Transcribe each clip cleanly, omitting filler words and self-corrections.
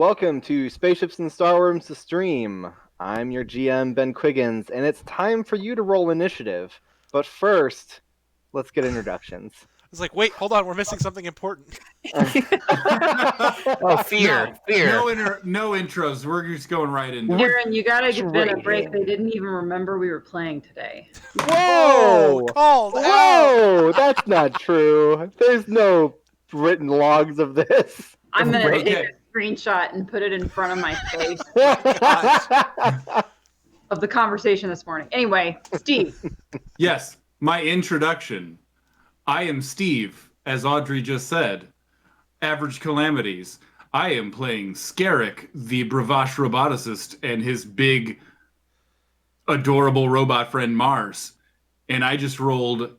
welcome to Spaceships and Starwyrms the stream. I'm your GM, Ben Quiggins, and it's time for you to roll initiative. But first, let's get introductions. It's like, wait, hold on, we're missing something important. Oh, fear. No intros. We're just going right into it. Aaron, you gotta give Ben a break. They didn't even remember we were playing today. Whoa! Called out! Whoa! That's not true. There's no written logs of this. I'm gonna take a screenshot and put it in front of my face of the conversation this morning. Anyway, Steve. Yes, my introduction. I am Steve, as Audrey just said. Average Calamities. I am playing Scarrick, the Bravash roboticist, and his big, adorable robot friend Mars. And I just rolled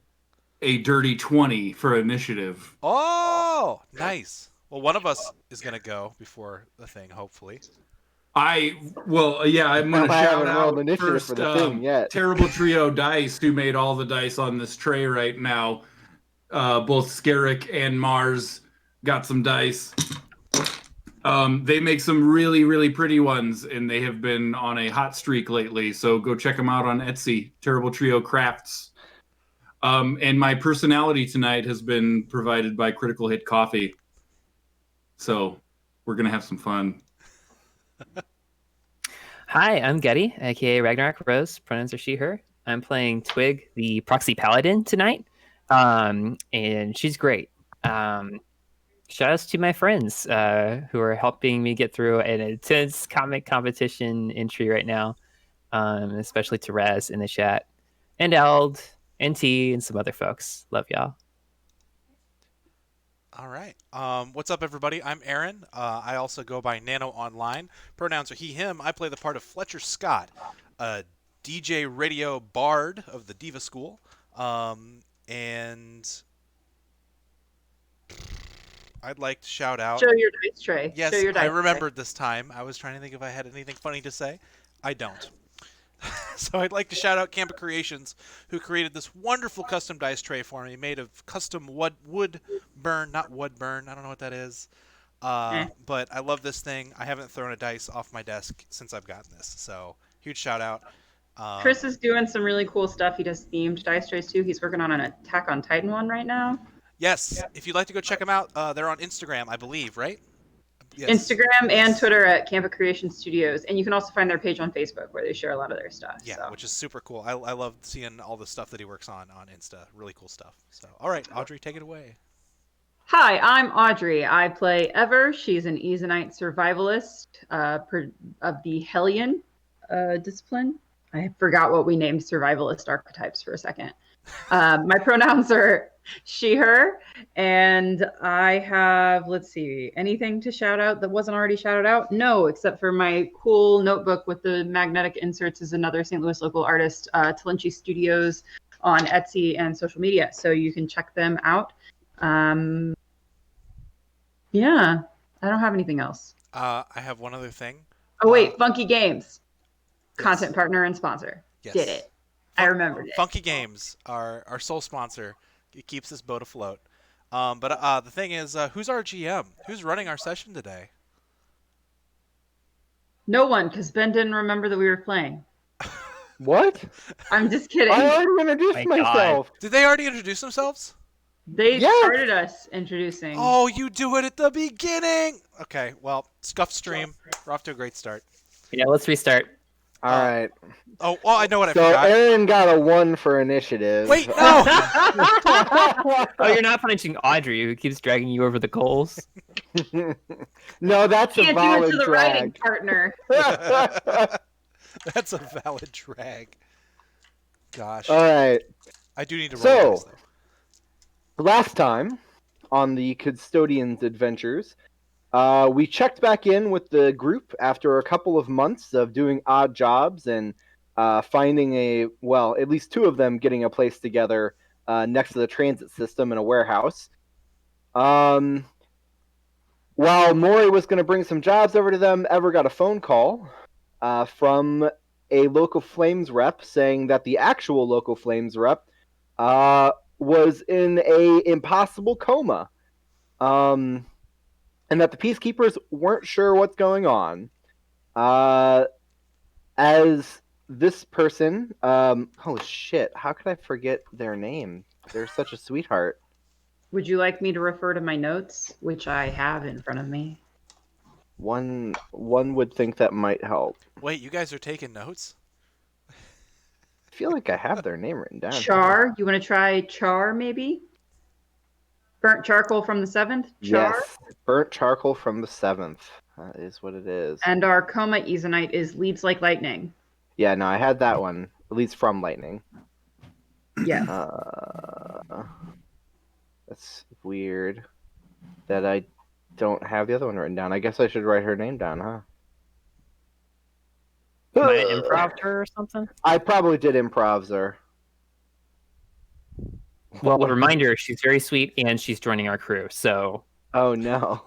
a dirty 20 for initiative. Oh, nice. Well, one of us is going to go before the thing, hopefully. I'm going to shout out initiative first for the thing yet. Terrible Trio Dice, who made all the dice on this tray right now. Both Scarrick and Mars got some dice. They make some really, really pretty ones, and they have been on a hot streak lately. So go check them out on Etsy, Terrible Trio Crafts. And my personality tonight has been provided by Critical Hit Coffee. So we're going to have some fun. Hi, I'm Getty, aka Ragnarok Rose. Pronouns are she, her. I'm playing Twig, the proxy paladin tonight. And she's great. Shout outs to my friends who are helping me get through an intense comic competition entry right now, especially to Raz in the chat, and Eld, and T, and some other folks. Love y'all. All right. What's up, everybody? I'm Aaron. I also go by Nano Online. Pronouns are he, him. I play the part of Fletcher Scott, a DJ radio bard of the Diva School. And I'd like to shout out... Show your dice tray. Yes, Show your dice I remembered this time. I was trying to think if I had anything funny to say. I don't. So I'd like to shout out Campa Creations, who created this wonderful custom dice tray for me, made of custom wood burn, not wood burn. I don't know what that is. But I love this thing. I haven't thrown a dice off my desk since I've gotten this. So huge shout out. Chris is doing some really cool stuff. He does themed dice trays too. He's working on an Attack on Titan one right now. Yes. If you'd like to go check them out, they're on Instagram, I believe, right? Yes. Instagram and Twitter at Campa Creation Studios. And you can also find their page on Facebook where they share a lot of their stuff. Yeah, so. Which is super cool. I love seeing all the stuff that he works on Insta. Really cool stuff. So, all right, Audrey, take it away. Hi, I'm Audrey. I play Ever. She's an Eezonite survivalist of the Hellion discipline. I forgot what we named survivalist archetypes for a second. My pronouns are she, her, and I have, let's see, anything to shout out that wasn't already shouted out? No, except for my cool notebook with the magnetic inserts is another St. Louis local artist, Talinchi Studios on Etsy and social media. So you can check them out. Yeah, I don't have anything else. I have one other thing. Oh, wait, Funky Games. Content partner and sponsor. Yes. Did it. I remembered it. Funky Games, our sole sponsor. It keeps this boat afloat. But the thing is, who's our GM? Who's running our session today? No one, because Ben didn't remember that we were playing. What? I'm just kidding. I already introduced myself. Did they already introduce themselves? They started us introducing. Oh, you do it at the beginning. Okay, well, scuff stream. We're off to a great start. Yeah, let's restart. All right. Oh, well, I know what I So forgot. Aaron got a 1 for initiative. Wait, no! Oh, you're not punishing Audrey, who keeps dragging you over the coals. No, that's a Can't do it valid to the drag. writing partner. That's a valid drag. Gosh. All right. I do need to roll So, this, though. Last time on the Kestodians adventures, we checked back in with the group after a couple of months of doing odd jobs and finding at least 2 of them getting a place together next to the transit system in a warehouse. While Maury was going to bring some jobs over to them, Ever got a phone call from a local Flames rep saying that the actual local Flames rep was in a impossible coma. and that the peacekeepers weren't sure what's going on. As this person, holy shit, how could I forget their name? They're such a sweetheart. Would you like me to refer to my notes, which I have in front of me? One would think that might help. Wait, you guys are taking notes? I feel like I have their name written down. Char. You want to try Char, maybe? Burnt charcoal from the 7th? Char? Yes, burnt charcoal from the 7th. That is what it is. And our coma Eezonite is leads like lightning. Yeah, no, I had that one. At least from lightning. Yes. That's weird that I don't have the other one written down. I guess I should write her name down, huh? Might have improved her or something. I probably did improv her. Well, a reminder, she's very sweet and she's joining our crew. So Oh no.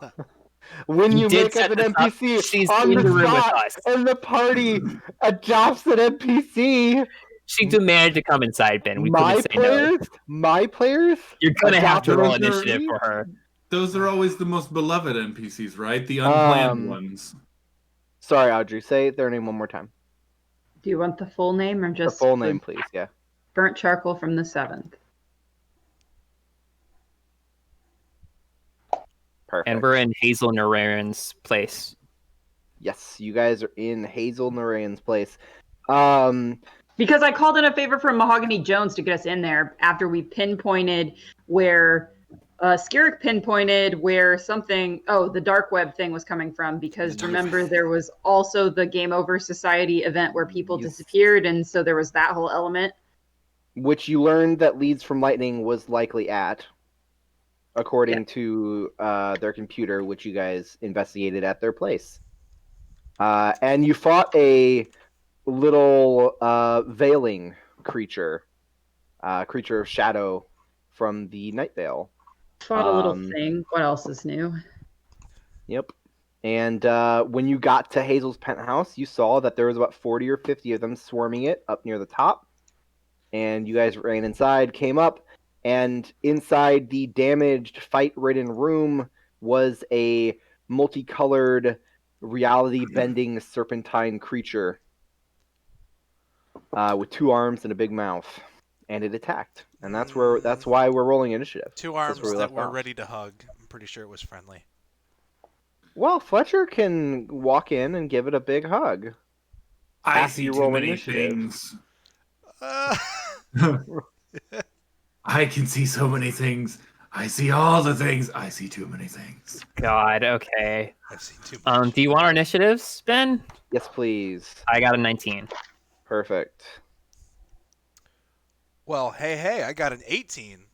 When you did make up set an this up. NPC She's on in the the room with spot us. and the party adopts an NPC, She demanded to come inside, Ben. We couldn't say no. my players, You're gonna have to adopted roll an initiative NPC? for her. Those are always the most beloved NPCs, right? The unplanned Um, ones. Sorry, Audrey. Say their name one more time. Do you want the full name or The just full name, please. Yeah. burnt charcoal from the 7th? Perfect. And we're in Hazel Nureyin's place. Yes, you guys are in Hazel Nureyin's place. Because I called in a favor from Mahogany Jones to get us in there after we pinpointed where Scarrick pinpointed where the dark web thing was coming from, because remember there was also the Game Over Society event where people disappeared, and so there was that whole element. Which you learned that leads from lightning was likely at, according to their computer, which you guys investigated at their place. And you fought a little veiling creature of shadow from the Night Vale. Fought a little thing. What else is new? Yep. And when you got to Hazel's penthouse, you saw that there was about 40 or 50 of them swarming it up near the top. And you guys ran inside, came up, and inside the damaged, fight-ridden room was a multicolored, reality-bending serpentine creature with 2 arms and a big mouth. And it attacked. And that's why we're rolling initiative. 2 arms we that left were off. ready to hug. I'm pretty sure it was friendly. Well, Fletcher can walk in and give it a big hug. I After see you too roll many initiative. things. Uh, I can see so many things. I see all the things. I see too many things. God, okay. I've seen too much. Do you want our initiatives, Ben? Yes, please. I got a 19. Perfect. Well, hey, I got an 18.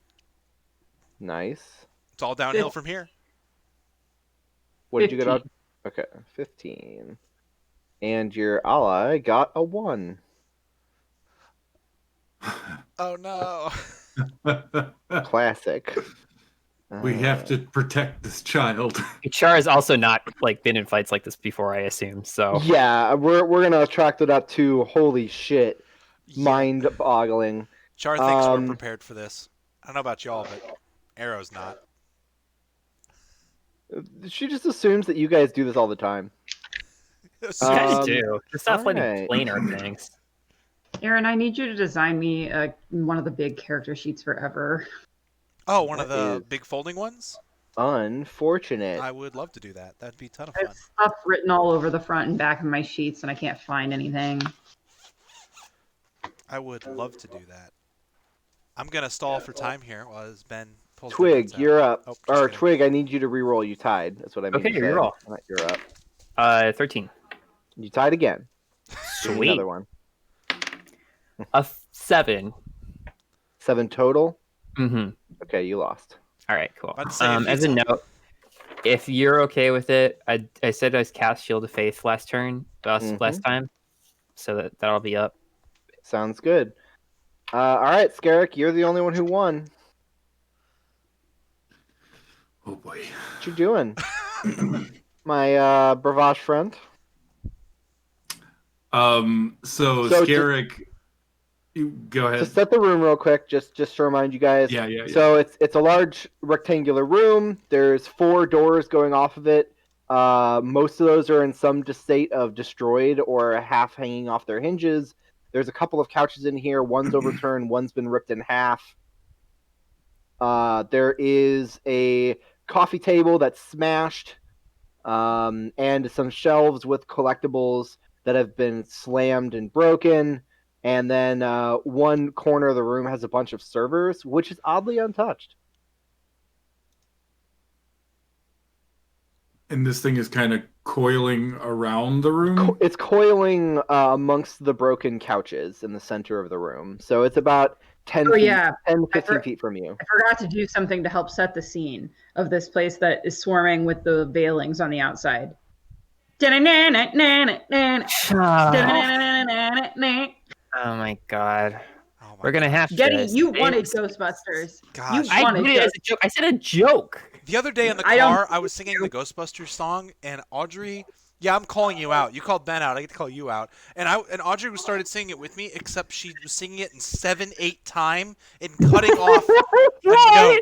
Nice. It's all downhill from here. What did you get out? Okay, 15. And your ally got a 1. Oh no. Classic. We have to protect this child. Char has also not been in fights like this before, I assume. So Yeah, we're gonna attract it up to holy shit, Yeah. mind-boggling. Char thinks we're prepared for this. I don't know about y'all, but Arrow's not. She just assumes that you guys do this all the time. you guys Um, do. Just stop letting alright. planar things. Aaron, I need you to design me one of the big character sheets forever. Oh, one of That the is- big folding ones? Unfortunate. I would love to do that. That'd be a ton of I have fun. stuff written all over the front and back of my sheets, and I can't find anything. I would love to do that. I'm going to stall for time here while Ben pulls the Twig, notes out. you're up. Oh, just Or kidding. Twig, I need you to re-roll. You tied. That's what I mean Okay, to say. re-roll. Not you're up. 13. You tied again. Do Sweet. Another one. A 7. 7 total. Mm-hmm. Okay, you lost. All right, cool. About to say, if As a it's- note, if you're okay with it, I said I cast Shield of Faith last time, so that'll be up. Sounds good. All right, Scarrick, you're the only one who won. Oh boy. What you doing? My bravage friend. So So Scarrick, You go ahead. To set the room real quick, just to remind you guys. Yeah. So it's a large rectangular room. There's 4 doors going off of it. Most of those are in some state of destroyed or half hanging off their hinges. There's a couple of couches in here. One's overturned. One's been ripped in half. There is a coffee table that's smashed, and some shelves with collectibles that have been slammed and broken. And then one corner of the room has a bunch of servers, which is oddly untouched. And this thing is kind of coiling around the room. It's coiling amongst the broken couches in the center of the room. So it's about 10 feet, yeah. 10, 15 feet from you. I forgot to do something to help set the scene of this place that is swarming with the veilings on the outside. Oh my god. Oh my We're gonna have to. Getty, you wanted Ghostbusters. Gosh. You I wanted put it as a joke. I said a joke. The other day in the I don't- car, I was singing the Ghostbusters song, and Audrey. Yeah, I'm calling you out. You called Ben out. I get to call you out. And Audrey started singing it with me, except she was singing it in 7/8 time and cutting off a note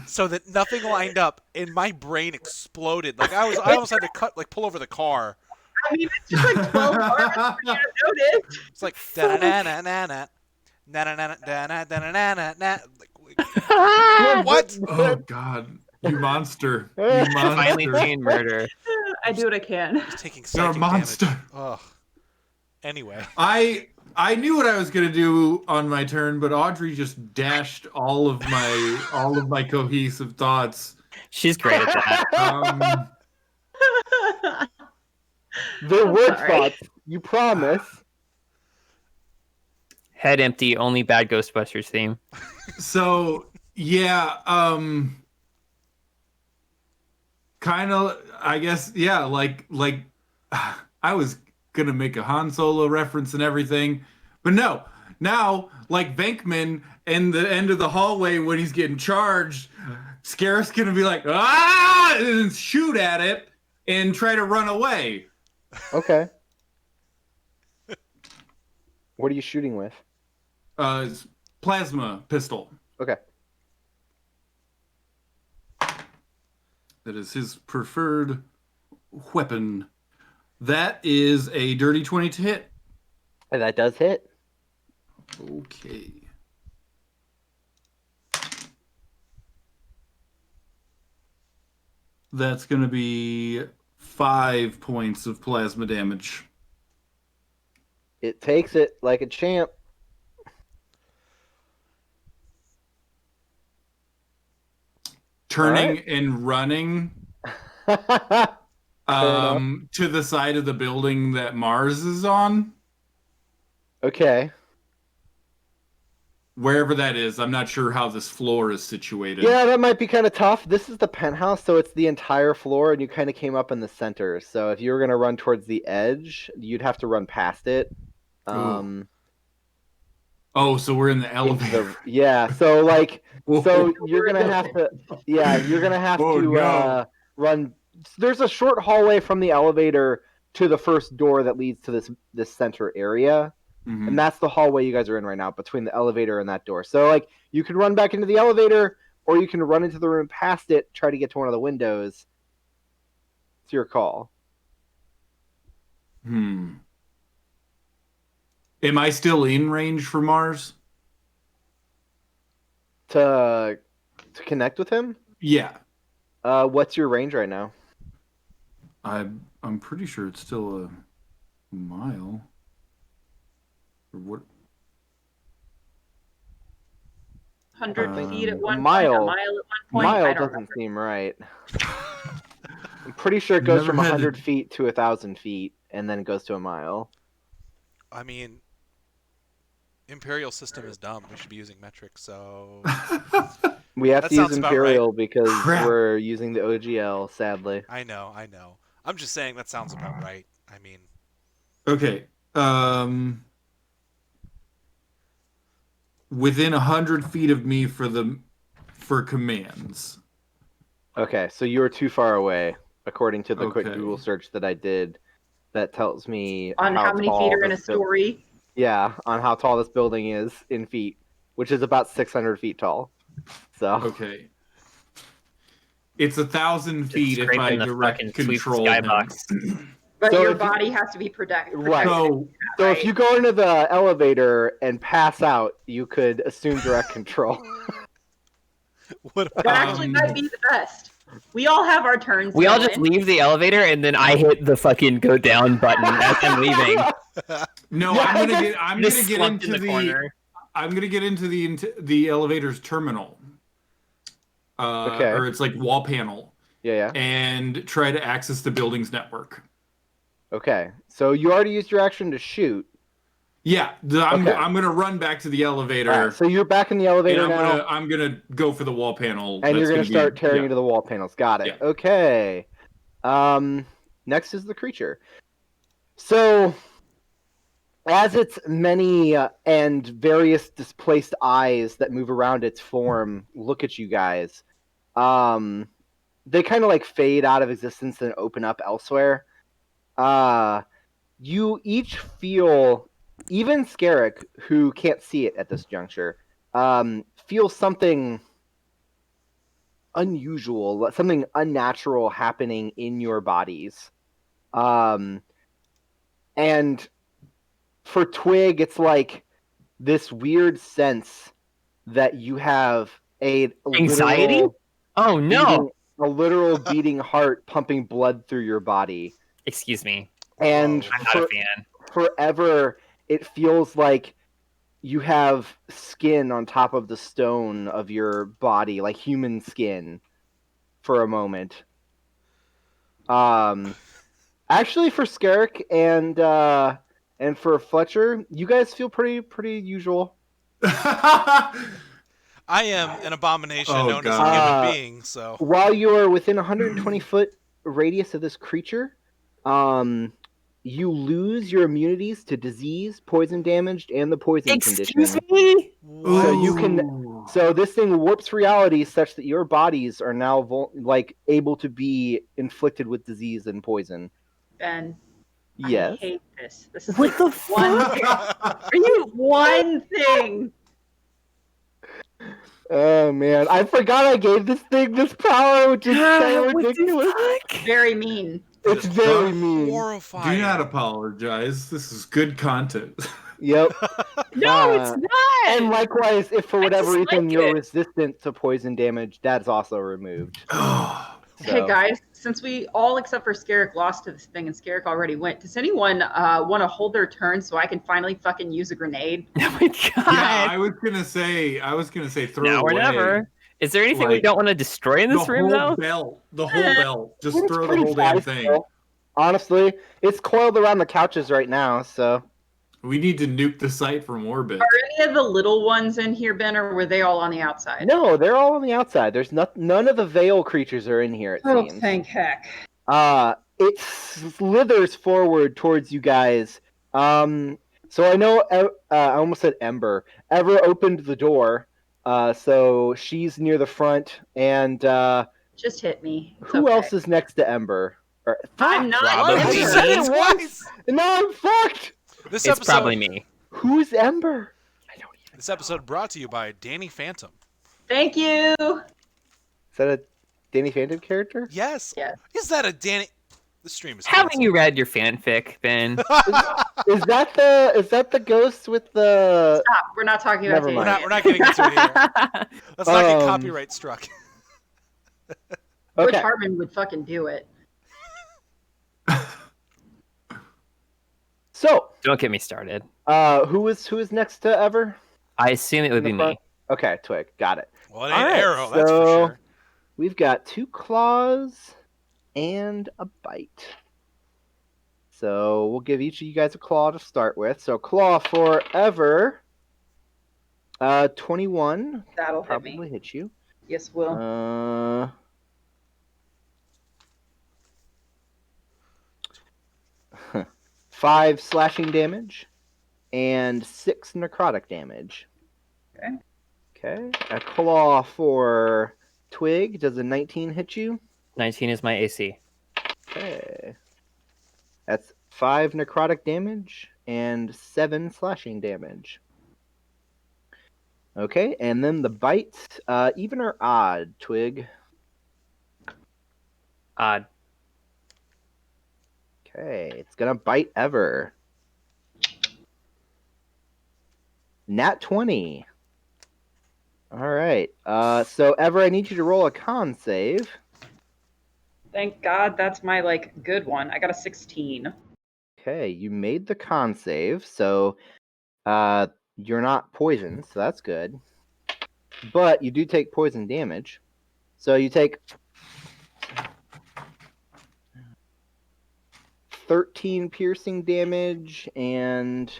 so that nothing lined up. And my brain exploded. Like I almost had to pull over the car. I mean, it's just like 12 bars for you to notice. It's like da na na na na na na na na na na na na. What? Oh God, you monster! You Finally monster! chain murder. I do what I can. He's taking You're a psychic monster. damage. Ugh. Anyway. I knew what I was gonna do on my turn, but Audrey just dashed all of my cohesive thoughts. She's great at that. There were sorry. thoughts. You promise. Head empty. Only bad Ghostbusters theme. So yeah, kind of. I guess yeah. Like I was gonna make a Han Solo reference and everything, but no. Now, like Venkman in the end of the hallway when he's getting charged, Scarif's gonna be like ah, and shoot at it and try to run away. Okay. What are you shooting with? It's plasma pistol. Okay. That is his preferred weapon. That is a dirty 20 to hit. And that does hit. Okay. That's going to be 5 points of plasma damage. It takes it like a champ. Turning Alright. and running enough. to the side of the building that Mars is on. Okay. Wherever that is. I'm not sure how this floor is situated. Yeah, that might be kind of tough. This is the penthouse, so it's the entire floor, and you kind of came up in the center. So if you were going to run towards the edge, you'd have to run past it. Oh, so we're in the elevator. Yeah, so like, so you're gonna have to, you're gonna have to run. There's a short hallway from the elevator to the first door that leads to this center area, and that's the hallway you guys are in right now, between the elevator and that door. So like, you can run back into the elevator, or you can run into the room past it, try to get to one of the windows. It's your call. Am I still in range for Mars? To connect with him? Yeah. What's your range right now? I'm pretty sure it's still a mile. Or what? 100 feet at one mile. point, a mile at one point. I Mile don't doesn't remember. seem right. I'm pretty sure it goes Never from had 100 feet to 1,000 feet, and then it goes to a mile. I mean, Imperial system is dumb. We should be using metric, so... We have That to use sounds about Imperial because Crap. we're using the OGL, sadly. I know. I'm just saying that sounds about right. I mean... Okay. Within 100 feet of me for commands. Okay, so you were too far away, according to the quick Okay. Google search that I did. That tells me On how many tall feet are in a this buil- story? Yeah, on how tall this building is in feet, which is about 600 feet tall. So Okay. It's 1,000 Just feet if I scraping the fucking direct sweep control him. skybox. But So your if you- body has to be protected. Right. So So right? if you go into the elevator and pass out, you could assume direct control. What That about actually might be the best. We all have our turns. We all going. just leave the elevator, and then I hit the fucking go down button as I'm leaving. no, Yeah, I'm I gonna guess- get. I'm Just gonna get slumped into in the corner. I'm gonna get into the elevator's terminal, Okay. or it's like wall panel, Yeah. and try to access the building's network. Okay. So you already used your action to shoot. Yeah, Okay. I'm gonna run back to the elevator. All right, so you're back in the elevator and now, I'm gonna go for the wall panel. and you're That's gonna start tearing yeah. into the wall panels. Got it. Yeah. Okay. Next is the creature. So, as its many and various displaced eyes that move around its form look at you guys, they kind of like fade out of existence and open up elsewhere. You each feel, even Scarrick, who can't see it at this juncture, feels something unusual, something unnatural happening in your bodies. And for Twig, it's like this weird sense that you have a Anxiety? literal Oh no! beating heart pumping blood through your body. Excuse me. And I'm not a fan. forever, it feels like you have skin on top of the stone of your body, like human skin, for a moment. Actually, for Scarrick and for Fletcher, you guys feel pretty usual. I am an abomination Oh, known as a God. human being, so While you're within 120-foot radius of this creature, you lose your immunities to disease, poison damaged, and the poison Excuse condition. me? So you can. Ooh. So this thing warps reality such that your bodies are now able to be inflicted with disease and poison. Ben, Yes. I hate this. This is What like the one fuck? Are you one thing? Oh man, I forgot I gave this thing this power, which is so ridiculous. Very mean. It's very mean. horrifying. Do not apologize. This is good content. Yep. No, it's not. And likewise, if for whatever dislike reason you're it. resistant to poison damage, that's also removed. Oh. Hey So- guys, since we all except for Scarrick lost to this thing and Scarrick already went, does anyone want to hold their turn so I can finally fucking use a grenade? Oh my god. Yeah, I was gonna say throw Now it or away. never. Is there anything we Like, don't want to destroy in this the room, whole though? belt. The whole belt. Just It's throw the pretty whole damn nice, thing. though. Honestly, it's coiled around the couches right now, so. We need to nuke the site from orbit. Are any of the little ones in here, Ben, or were they all on the outside? No, they're all on the outside. There's none of the Veil creatures are in here, it Oh, seems. thank heck. It slithers forward towards you guys. So I know, I almost said Ember. Ever opened the door, so she's near the front, and Just hit me. It's who okay. else is next to Ember? I'm not Probably I Ember. just said it me. once! No, I'm fucked! This It's episode, probably me. Who's Ember? I don't even. This episode brought to you by Danny Phantom. Thank you. Is that a Danny Phantom character? Yes. Yes. Is that a Danny? The stream is Haven't canceled. you read your fanfic, Ben? Is that the ghost with the? Stop. We're not talking about Never Danny. mind. We're not getting into it here. Let's not get copyright struck. Butch Okay. Hartman would fucking do it. So, Don't get me started. who is next to Ever? I assume it would In the be front? me. Okay, Twig, got it. Well, it ain't All right, Arrow, that's for so- sure. We've got 2 claws and a bite. So we'll give each of you guys a claw to start with. So claw for Ever. 21 That'll hit probably me. hit you. Yes, will. 5 slashing damage and 6 necrotic damage. Okay. Okay. A claw for Twig. Does a 19 hit you? 19 is my AC. Okay. That's 5 necrotic damage and 7 slashing damage. Okay, and then the bite, even or odd, Twig? Odd. Okay, it's gonna bite Ever. Nat 20. All right. So Ever, I need you to roll a con save. Thank God that's my good one. I got a 16. Okay, you made the con save, so you're not poisoned, so that's good. But you do take poison damage. So you take 13 piercing damage and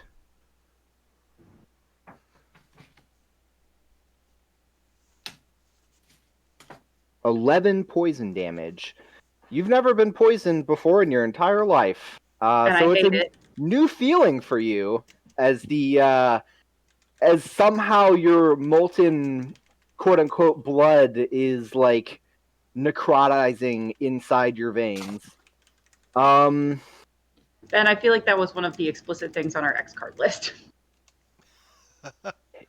11 poison damage. You've never been poisoned before in your entire life. And So I it's hate a it. new feeling for you as as somehow your molten quote unquote blood is like necrotizing inside your veins. And I feel like that was one of the explicit things on our X card list.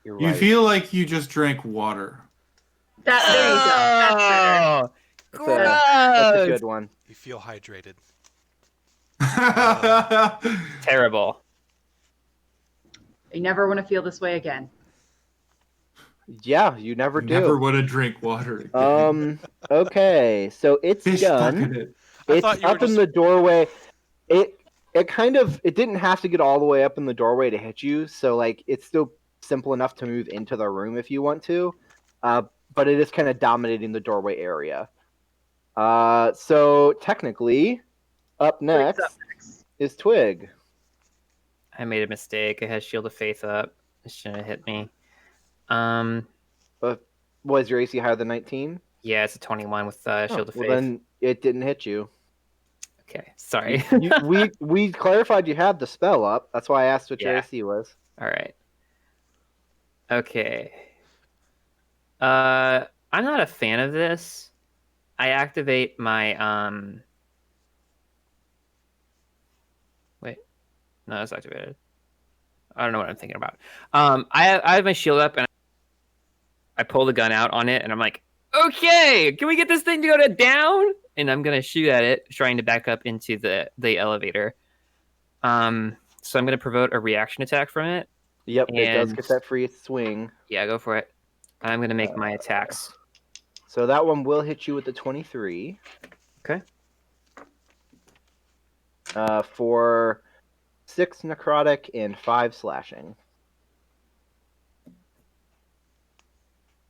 You're You right. feel like you just drank water. There you go. That's better. That's a good one. You feel hydrated. Terrible. I never want to feel this way again. Yeah, you never do. Never want to drink water again. Okay, so it's Fish stuck done. in it. It's up in the doorway. It didn't have to get all the way up in the doorway to hit you, so like it's still simple enough to move into the room if you want to. But it is kind of dominating the doorway area. So technically, up next is Twig. I made a mistake. I had Shield of Faith up. It shouldn't have hit me. Was your AC higher than 19? Yeah, it's a 21 with Shield of Faith. Then it didn't hit you. Okay, sorry. We clarified you had the spell up. That's why I asked what your AC was. All right. Okay. I'm not a fan of this. I activate my Wait, no, it's activated. I don't know what I'm thinking about. I have my shield up and I pull the gun out on it and I'm like, okay, can we get this thing to go down? And I'm gonna shoot at it, trying to back up into the elevator. So I'm gonna provoke a reaction attack from it. Yep, it does get that free swing. Yeah, go for it. I'm gonna make my attacks. So that one will hit you with the 23. Okay. For 6 necrotic and 5 slashing.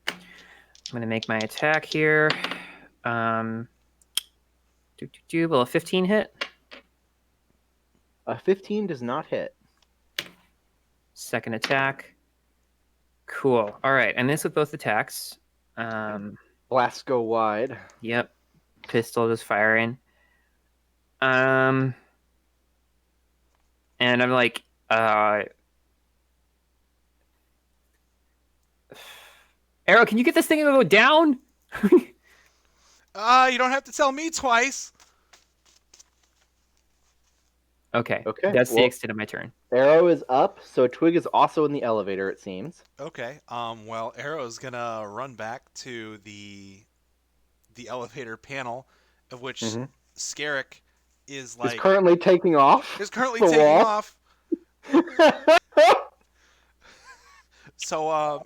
I'm gonna make my attack here. Will a 15 hit? A 15 does not hit. Second attack. Cool. All right, and this with both attacks. Blasts go wide. Yep. Pistol just firing. And I'm like, Arrow, can you get this thing to go down? You don't have to tell me twice. Okay. Okay. That's the extent of my turn. Arrow is up, so Twig is also in the elevator, it seems. Okay. Well, Arrow's gonna run back to the elevator panel, of which Scarrick is currently taking off. Is currently taking off. So,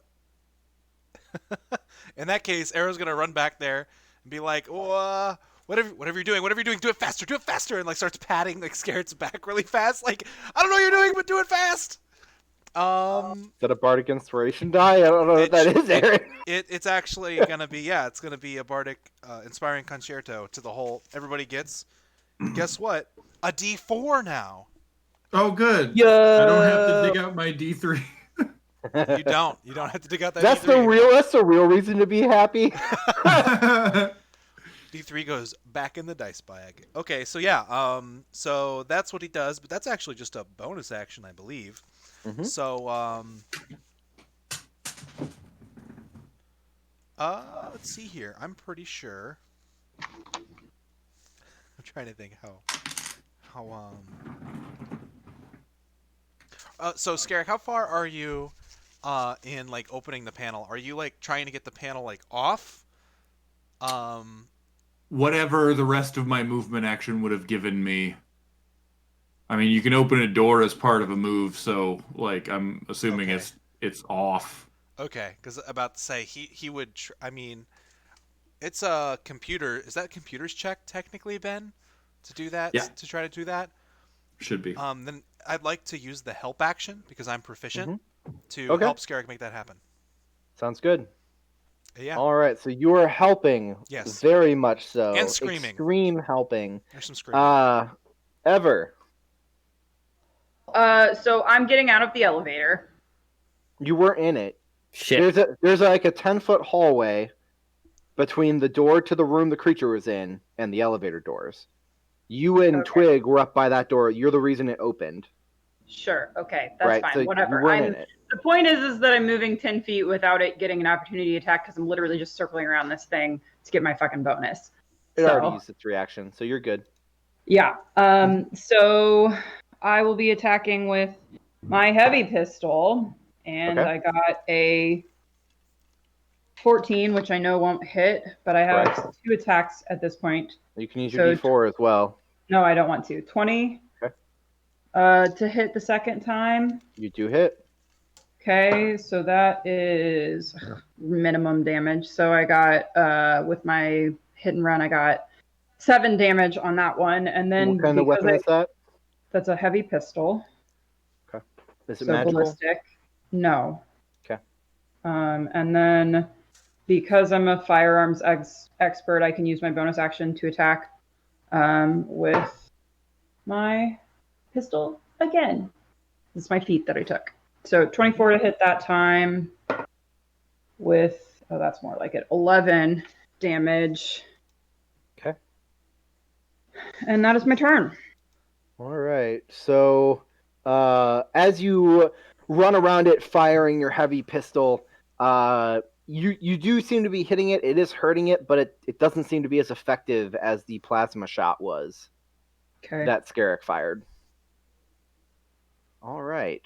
in that case, Arrow's gonna run back there and be like, "Oh, whatever you're doing, do it faster," and like starts patting like Scarrett's back really fast. Like, I don't know what you're doing, but do it fast. Is that a bardic inspiration die? I don't know what that is, Aaron. It's actually gonna be it's gonna be a bardic inspiring concerto to the whole. Everybody gets. Guess what? A D4 now. Oh, good. Yeah. I don't have to dig out my D3. You don't. You don't have to dig out that. That's D3 That's the real reason to be happy. D3 goes back in the dice bag. Okay, so yeah, so that's what he does, but that's actually just a bonus action, I believe. So, let's see here. I'm pretty sure. I'm trying to think how So Scarrick, how far are you in like opening the panel? Are you like trying to get the panel like off? Um, Whatever the rest of my movement action would have given me. I mean, you can open a door as part of a move, so like I'm assuming Okay. it's off. okay, because about to say he would. I mean, it's a computer. Is that computer's check technically, Ben, to do that? Yeah, To try to do that? should be. Then I'd like to use the help action because I'm proficient Hmm. to Okay, help Scarrick make that happen. sounds good. Yeah. All right, so you are helping, Yes. very much And so. screaming. Extreme helping. There's some screaming. Ever. So I'm getting out of the elevator. You were in it. Shit. There's like a 10-foot hallway between the door to the room the creature was in and the elevator doors. You and Okay. Twig were up by that door. You're the reason it opened. Sure. Okay, that's Right, fine. so you Whatever. weren't in it. The point is that I'm moving 10 feet without it getting an opportunity to attack because I'm literally just circling around this thing to get my fucking bonus. It already So used its reaction, so you're good. yeah. So I will be attacking with my heavy pistol, and Okay. I got a 14, which I know won't hit, but I have Correct. 2 attacks at this point. You can use So your D4 as well. No, I don't want to. 20 Okay. to hit the second time. You do hit. Okay, so that is minimum damage. So I got with my hit and run, I got 7 damage on that one, and then What kind of because weapon is that? that's a heavy pistol, Okay. Is it so magical? ballistic. No. Okay. And then because I'm a firearms expert, I can use my bonus action to attack with my pistol again. This is my feat that I took. So 24 to hit that time with, oh, that's more like it, 11 damage. Okay. And that is my turn. All right. So, as you run around it, firing your heavy pistol, you do seem to be hitting it. It is hurting it, but it doesn't seem to be as effective as the plasma shot was Okay. that Scarrick fired. All right.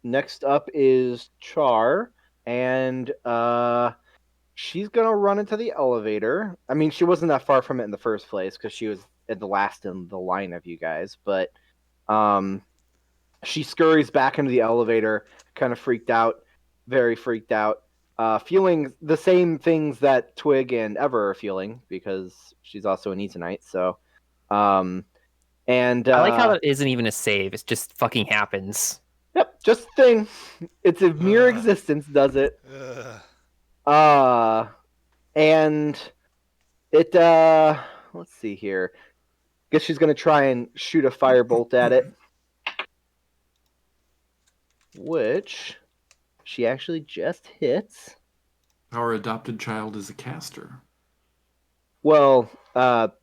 Next up is Char, and she's gonna run into the elevator. I mean, she wasn't that far from it in the first place because she was at the last in the line of you guys, but she scurries back into the elevator, kind of freaked out, very freaked out, feeling the same things that Twig and Ever are feeling because she's also an Eezonite. So, and I like how it isn't even a save. It just fucking happens. yep, just a thing. It's a mere Ugh. existence, does it? Ugh. And it let's see here. Guess she's gonna try and shoot a firebolt at it. Which she actually just hits. Our adopted child is a caster. Well,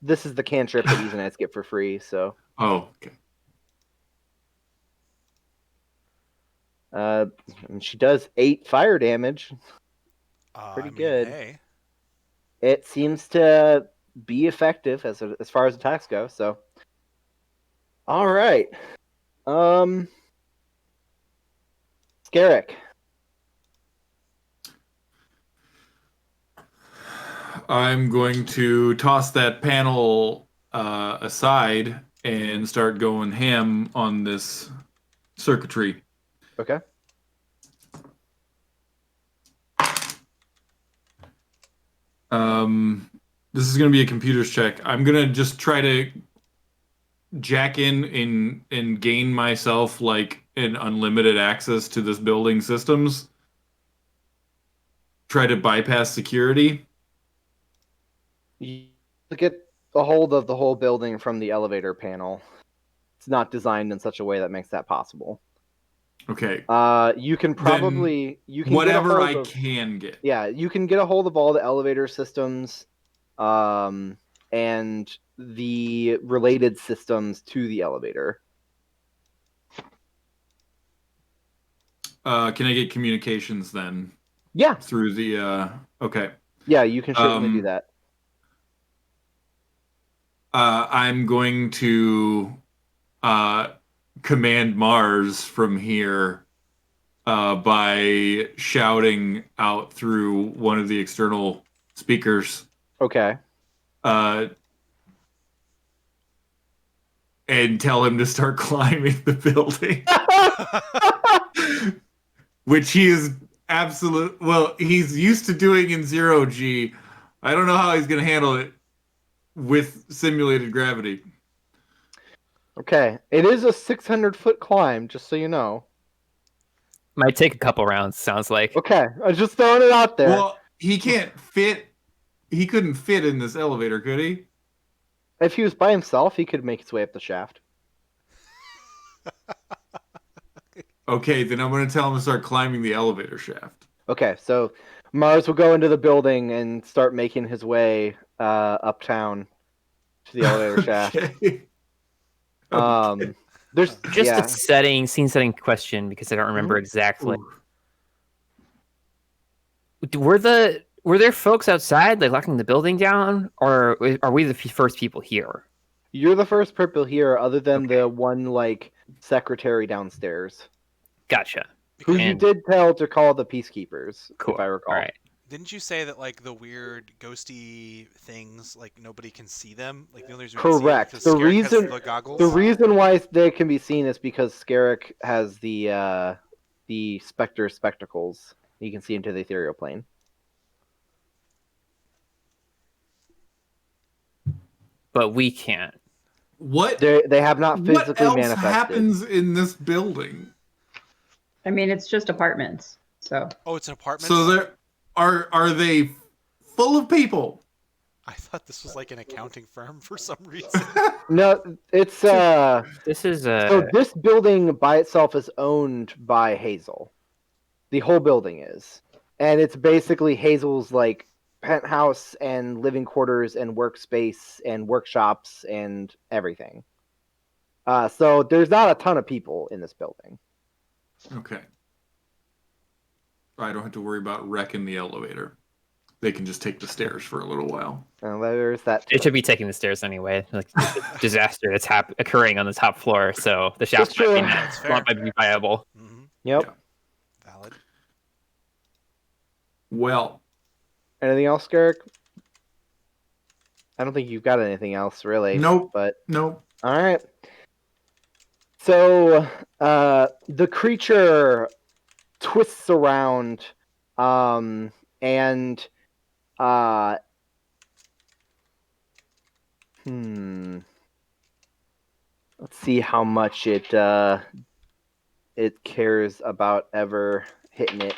this is the cantrip that Eezonites get for free, so Oh, okay. and she does 8 fire damage. Pretty I mean, good. hey. It seems to be effective as far as attacks go, so all right. Scarrick. I'm going to toss that panel aside and start going ham on this circuitry. Okay. This is going to be a computer's check. I'm going to just try to jack in and gain myself like an unlimited access to this building systems. Try to bypass security. You get a hold of the whole building from the elevator panel. It's not designed in such a way that makes that possible. Okay. You can probably whatever get a I hold of, can get. Yeah, you can get a hold of all the elevator systems, and the related systems to the elevator. Can I get communications then? Yeah. Through the okay. Yeah, you can certainly do that. I'm going to command Mars from here by shouting out through one of the external speakers. Okay. And tell him to start climbing the building. Which he is he's used to doing in 0G. I don't know how he's going to handle it with simulated gravity. Okay. It is a 600-foot climb, just so you know. Might take a couple rounds, sounds like. Okay. I was just throwing it out there. Well, he couldn't fit in this elevator, could he? If he was by himself, he could make his way up the shaft. Okay, then I'm going to tell him to start climbing the elevator shaft. Okay, so Mars will go into the building and start making his way uptown to the elevator shaft. Okay. There's Just a scene setting question because I don't remember exactly. Ooh. Were there folks outside like locking the building down, or are we the first people here? You're the first people here, other than the one like secretary downstairs. Gotcha. Who you did tell to call the peacekeepers, Cool. if I recall. All right. Didn't you say that like the weird ghosty things, like nobody can see them? Like the only reason Correct. we can see it is 'cause Scarrick has the goggles. The reason why they can be seen is because Scarrick has the Spectre spectacles. You can see into the ethereal plane. But we can't. What? They have not physically what else manifested. happens in this building? I mean, it's just apartments, so. Oh, it's an apartment. So there are they full of people? I thought this was like an accounting firm for some reason. No, it's This is so this building by itself is owned by Hazel. The whole building is, and it's basically Hazel's like penthouse and living quarters and workspace and workshops and everything. So there's not a ton of people in this building. Okay. I don't have to worry about wrecking the elevator. They can just take the stairs for a little while. And there's that. It should be taking the stairs anyway. Like it's a disaster that's occurring on the top floor, so the shaft might be viable. Mm-hmm. Yep. Yeah. Valid. Well, anything else, Garrick? I don't think you've got anything else really. Nope. But nope. All right. So the creature twists around, and let's see how much it cares about ever hitting it.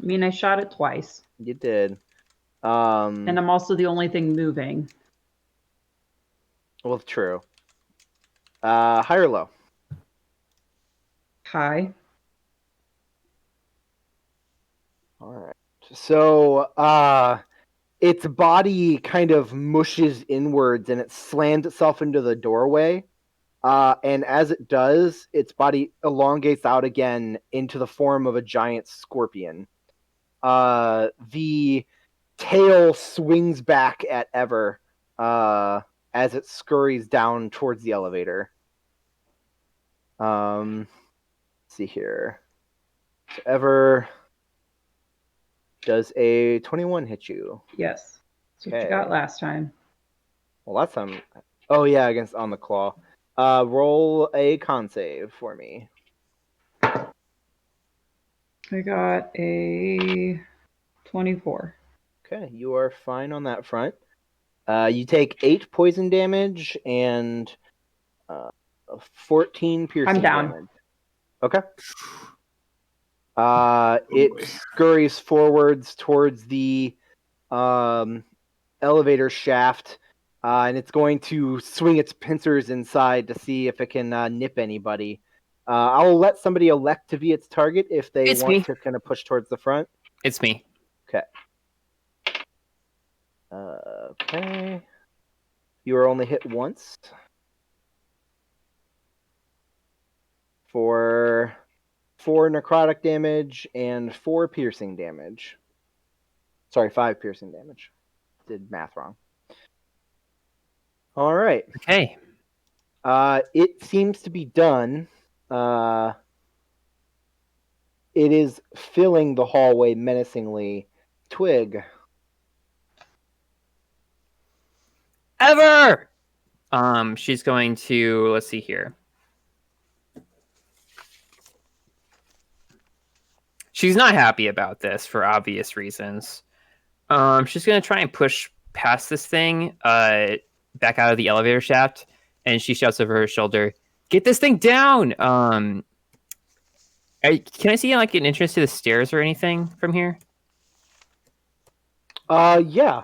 I mean, I shot it twice. You did. And I'm also the only thing moving. Well, true. High or low? High. All right. So, its body kind of mushes inwards and it slams itself into the doorway. And as it does, its body elongates out again into the form of a giant scorpion. The tail swings back at Ever as it scurries down towards the elevator. Let's see here. So Ever, does a 21 hit you? Yes. That's what you got last time. Well, last time. Oh yeah, against on the claw. Roll a con save for me. I got a 24. Okay, you are fine on that front. You take 8 poison damage and 14 piercing I'm down. damage. Okay. It scurries forwards towards the elevator shaft, and it's going to swing its pincers inside to see if it can nip anybody. I'll let somebody elect to be its target if they want to kind of push towards the front. It's me. Okay. Okay. You are only hit once. For 4 necrotic damage and 4 piercing damage. Sorry, 5 piercing damage. Did math wrong. All right. Okay. It seems to be done. It is filling the hallway menacingly. Twig. Ever! She's going to, let's see here. She's not happy about this for obvious reasons. She's going to try and push past this thing, back out of the elevator shaft, and she shouts over her shoulder, "Get this thing down!" Can I see like an entrance to the stairs or anything from here? Yeah.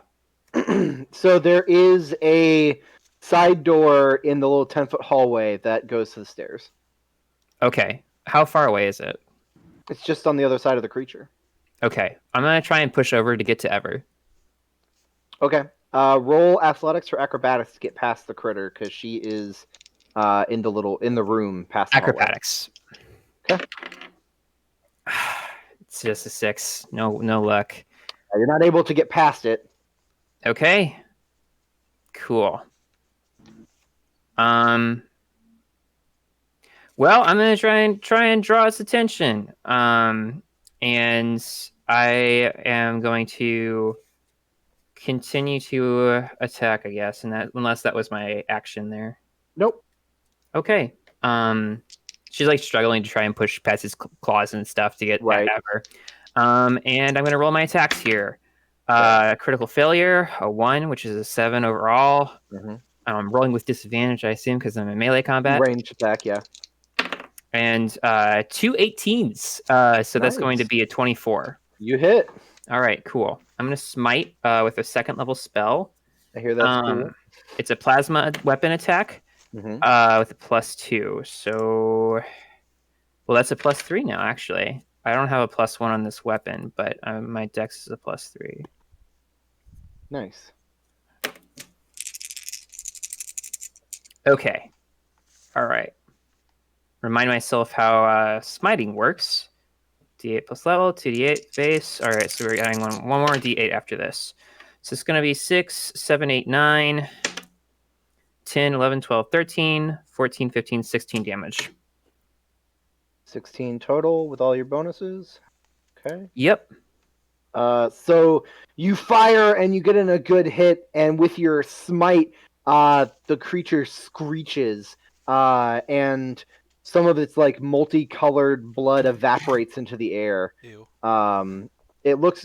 So there is a side door in the little 10-foot hallway that goes to the stairs. Okay. How far away is it? It's just on the other side of the creature. Okay. I'm going to try and push over to get to Ever. Okay. Roll athletics or acrobatics to get past the critter, because she is in the room past the hallway. Acrobatics. Okay. It's just a 6. No luck. You're not able to get past it. Okay. Cool. Well, I'm gonna try and draw its attention. And I am going to continue to attack, I guess, and that unless that was my action there. Nope. Okay. She's like struggling to try and push past his claws and stuff to get Right. at her. And I'm gonna roll my attacks here. Critical failure, a 1, which is a 7 overall. Mm-hmm. I'm rolling with disadvantage, I assume, because I'm in melee combat. Range attack, yeah. And 2 18s. So that's going to be a 24. You hit. All right, cool. I'm going to smite with a 2nd level spell. I hear that's cool. It's a plasma weapon attack with a +2. So, well, that's a +3 now, actually. I don't have a +1 on this weapon, but my dex is a +3. Nice. Okay. All right. Remind myself how smiting works. D8 plus level, 2d8 base. All right, so we're adding one more d8 after this. So it's going to be 6, 7, 8, 9, 10, 11, 12, 13, 14, 15, 16 damage. 16 total with all your bonuses. Okay. Yep. So you fire and you get in a good hit, and with your smite, the creature screeches, and some of its like multicolored blood evaporates into the air. Ew. It looks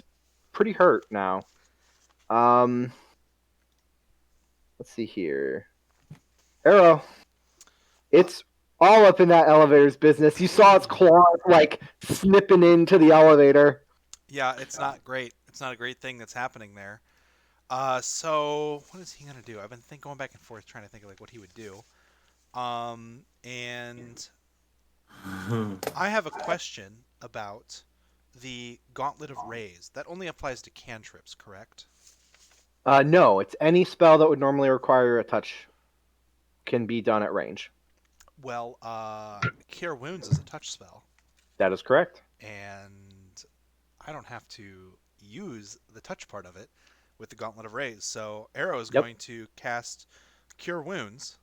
pretty hurt now. Let's see here. Arrow. It's all up in that elevator's business. You saw its claws like snipping into the elevator. Yeah, it's not great. It's not a great thing that's happening there. So what is he gonna do? I've been going back and forth trying to think of like what he would do. And I have a question about the Gauntlet of Rays. That only applies to cantrips, correct? No, it's any spell that would normally require a touch can be done at range. Well, Cure Wounds is a touch spell, That is correct. and I don't have to use the touch part of it with the Gauntlet of Rays. So Arrow is going to cast Cure Wounds,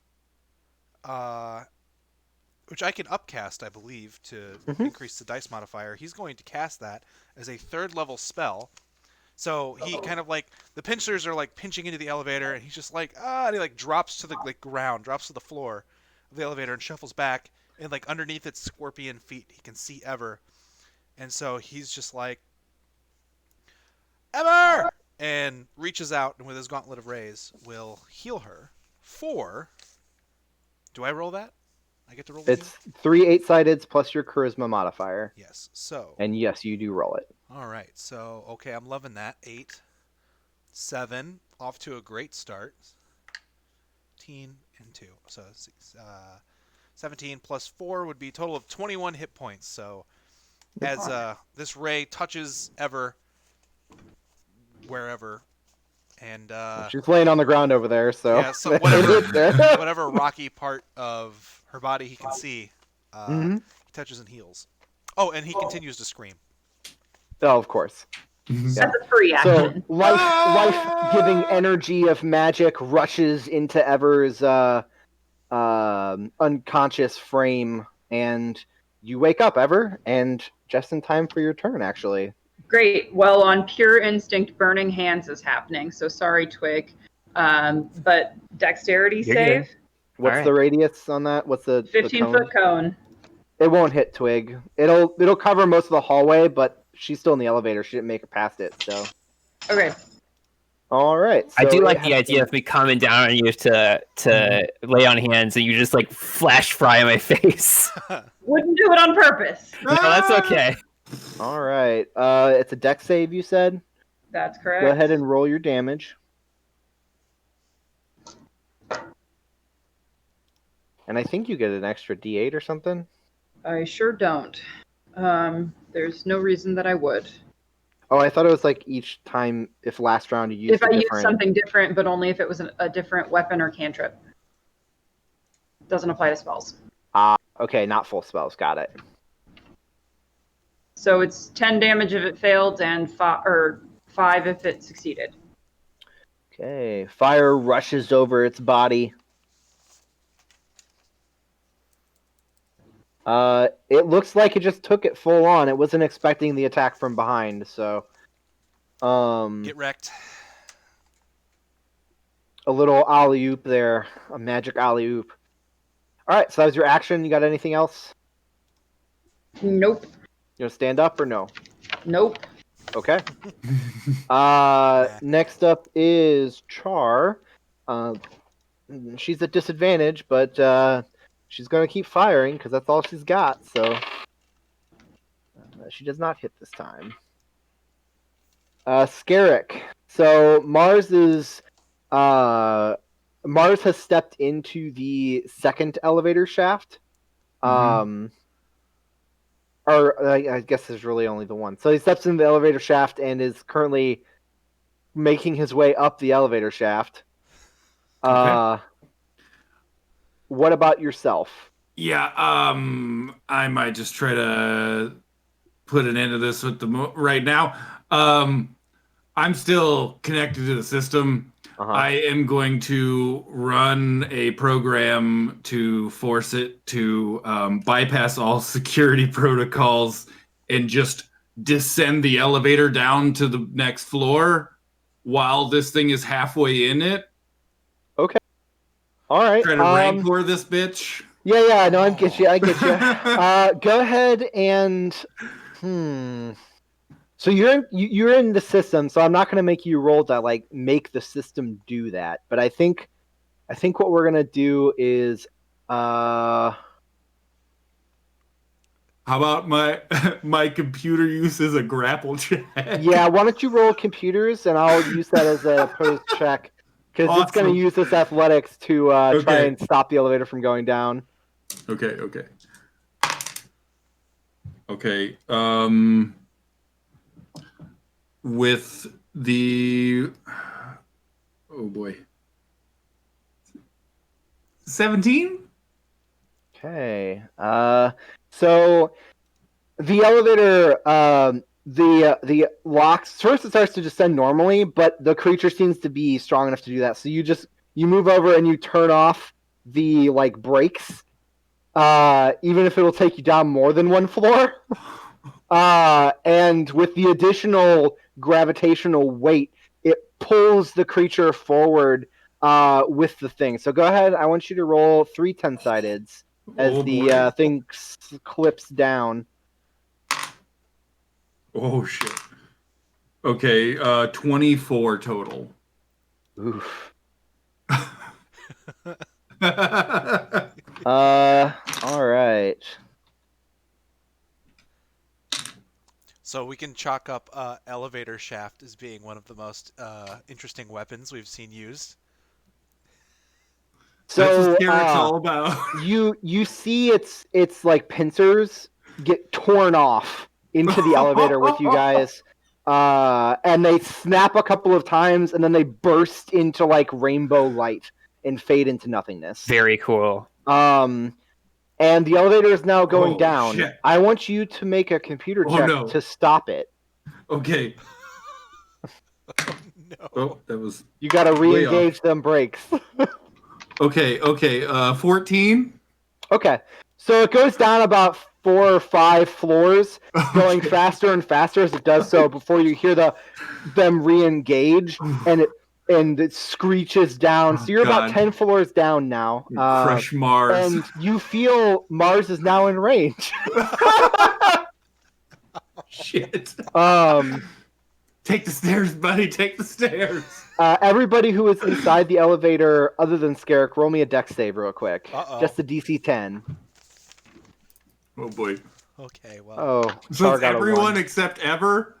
which I can upcast, I believe, to increase the dice modifier. He's going to cast that as a 3rd level spell. So he kind of like, the pinchers are like pinching into the elevator, and he's just like, and he like drops to the ground, drops to the floor of the elevator and shuffles back, and like underneath its scorpion feet, he can see Ever. And so he's just like, Ever! And reaches out, and with his Gauntlet of Rays, will heal her for... Do I roll that? I get to roll that? It's 3 8-sideds plus your charisma modifier. Yes, so... And yes, you do roll it. All right, so, okay, I'm loving that. 8, 7, off to a great start. 15 and 2. So 17 plus 4 would be a total of 21 hit points. So as this ray touches Ever, wherever, and she's laying on the ground over there, so, yeah, so whatever rocky part of her body he can see, he touches and heals. Oh, and he continues to scream. Oh, of course. That's a free action. So life-giving energy of magic rushes into Ever's unconscious frame, and you wake up, Ever, and just in time for your turn, actually. Great. Well, on pure instinct, burning hands is happening. So sorry, Twig. But dexterity You're save, good. What's Alright. the radius on that? What's the 15-foot cone. It won't hit Twig. It'll cover most of the hallway, but she's still in the elevator. She didn't make it past it, so. Okay. All right. So I do it like the has idea been- of me coming down on you to lay on hands and you just like flash fry in my face. Wouldn't do it on purpose. No, that's okay. All right. It's a dex save, you said? That's correct. Go ahead and roll your damage. And I think you get an extra D8 or something. I sure don't. There's no reason that I would. Oh, I thought it was like each time, if last round you used If I use different. something different, but only if it was a different weapon or cantrip. Doesn't apply to spells. Okay, not full spells. Got it. So it's 10 damage if it failed and 5 if it succeeded. Okay. Fire rushes over its body. It looks like it just took it full on. It wasn't expecting the attack from behind, so. Get wrecked. A little alley-oop there. A magic alley-oop. Alright, so that was your action. You got anything else? Nope. You want to stand up or no? Nope. Okay. Next up is Char. She's at disadvantage, but she's going to keep firing because that's all she's got. So she does not hit this time. Scarrick. So Mars has stepped into the second elevator shaft. Or I guess there's really only the one. So he steps into the elevator shaft and is currently making his way up the elevator shaft. Okay. What about yourself? Yeah, I might just try to put an end to this with right now. I'm still connected to the system. I am going to run a program to force it to bypass all security protocols and just descend the elevator down to the next floor while this thing is halfway in it. Okay. All right. Try to rancor this bitch. Yeah. No, I get you. Go ahead and. So you're in the system, so I'm not going to make you roll to like make the system do that. But I think what we're going to do is How about my computer uses a grapple check? yeah, why don't you roll computers and I'll use that as a opposed check because it's going to use this athletics to try and stop the elevator from going down. Okay. With the 17? Okay. So the elevator, the locks. First, it starts to descend normally, but the creature seems to be strong enough to do that. So you move over and you turn off the like brakes, even if it will take you down more than one floor. And with the additional gravitational weight, it pulls the creature forward with the thing. So go ahead. I want you to roll 3 10-sideds as the thing clips down. Oh shit. Okay, 24 total. Oof. All right. So we can chalk up elevator shaft as being one of the most interesting weapons we've seen used. So that's what Scarrick's all about. you see its like pincers get torn off into the elevator with you guys. And they snap a couple of times and then they burst into like rainbow light and fade into nothingness. Very cool. And the elevator is now going down. Shit. I want you to make a computer check to stop it. Okay. No. Oh, that was. You got to re-engage them brakes. Okay. 14. Okay. So it goes down about 4 or 5 floors, going Okay. faster and faster as it does so before you hear them re-engage, and it screeches down. Oh, So you're about God. 10 floors down now. Crush Mars. And you feel Mars is now in range. Shit. Take the stairs, buddy. Take the stairs. Everybody who is inside the elevator, other than Scarrick, roll me a dex save real quick. Uh-oh. Just a DC 10. Oh boy. Okay, well. Oh, So Char it's got a everyone 1. except Ever.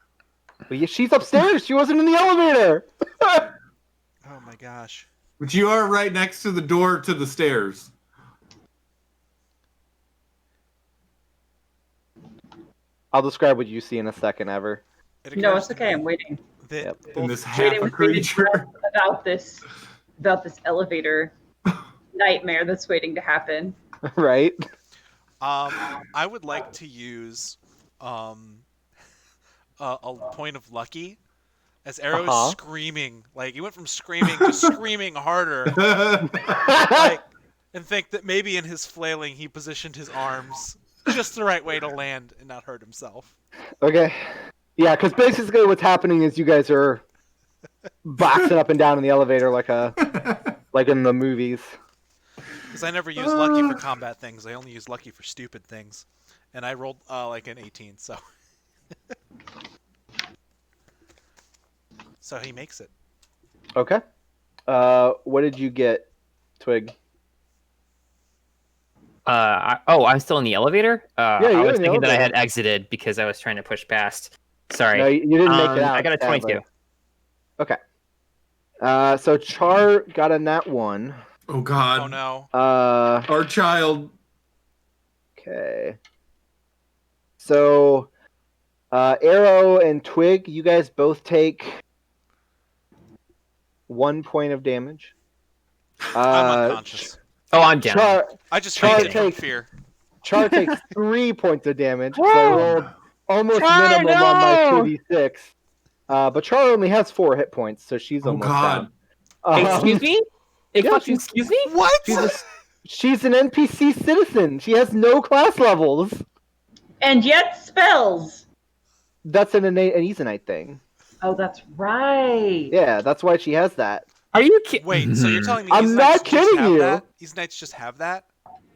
But yeah, she's upstairs. She wasn't in the elevator. Oh my gosh. But you are right next to the door to the stairs. I'll describe what you see in a second, Ever. No, it's okay. I'm waiting. That Yep. In this half Waiting a with bated creature. breath about this elevator nightmare that's waiting to happen. Right? I would like to use a point of lucky as Arrow is screaming. Like he went from screaming to screaming harder. Like, and think that maybe in his flailing he positioned his arms just the right way to land and not hurt himself. Okay. Yeah, because basically what's happening is you guys are boxing up and down in the elevator like in the movies. Because I never use lucky for combat things. I only use lucky for stupid things. And I rolled like an 18, so. So he makes it. Okay. What did you get, Twig? I'm still in the elevator. Yeah, I you're was in the thinking that I had elevator. exited because I was trying to push past. Sorry. No, you didn't make it out. I got a 22. sadly. Okay. So Char got a nat 1. Oh God. Oh no. Our child. Okay. So, Arrow and Twig, you guys both take 1 point of damage. I'm unconscious. Oh, I'm down. I just Char fainted from takes- fear. Char takes 3 points of damage. So I rolled almost Char, minimum on my no! 2d6. But Char only has 4 hit points, so she's Oh almost God. down. Excuse me? Excuse me? What? She's an NPC citizen. She has no class levels. And yet spells. That's an Eezonite thing. Oh, that's right. Yeah, that's why she has that. Are you kidding? Wait, so you're telling me I'm Eezonites not just kidding have you. that? Eezonites just have that?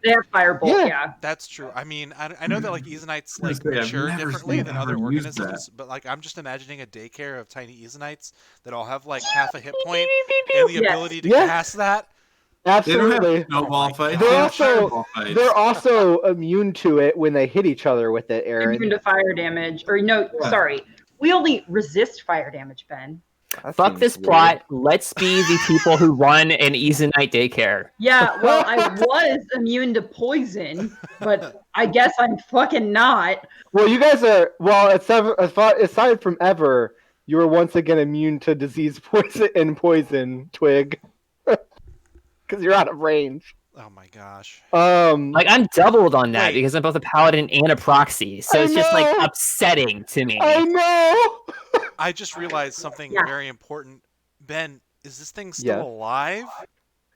They have firebolt, Yeah. yeah. That's true. I mean, I know that like Eezonites like Okay, I've mature never differently seen than other anyone use organisms, but like I'm just imagining a daycare of tiny Eezonites that all have like half a hit point and the Yes. ability to Yeah. cast that. They don't Absolutely. have snowball fights. They're They have also- fireball fights. They're also immune to it when they hit each other with it, Immune Aaron. to fire damage. Or no, Yeah. sorry. We only resist fire damage, Ben. That Fuck seems this weird. plot. Let's be the people who run an Eezonite daycare. Yeah, well, I was immune to poison, but I guess I'm fucking not. Well, you guys are. Well, aside from Ever, you were once again immune to disease, poison, Twig, because you're out of range. Oh my gosh. Like, I'm doubled on that Wait. because I'm both a paladin and a proxy. So I it's just, like, know. upsetting to me. I know. I just realized something Yeah. very important. Ben, is this thing still Yeah. alive?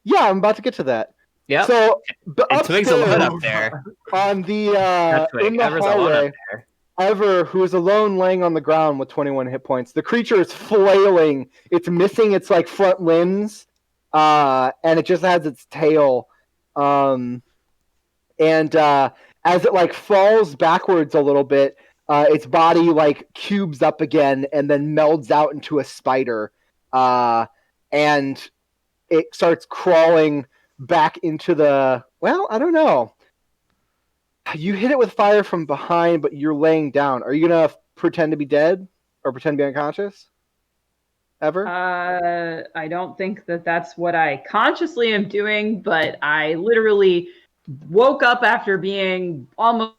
Yeah, I'm about to get to that. Yep. So, And Twig's alone upstairs up there. on the Not Twig. in the Ever's alone hallway, up there. Ever, who is alone laying on the ground with 21 hit points. The creature is flailing. It's missing its like front limbs, and it just has its tail. And as it like falls backwards a little bit, its body like cubes up again and then melds out into a spider. And it starts crawling back into the. Well, I don't know. You hit it with fire from behind, but you're laying down. Are you gonna pretend to be dead or pretend to be unconscious? Ever? I don't think that that's what I consciously am doing, but I literally woke up after being almost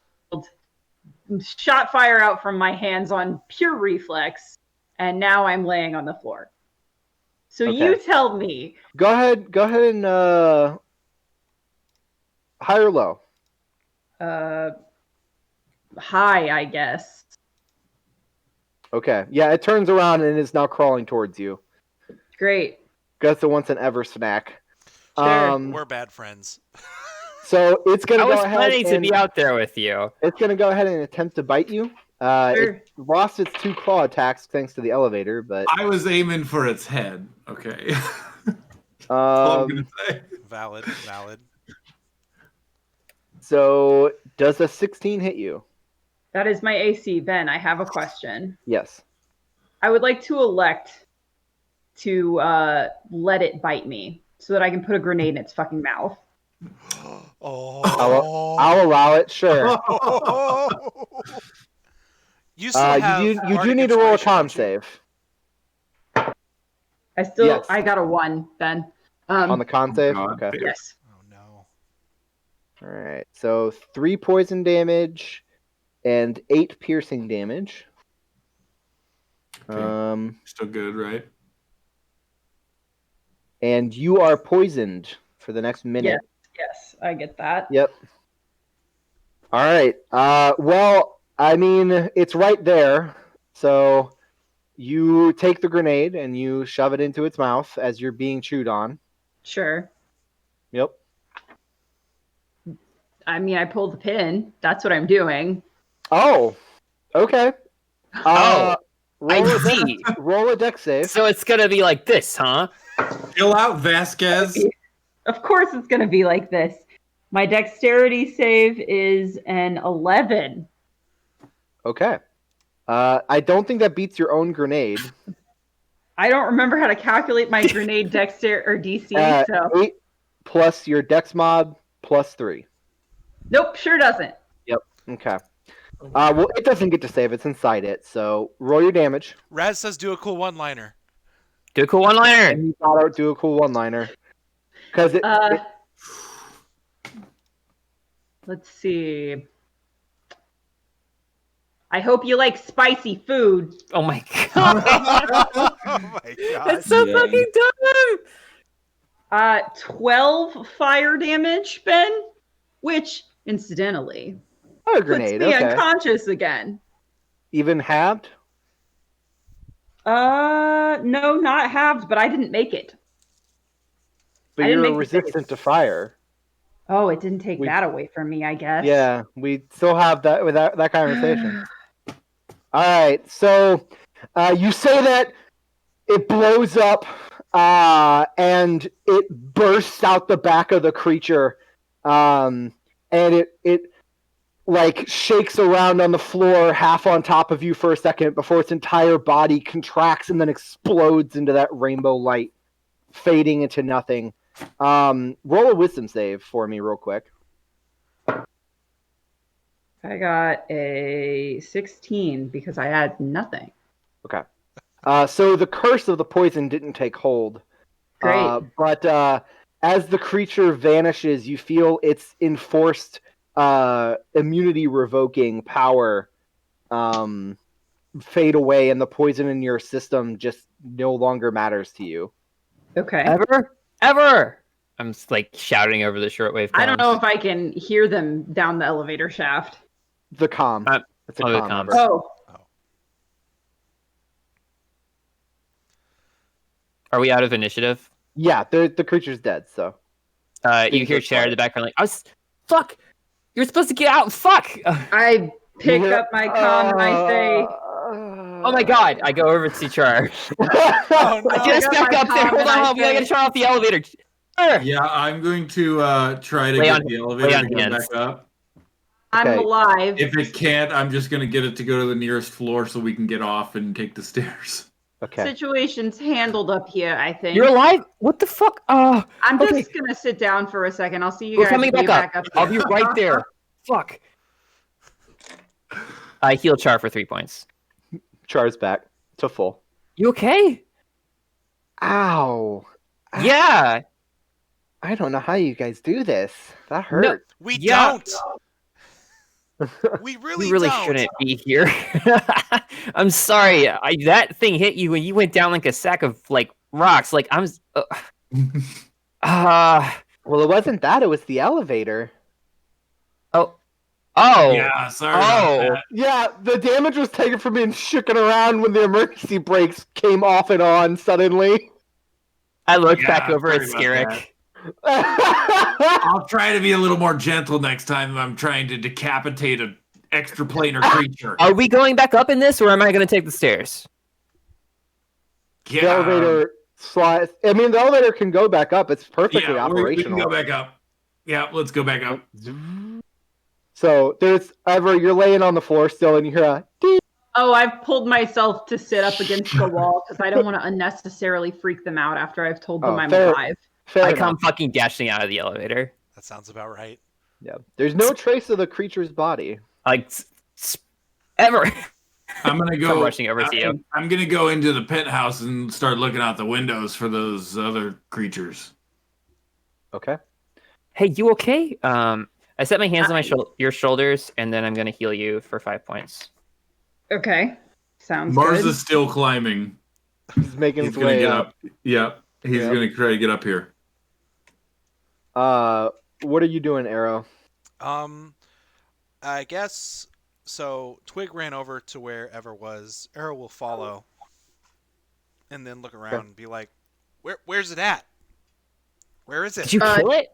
shot fire out from my hands on pure reflex, and now I'm laying on the floor. So Okay. you tell me. Go ahead and high or low. High, I guess. Okay. Yeah, it turns around and is now crawling towards you. Great. Guess it wants an Ever snack. Sure. We're bad friends. So it's going I to go was ahead planning to and be out there with you. it's going to go ahead and attempt to bite you. Sure. It lost its 2 claw attacks thanks to the elevator, but I was aiming for its head. Okay. That's all I'm gonna say. Valid. so does a 16 hit you? That is my AC. Ben, I have a question. Yes. I would like to elect to let it bite me so that I can put a grenade in its fucking mouth. Oh. I'll allow it. Sure. You still have you do Bardic need to roll a Inspiration, con don't you? save Yes. I got a 1, Ben. on the con save. God. Okay. Yes. Oh no. All right. So 3 poison damage and 8 piercing damage. Okay. Still good, right? And you are poisoned for the next minute. Yes, I get that. Yep. All right. Well, I mean, it's right there. So you take the grenade and you shove it into its mouth as you're being chewed on. Sure. Yep. I mean, I pulled the pin. That's what I'm doing. Oh. Okay. Oh, roll I a dex- see. Roll a dex save. So it's gonna be like this, huh? Chill out, Vasquez. Of course it's going to be like this. My dexterity save is an 11. Okay. I don't think that beats your own grenade. I don't remember how to calculate my grenade dexterity or DC, so 8 plus your dex mod plus 3. nope, sure doesn't. Okay. Well, it doesn't get to save. It's inside it. So roll your damage. Raz says do a cool one-liner. Do a cool one-liner. And you gotta do a cool one-liner. Because Let's see. I hope you like spicy food. Oh my god. Oh my god. That's so Yeah. fucking dumb. 12 fire damage, Ben, which incidentally a puts grenade. me Okay. unconscious again. Even halved. No, not halved, but I didn't make it. But I didn't you're make the save. resistant to fire. Oh, it didn't take We- that away from me, I guess. Yeah, we still have that with that conversation. All right, so you say that it blows up and it bursts out the back of the creature, and it like shakes around on the floor, half on top of you for a second before its entire body contracts and then explodes into that rainbow light, fading into nothing. Roll a wisdom save for me real quick. I got a 16 because I had nothing. Okay. So the curse of the poison didn't take hold. Great. But as the creature vanishes, you feel its enforced immunity revoking power fade away, and the poison in your system just no longer matters to you. Okay. Ever. I'm just, like shouting over the shortwave. I don't know comms. if I can hear them down the elevator shaft. The comm. It's a the comm comms. number. Oh, Are we out of initiative? Yeah, the creature's dead. So You Things hear are Chair in the quiet. background like, fuck! You're supposed to get out! Fuck! I pick up my comm and I say, Oh my god! I go over to Char. Oh no. I Just got back my up there! comm Hold and I on, we gotta say- turn off the elevator. Char! Yeah, I'm going to try to Lay get on- the lay elevator on to come hands. back up. I'm Okay. alive. If it can't, I'm just going to get it to go to the nearest floor so we can get off and take the stairs. Okay. Situation's handled up here, I think. You're alive? What the fuck? I'm okay. just going to sit down for a second. I'll see you We're guys coming when you back get up. back up I'll here. be right there. Fuck. I heal Char for 3 points. Char's back to full. You okay? Ow. Yeah. I don't know how you guys do this. That hurt. We Yeah. don't. We really, You really don't. shouldn't be here. I'm sorry. That thing hit you and you went down like a sack of like rocks. Like I'm. Well, it wasn't that. It was the elevator. Oh. Yeah, sorry about that. Yeah, the damage was taken from being shooken around when the emergency brakes came off and on suddenly. I look Yeah, back over at sorry about Scarrick. I'll try to be a little more gentle next time I'm trying to decapitate an extraplanar creature. Are we going back up in this, or am I going to take the stairs? The elevator slides. I mean, the elevator can go back up. It's perfectly We operational. can go back up. Yeah, let's go back up. So there's Ever. You're laying on the floor still, and you hear a ding. Oh, I've pulled myself to sit up against the wall because I don't want to unnecessarily freak them out after I've told them I'm alive. Fair I enough. come fucking dashing out of the elevator. That sounds about right. Yeah. There's no trace of the creature's body. Like, ever. I'm gonna go. I'm rushing over to you. I'm gonna go into the penthouse and start looking out the windows for those other creatures. Okay. Hey, you okay? I set my hands on your shoulders, and then I'm going to heal you for 5 points. Okay. Sounds Mars good. is still climbing. He's making He's his gonna way get up. up. Yep. He's Yep. gonna try to get up here. What are you doing, Arrow? I guess so. Twig ran over to where Ever was. Arrow will follow, and then look around and be like, "Where's it at? Where is it?" Did you kill it?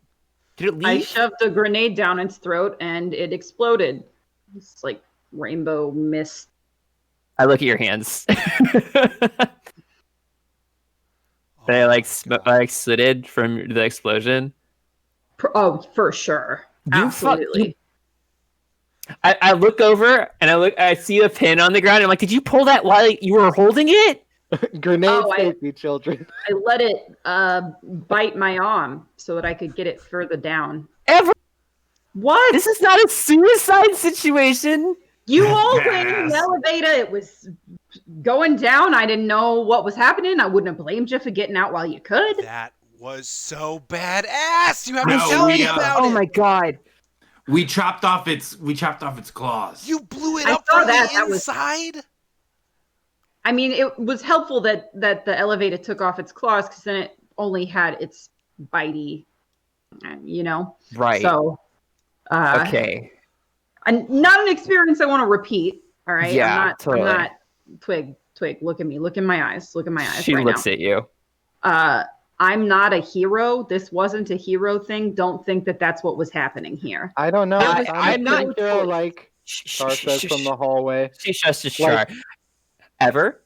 Did it leave? I shoved a grenade down its throat and it exploded. It's like rainbow mist. I look at your hands. They like slitted from the explosion. Oh, for sure. Absolutely. I look over and I see a pin on the ground. And I'm like, did you pull that while you were holding it? Grenade safety, children. I let it bite my arm so that I could get it further down. Ever? What? This is not a suicide situation. You all went in the elevator. It was going down. I didn't know what was happening. I wouldn't have blamed you for getting out while you could. That was so badass. You haven't No, told we, me about it. Oh my god. We chopped off its claws. You blew it I up saw from that. the That was- inside? I mean, it was helpful that the elevator took off its claws because then it only had its bitey, Right. So, Okay. not an experience I want to repeat. All right. Yeah, totally. I'm not. Twig. Look at me. Look in my eyes. Look in my eyes. She right looks now. at you. I'm not a hero. This wasn't a hero thing. Don't think that that's what was happening here. I don't know. I'm not- hero like Char says from the hallway. Just Char. Ever?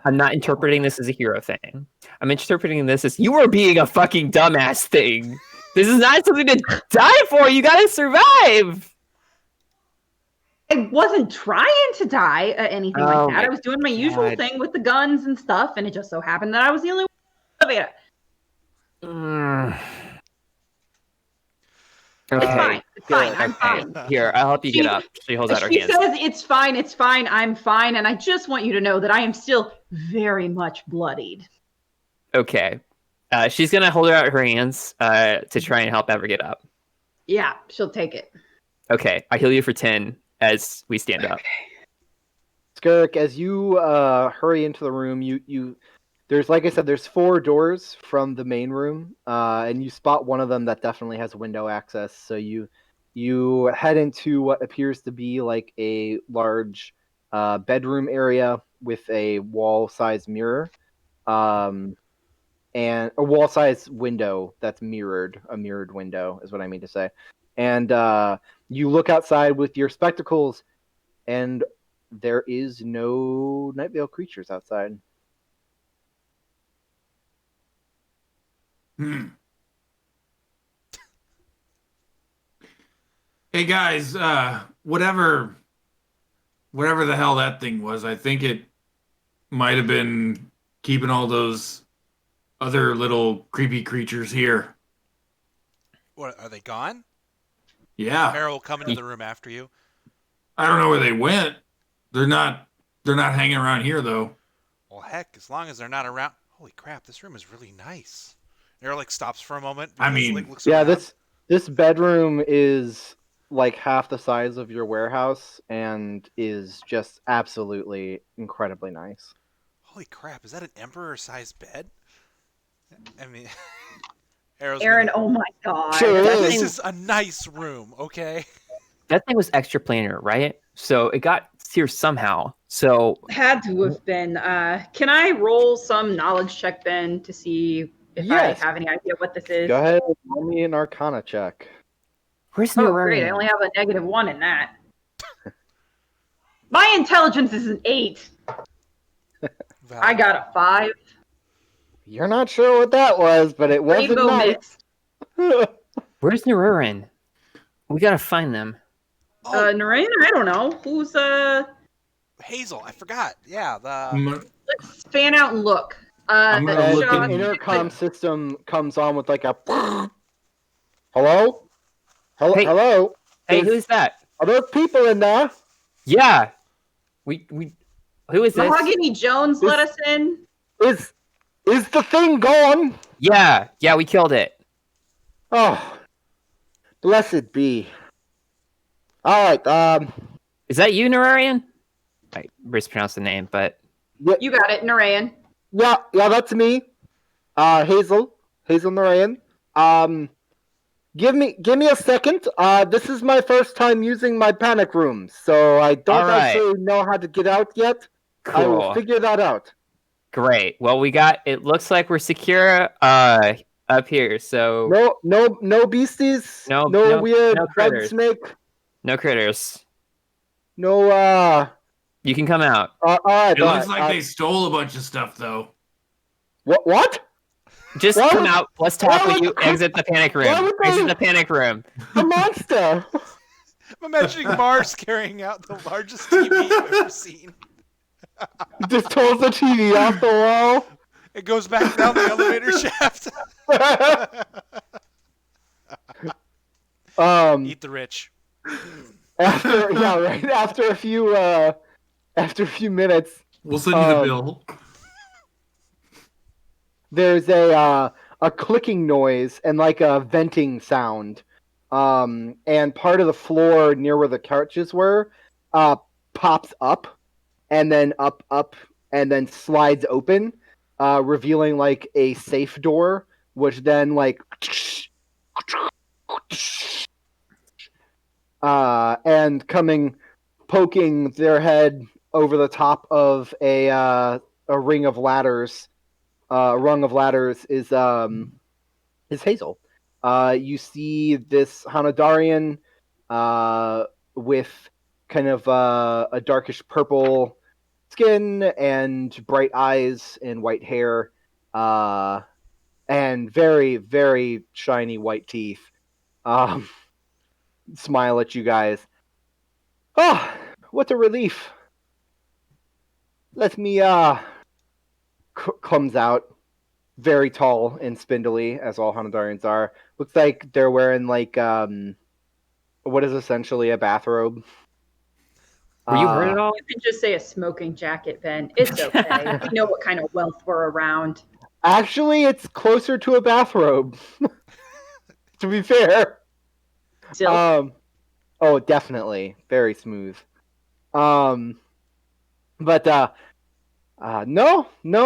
I'm not interpreting this as a hero thing. I'm interpreting this as you are being a fucking dumbass thing. This is not something to die for. You gotta survive. I wasn't trying to die or anything Oh like that. my I was doing my usual God. thing with the guns and stuff, and it just so happened that I was the only one in the elevator. Okay. It's fine. good. I'm fine. Here, I'll help you get up. She holds out her She hands. says it's fine, I'm fine, and I just want you to know that I am still very much bloodied. Okay. She's gonna hold out her hands to try and help Ever get up. Yeah, she'll take it. Okay, I heal you for 10 as we stand up. Skirk, as you hurry into the room, you there's, like I said, there's 4 doors from the main room, and you spot one of them that definitely has window access. So you head into what appears to be like a large bedroom area with a wall-sized mirror, and a wall-sized window that's mirrored. A mirrored window is what I mean to say. And you look outside with your spectacles, and there is no Night Vale creatures outside. Hey guys, whatever the hell that thing was, I think it might have been keeping all those other little creepy creatures here. What, are they gone? Yeah, Arrow will come into the room after you. I don't know where they went. They're not hanging around here though. Well, heck, as long as they're not around. Holy crap, this room is really nice. Arrow stops for a moment. I because, mean, looks Yeah, around. this bedroom is like half the size of your warehouse and is just absolutely incredibly nice. Holy crap, is that an emperor-sized bed? I mean, Arrow's Aaron, gonna- oh my god. Sure That This thing- is a nice room, okay? That thing was extra planar, right? So it got here somehow. So Had to have been. Can I roll some knowledge check then to see If Yes. I have any idea what this is. Go ahead and roll me an Arcana check. Where's Oh, New great. I only have a -1 in that. My intelligence is an 8. Valid. I got a 5. You're not sure what that was, but it wasn't Rainbow nice. Mist. Where's Nureyin? We gotta find them. Oh, Nureyin? I don't know. Who's Hazel. I forgot. Yeah, the Let's fan out and look. I'm gonna And look the Sean, in- intercom yeah. system comes on with like a hello? Hello? Hey. Hello? Hey, Is- who's that? Are there people in there? Yeah. We. Who is this? Mahogany Jones let us in. Is the thing gone? Yeah. Yeah, we killed it. Oh, blessed be. All right. Is that you, Nureyin? I mispronounced the name, but You got it, Nureyin. Yeah, that's me. Hazel Nureyin. Give me a second. This is my first time using my panic rooms, so I don't All right. actually know how to get out yet. I will cool. figure that out. Great. Well, it looks like we're secure up here. So No beasties. No- No no- weird no bug critters. snake. no critters. No. You can come out. All right. It looks like they stole a bunch of stuff, though. What? Just Why come would- out. Let's talk why when would- you exit the panic why room. would they- Exit the panic room. A monster. I'm imagining Mars carrying out the largest TV you've ever seen. Just pulls the TV off the wall. It goes back down the elevator shaft. Eat the rich. After a few minutes, We'll send you the bill. there's a clicking noise and like a venting sound, and part of the floor near where the couches were pops up, and then up, and then slides open, revealing like a safe door, which then like and poking their head over the top of a ring of ladders. Rung of ladders is Hazel. You see this Hanadarian with kind of a darkish purple skin and bright eyes and white hair, and very, very shiny white teeth. Smile at you guys. Oh, what a relief. Let me comes out, very tall and spindly, as all Hanadarians are. Looks like they're wearing like what is essentially a bathrobe. Were you hurt at all? You can just say a smoking jacket, Ben. It's okay. We know what kind of wealth we're around. Actually, it's closer to a bathrobe. To be fair. Silk. Oh, definitely, very smooth. But no,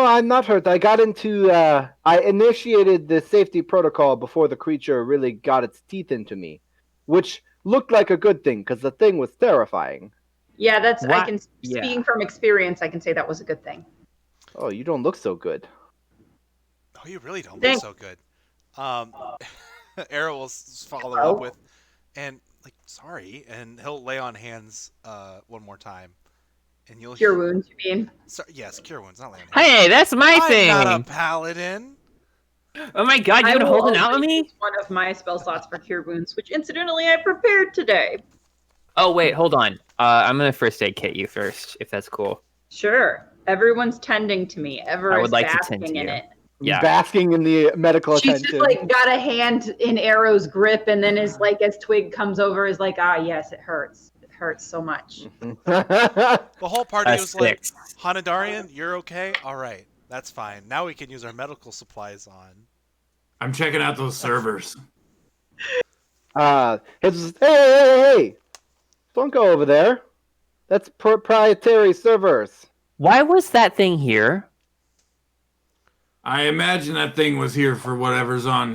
I'm not hurt. I initiated the safety protocol before the creature really got its teeth into me, which looked like a good thing because the thing was terrifying. Yeah, that's I What? can Yeah. speaking from experience, I can say that was a good thing. Oh, you don't look so good. Oh, you really don't look Thanks. so good. Arrow will follow Hello? up with, and like, sorry, and he'll lay on hands one more time, and you'll Cure wounds, you mean? yes, cure wounds, not lay on hands. Hey, that's my I'm thing. not a paladin. Oh my god, I you've been will holding out also on me? use one of my spell slots for cure wounds, which incidentally I prepared today. Oh wait, hold on. I'm gonna first aid kit you first, if that's cool. Sure. Everyone's tending to me. Ever I is would like to basking tend to in you. it. Yeah. Basking in the medical She's attention. just like got a hand in Arrow's grip, and then is like, as Twig comes over, is like, ah, yes, it hurts. It hurts so much. The whole party was like, Six. Hanadarian, you're okay? All right, that's fine. Now we can use our medical supplies on. I'm checking out those servers. Hey! Don't go over there. That's proprietary servers. Why was that thing here? I imagine that thing was here for whatever's on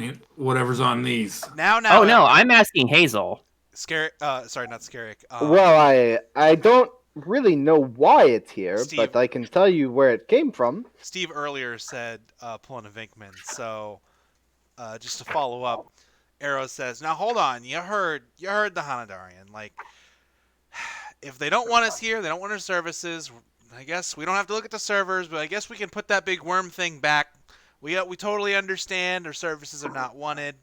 these. Now. Oh no, I'm asking Hazel. Sorry, not Scarrick. Well, I don't really know why it's here, Steve- but I can tell you where it came from. Steve earlier said pulling a Vinkman, so just to follow up, Arrow says, "Now hold on, you heard the Hanadarian. Like, if they don't want us here, they don't want our services. I guess we don't have to look at the servers, but I guess we can put that big worm thing back. We totally understand our services are not wanted,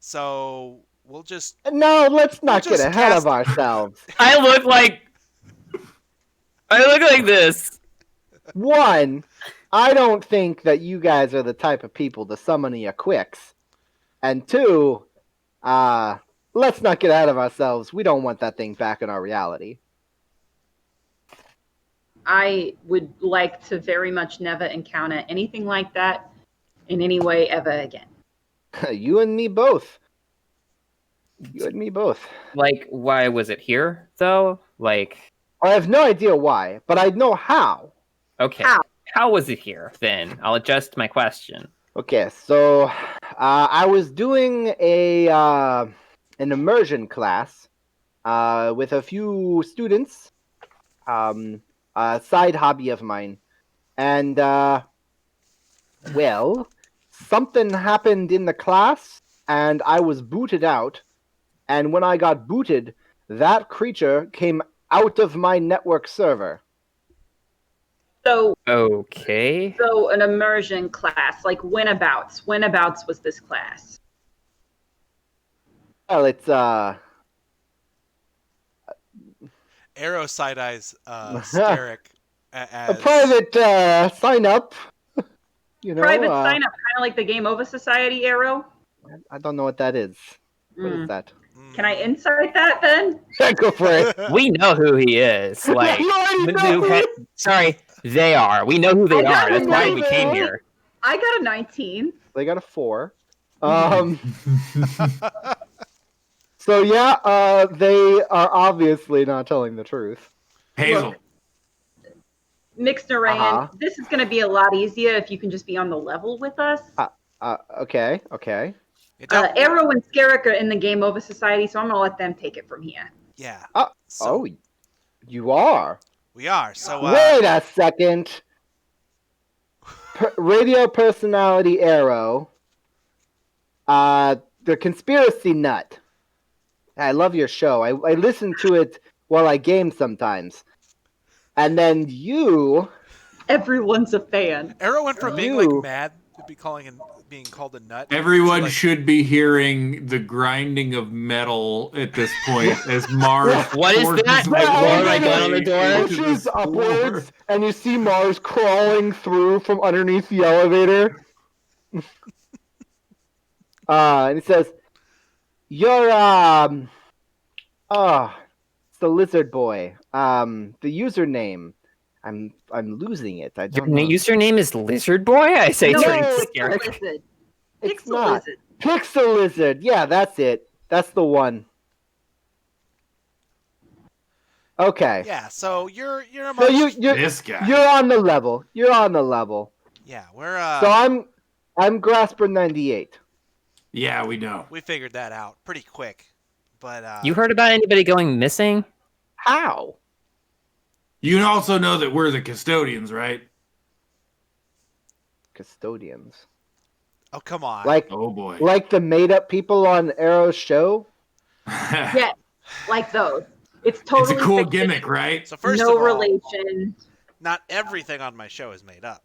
so we'll just No, let's not get just ahead cast- of ourselves. I look like this. One, I don't think that you guys are the type of people to summon a quicks. And two, let's not get ahead of ourselves. We don't want that thing back in our reality. I would like to very much never encounter anything like that in any way ever again. You and me both. You and me both. Like, why was it here though? Like, I have no idea why, but I know how. okay, How? how was it here? Then I'll adjust my question. Okay, so I was doing an immersion class with a few students, a side hobby of mine, and well, something happened in the class, and I was booted out. And when I got booted, that creature came out of my network server. So Okay. an immersion class, like whenabouts. Whenabouts was this class? Well, it's Arrow side eyes Steric as a private sign up. You know, Private sign up, kind of like the Game Over Society Arrow. I don't know what that is. What is that? Can I insight that then? Go for it. We know who he is. Like, You already the know new who pet- sorry, they are. We know who they I got are. That's it why right, we came man. here. I got a 19. They got a 4. So yeah, they are obviously not telling the truth. Hazel. Look, Mixed Nureyin, Uh-huh. this is going to be a lot easier if you can just be on the level with us. Okay. Arrow and Skerrick are in the Game Over Society, so I'm going to let them take it from here. Yeah. Oh, you are. We are. So Wait a second. Radio personality Arrow. The conspiracy nut. I love your show. I listen to it while I game sometimes. And then you. Everyone's a fan. Arrow went from being like mad to being called a nut. Everyone to, like, should be hearing the grinding of metal at this point as Mars. What is forces that? his I way rolled my gun on the door. into Pushes this floor. upwards, and you see Mars crawling through from underneath the elevator. And it says, "You're it's the lizard boy. The username. I'm losing it. I Your don't know. username is Lizard Boy? I say No, turning it's Pixel Skerrick. Lizard. It's Pixel not. Lizard. Pixel Lizard. Yeah, that's it. That's the one. Okay. Yeah. So you're a So you're This guy. you're on the level. You're on the level. Yeah. We're So I'm Grasper 98. Yeah, we know. we figured that out pretty quick, but You heard about anybody going missing? How? You also know that we're the custodians, right? Custodians. oh come on. Like Oh boy. like the made up people on Arrow's show? Yeah, like those. It's totally It's a cool fictional. gimmick, right? So first No of all, relation. not everything on my show is made up.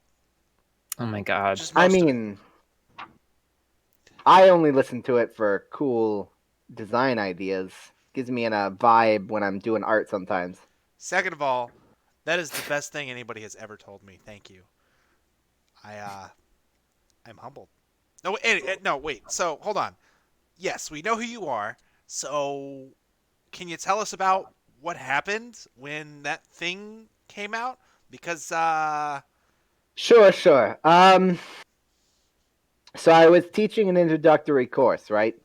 Oh my god. Just I most of it. mean, I only listen to it for cool design ideas. Gives me a vibe when I'm doing art sometimes. Second of all, that is the best thing anybody has ever told me. Thank you. I'm humbled. No, wait. So hold on. Yes, we know who you are. So, can you tell us about what happened when that thing came out? Because Sure. So I was teaching an introductory course, right?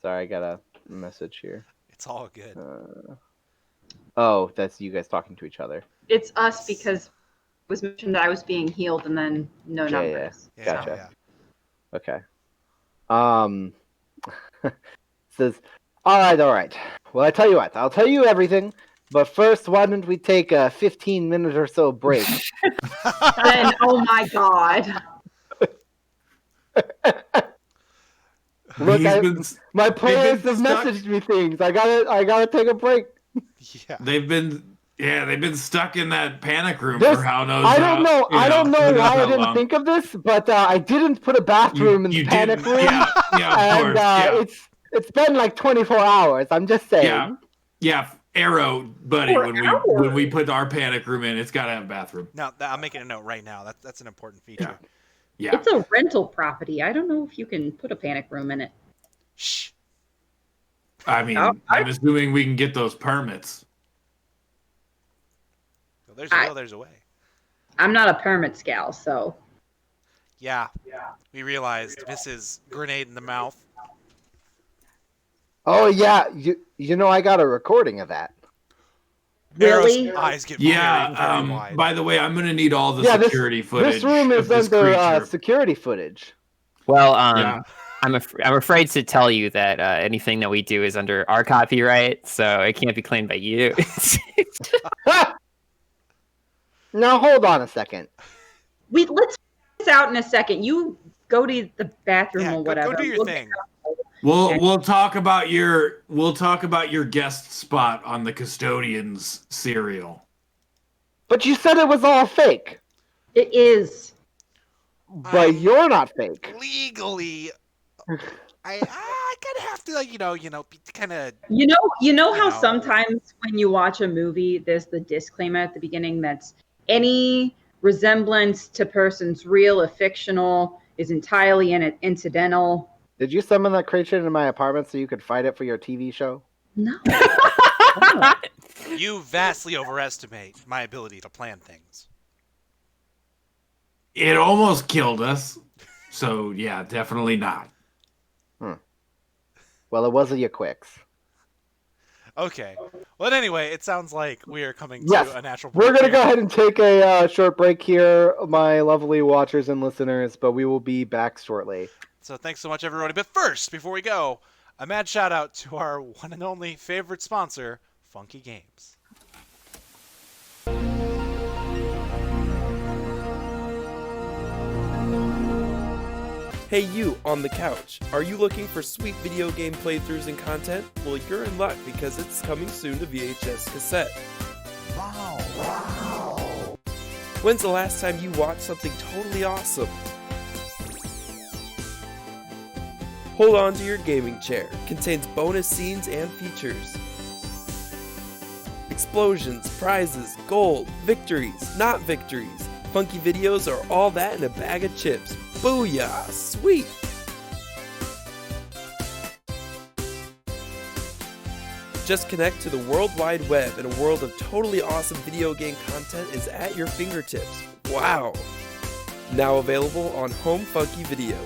Sorry, I got a message here. it's all good. Oh, that's you guys talking to each other. It's us because it was mentioned that I was being healed and then no Yeah. numbers. Yeah, gotcha. yeah. Okay. Says, All right. Well, I tell you what. I'll tell you everything. But first, why don't we take a 15-minute or so break? Then, oh my god. Look, He's been my players been have stuck. messaged me things. I gotta take a break. Yeah. They've been stuck in that panic room This, for how knows I don't know. you I don't know who knows why I how didn't long. think of this, but I didn't put a bathroom in the You panic didn't, room, yeah, of and course, yeah, it's been like 24 hours. I'm just saying. yeah. Arrow, buddy. For When we hours. put our panic room in, it's got to have a bathroom. No, I'm making a note right now. That's an important feature. Yeah. It's a rental property. I don't know if you can put a panic room in it. Shh. I mean, I'm assuming we can get those permits. Well, there's a will, there's a way. I'm not a permit scal, so Yeah. We realized Mrs. Grenade in the mouth. Oh yeah, you know I got a recording of that. really? Arrow's eyes get Yeah. very wide. By the way, I'm gonna need all the Yeah, security footage this room is of this under creature. security footage. Well, Yeah. I'm afraid to tell you that anything that we do is under our copyright, so it can't be claimed by you. Now hold on a second. Let's figure this out in a second. You go to the bathroom Yeah, or whatever. go do your We'll thing. We'll talk about your guest spot on the Custodians serial. But you said it was all fake. It is. But you're not fake. Legally, I kind of have to, like, kind of. You know how know. sometimes when you watch a movie, there's the disclaimer at the beginning that's any resemblance to persons real or fictional is entirely incidental. Did you summon that creature into my apartment so you could fight it for your TV show? No. You vastly overestimate my ability to plan things. It almost killed us. So yeah, definitely not. Well, it wasn't your quicks. Okay. Well, anyway, it sounds like we are coming Yes, to a natural break. We're going to here. go ahead and take a short break here, my lovely watchers and listeners, but we will be back shortly. So thanks so much, everybody. But first, before we go, a mad shout out to our one and only favorite sponsor, Funky Games. Hey you, on the couch. Are you looking for sweet video game playthroughs and content? Well, you're in luck because it's coming soon to VHS cassette. Wow. When's the last time you watched something totally awesome? Hold on to your gaming chair. Contains bonus scenes and features. Explosions, prizes, gold, victories, not victories. Funky videos are all that in a bag of chips. Booyah! Sweet! Just connect to the World Wide Web and a world of totally awesome video game content is at your fingertips. Wow! Now available on Home Funky Video.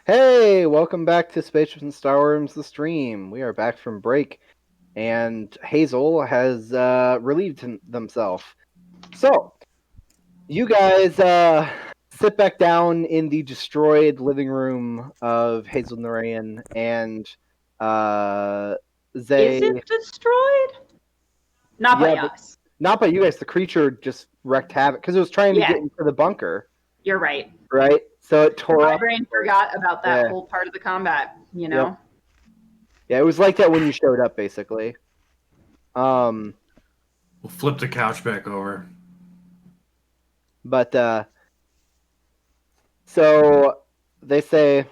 Hey, welcome back to Spaceships and Starwyrms, the stream. We are back from break, and Hazel has relieved themselves. So, you guys sit back down in the destroyed living room of Hazel Nureyin, and Is they... it destroyed? Not by Yeah, but us. not by you guys. The creature just wreaked havoc, because it was trying to Yeah. get into the bunker, You're right. right? So it tore My up. brain forgot about that Yeah. whole part of the combat, you know? Yep. Yeah, it was like that when you showed up, basically. We'll flip the couch back over. But so they say,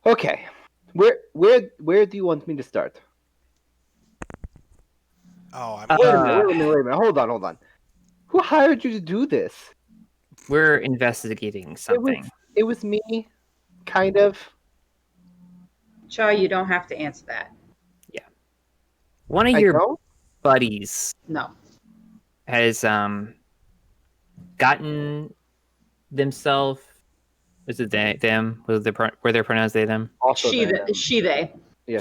okay, where do you want me to start? Oh, I'm. Wait a minute. Hold on. Who hired you to do this? We're investigating something. It was me, kind of. Shaw, you don't have to answer that. One of I your don't? buddies No. has gotten themselves. Is it them? Were their pronouns they them? Also, She, they. yeah,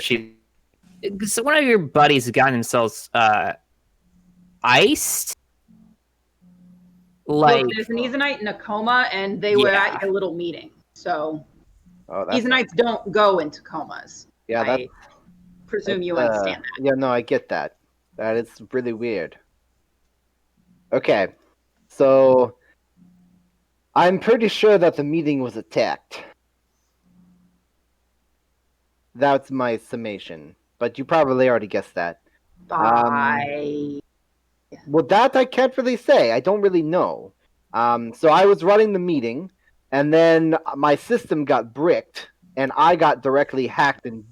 So one of your buddies has gotten themselves iced. Like, Look, there's an Eezonite in a coma, and they were at your little meeting. So, Eezonites don't go into comas. Yeah, I presume you understand that. Yeah, no, I get that. That is really weird. Okay, so I'm pretty sure that the meeting was attacked. That's my summation, but you probably already guessed that. Well, that I can't really say. I don't really know. So I was running the meeting, and then my system got bricked, and I got directly hacked and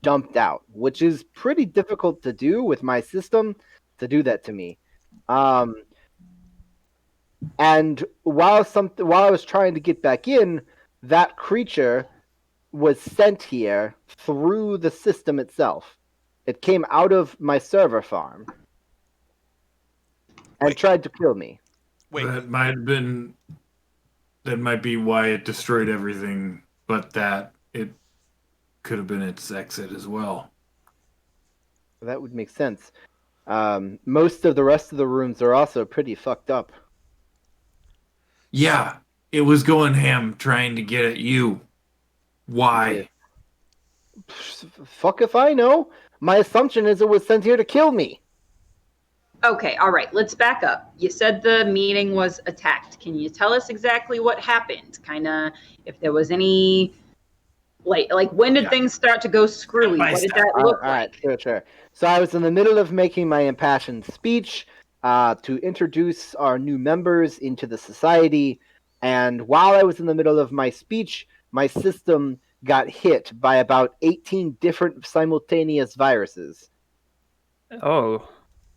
dumped out, which is pretty difficult to do with my system to do that to me. And while I was trying to get back in, that creature was sent here through the system itself. It came out of my server farm and tried to kill me. Wait. That might be why it destroyed everything, but that it could have been its exit as well. That would make sense. Most of the rest of the rooms are also pretty fucked up. Yeah, it was going ham trying to get at you. Why? Fuck if I know. My assumption is it was sent here to kill me. Okay, all right, let's back up. You said the meeting was attacked. Can you tell us exactly what happened? Kind of, if there was any, like when did things start to go screwy? What did that look like? All right, sure. So I was in the middle of making my impassioned speech to introduce our new members into the society, and while I was in the middle of my speech, my system got hit by about 18 different simultaneous viruses. Oh.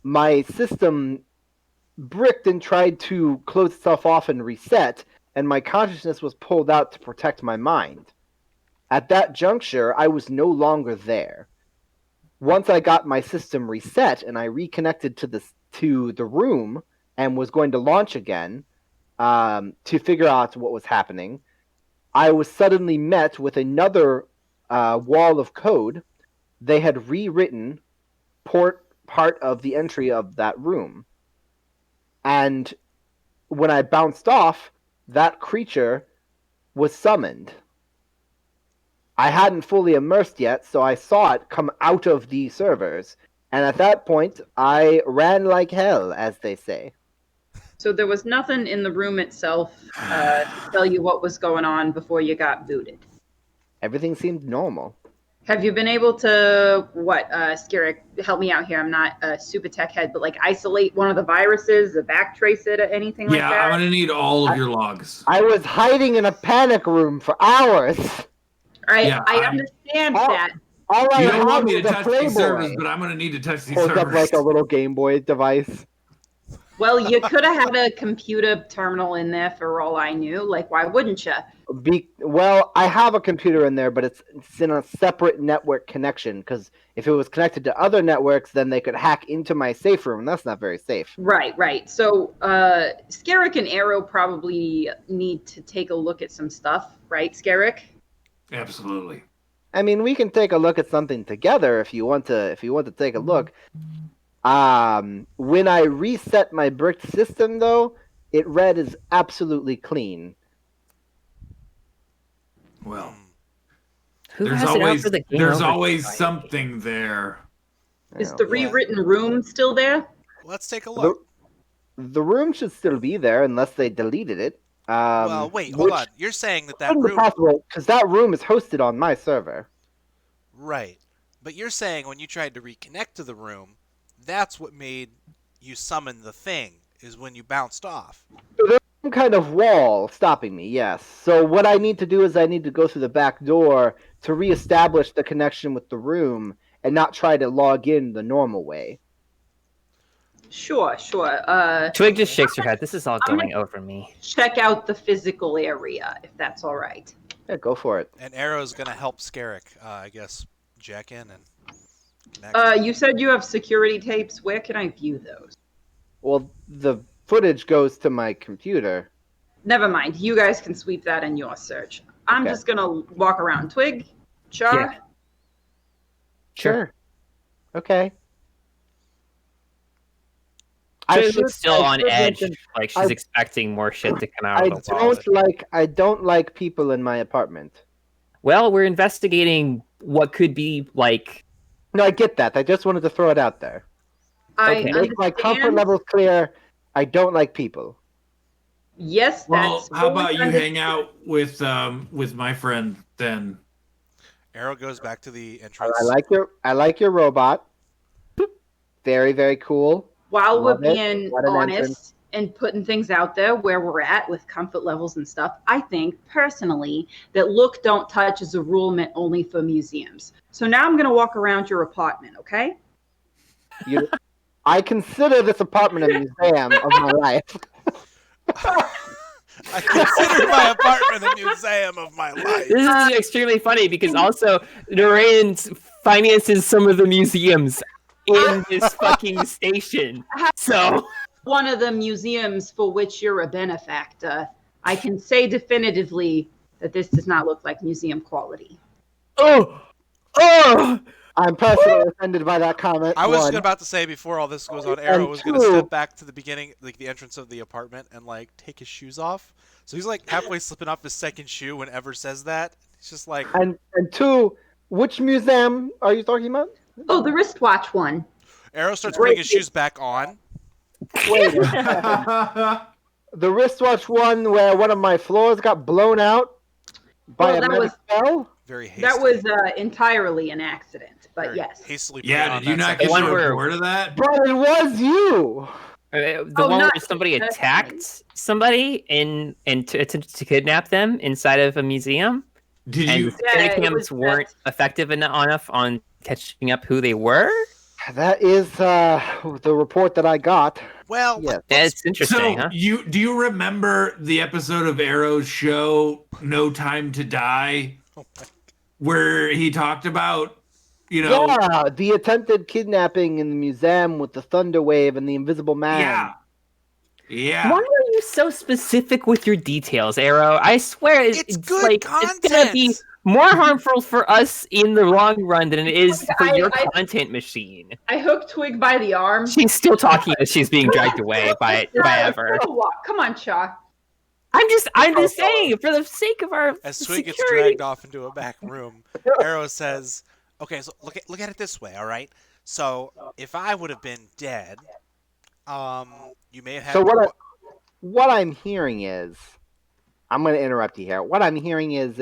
My system bricked and tried to close itself off and reset, and my consciousness was pulled out to protect my mind. At that juncture, I was no longer there. Once I got my system reset and I reconnected to the room and was going to launch again to figure out what was happening, I was suddenly met with another wall of code. They had rewritten part of the entry of that room. And when I bounced off, that creature was summoned. I hadn't fully immersed yet, so I saw it come out of the servers. And at that point, I ran like hell, as they say. So there was nothing in the room itself to tell you what was going on before you got booted? Everything seemed normal. Have you been able to, Scarrick, help me out here, I'm not a super tech head, but like isolate one of the viruses, backtrace it, or anything like that? Yeah, I'm going to need all of your logs. I was hiding in a panic room for hours. I understand that. All you don't want me to touch these servers, but I'm going to need to touch these servers. Holds up like a little Game Boy device. Well, you could have had a computer terminal in there for all I knew. Like, why wouldn't you? Well, I have a computer in there, but it's in a separate network connection, because if it was connected to other networks, then they could hack into my safe room, and that's not very safe. Right. So, Scarrick and Arrow probably need to take a look at some stuff, right, Scarrick? Absolutely. I mean, we can take a look at something together if you want to. If you want to take a look. When I reset my bricked system, though, it read as absolutely clean. Well, Who has it out for the game there's over always tonight? something there. Is Yeah. the rewritten room still there? Let's take a The, look. the room should still be there unless they deleted it. Well, wait, hold Which on. You're saying that couldn't be room, possible because that room is hosted on my server. right? But you're saying when you tried to reconnect to the room, that's what made you summon the thing. Is when you bounced off. So there's some kind of wall stopping me, yes. So what I need to do is I need to go through the back door to reestablish the connection with the room and not try to log in the normal way. Sure. Twig just shakes her head. This is all I'm going over me. Check out the physical area, if that's all right. Yeah, go for it. And Arrow's gonna help Scarrick, I guess, jack in and connect. You said you have security tapes. Where can I view those? Well, the footage goes to my computer. Never mind. You guys can sweep that in your search. I'm Okay. just gonna walk around. Twig, Char. Yeah. Sure. Okay. Twig's still on edge, mention, like she's I- expecting more shit to come out of the wall. I don't like people in my apartment. Well, we're investigating what could be like. No, I get that. I just wanted to throw it out there. I Okay. Make my comfort understand. levels clear. I don't like people. Yes, Well, that's. how about you fully hang out with my friend then? Arrow goes back to the entrance. I like your robot. Very, very cool. While we're Love it. being What an honest entrance. and putting things out there where we're at with comfort levels and stuff, I think personally that look, don't touch is a rule meant only for museums. So now I'm going to walk around your apartment, okay? I consider this apartment a museum of my life. I consider my apartment a museum of my life. This is extremely funny because also Nureyin finances some of the museums in this fucking station. So One of the museums for which you're a benefactor, I can say definitively that this does not look like museum quality. oh, I'm personally offended by that comment. I was one. about to say before all this goes on, Arrow And was going to two- step back to the beginning, like the entrance of the apartment, and like take his shoes off. So he's like halfway slipping off his second shoe when Ever says that. He's just like, And two, which museum are you talking about? Oh, the wristwatch one. Arrow starts putting his shoes back on. Wait, the wristwatch one where one of my floors got blown out by Well, a that magic spell? Very hasty. That was entirely an accident, but Very yes. hastily put Yeah, on did you that not second get one a where- report of that? But it was you. the Oh, one where not somebody personally. attacked somebody and to kidnap them inside of a museum, Did and you? the security Yeah, it cams was weren't that- effective enough on catching up who they were. That is the report that I got. Well, Yes. That's interesting, So huh? do you remember the episode of Arrow's show No Time to Die, oh my- where he talked about, you know, Yeah, the attempted kidnapping in the museum with the thunder wave and the invisible man. yeah. Why are you so specific with your details, Arrow? I swear It's good like it's gonna be content. more harmful for us in the long run than it is for your I- content machine. I hooked Twig by the arm. She's still talking as she's being dragged away by Ever. Come on, Chalk. I'm just saying, for the sake of our As Twig gets security. dragged off into a back room, Arrow says, "Okay, so look at it this way, all right? So if I would have been dead, you may have had." So what I'm hearing is, I'm going to interrupt you here. What I'm hearing is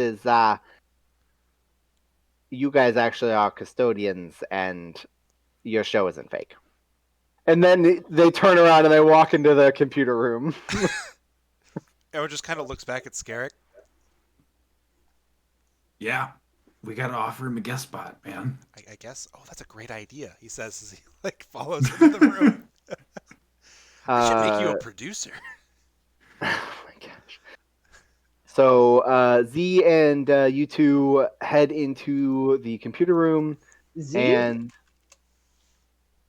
you guys actually are custodians and your show isn't fake. And then they turn around and they walk into the computer room. Arrow just kind of looks back at Scarrick. Yeah. We gotta offer him a guest spot, man. I guess. Oh, that's a great idea. He says as he like follows into the room. I should make you a producer. Oh my gosh. So Z and you two head into the computer room, Z? and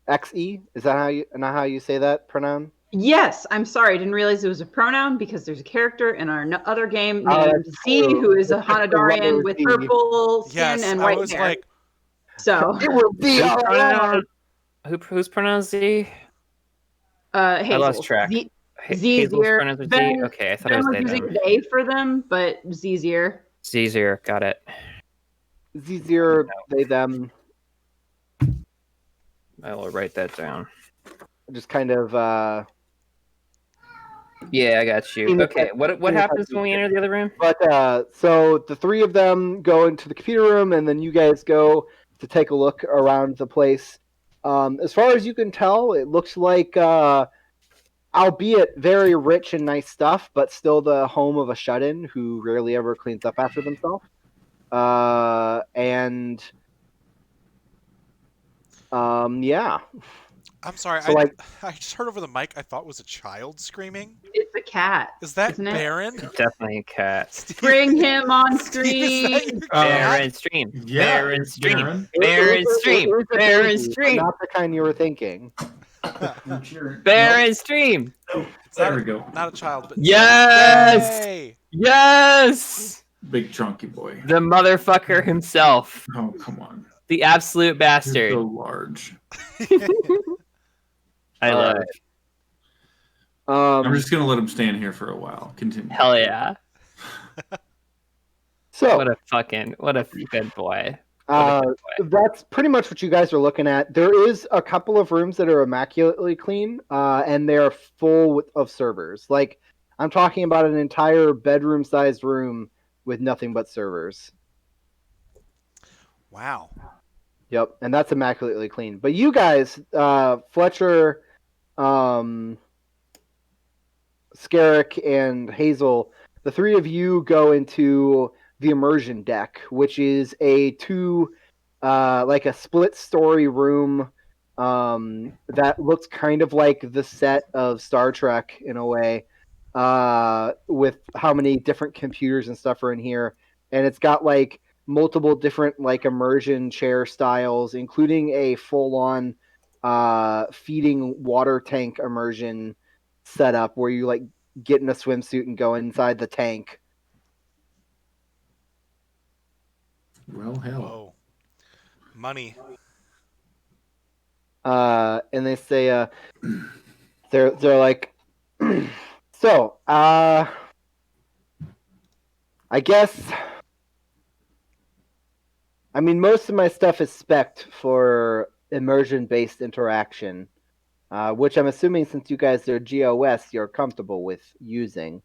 XE, is that how you say that pronoun? Yes, I'm sorry. I didn't realize it was a pronoun because there's a character in our other game Oh, named that's Z, true. who is a It's just the letter Hanadarian with Z. purple skin Yes, and I white was hair. like, So, It will be Whose all right. pronoun? Whose pronoun is Z? I Hazel. lost track. Z's Hazel's ear. pronouns are Z? Ben, Okay, I thought it ben was was they, using them. they for them, but Z's ear. Z's ear, got it. It's easier, they, them. I will write that down. Just kind of. Yeah, I got you. Okay, what happens when we enter the other room? But so the three of them go into the computer room, and then you guys go to take a look around the place. As far as you can tell, it looks like, albeit very rich and nice stuff, but still the home of a shut-in who rarely ever cleans up after themselves. And yeah. I'm sorry, So like, I just heard over the mic. I thought it was a child screaming. It's a cat. Is that Isn't it? Baron? Definitely a cat. Steve, Bring him on Steve, is that screen. your cat? Baron stream. Yeah, Baron stream. Baron. Baron stream. it is a Baron baby, but stream. not the kind you were thinking. I'm cheering. Baron stream. Nope. It's There not we a- go. Not a child, but Yes! Yay! Yes! Big chunky boy. The motherfucker himself. Oh, come on. The absolute You're bastard. so large. I love Alright. it. I'm just gonna let him stand here for a while. Continue. Hell yeah. So What a good boy. What a good boy. that's pretty much what you guys are looking at. There is a couple of rooms that are immaculately clean, and they're full of servers. Like, I'm talking about an entire bedroom-sized room with nothing but servers. Wow. Yep, and that's immaculately clean. But you guys, Fletcher, Scarrick, and Hazel, the three of you go into the immersion deck, which is a like a split-story room that looks kind of like the set of Star Trek in a way, with how many different computers and stuff are in here, and it's got like multiple different like immersion chair styles, including a full-on feeding water tank immersion setup where you like get in a swimsuit and go inside the tank. Well, hell. Whoa. Money. And they say, they're like, so, I guess, I mean, most of my stuff is spec'd for immersion-based interaction, which I'm assuming since you guys are GOS, you're comfortable with using.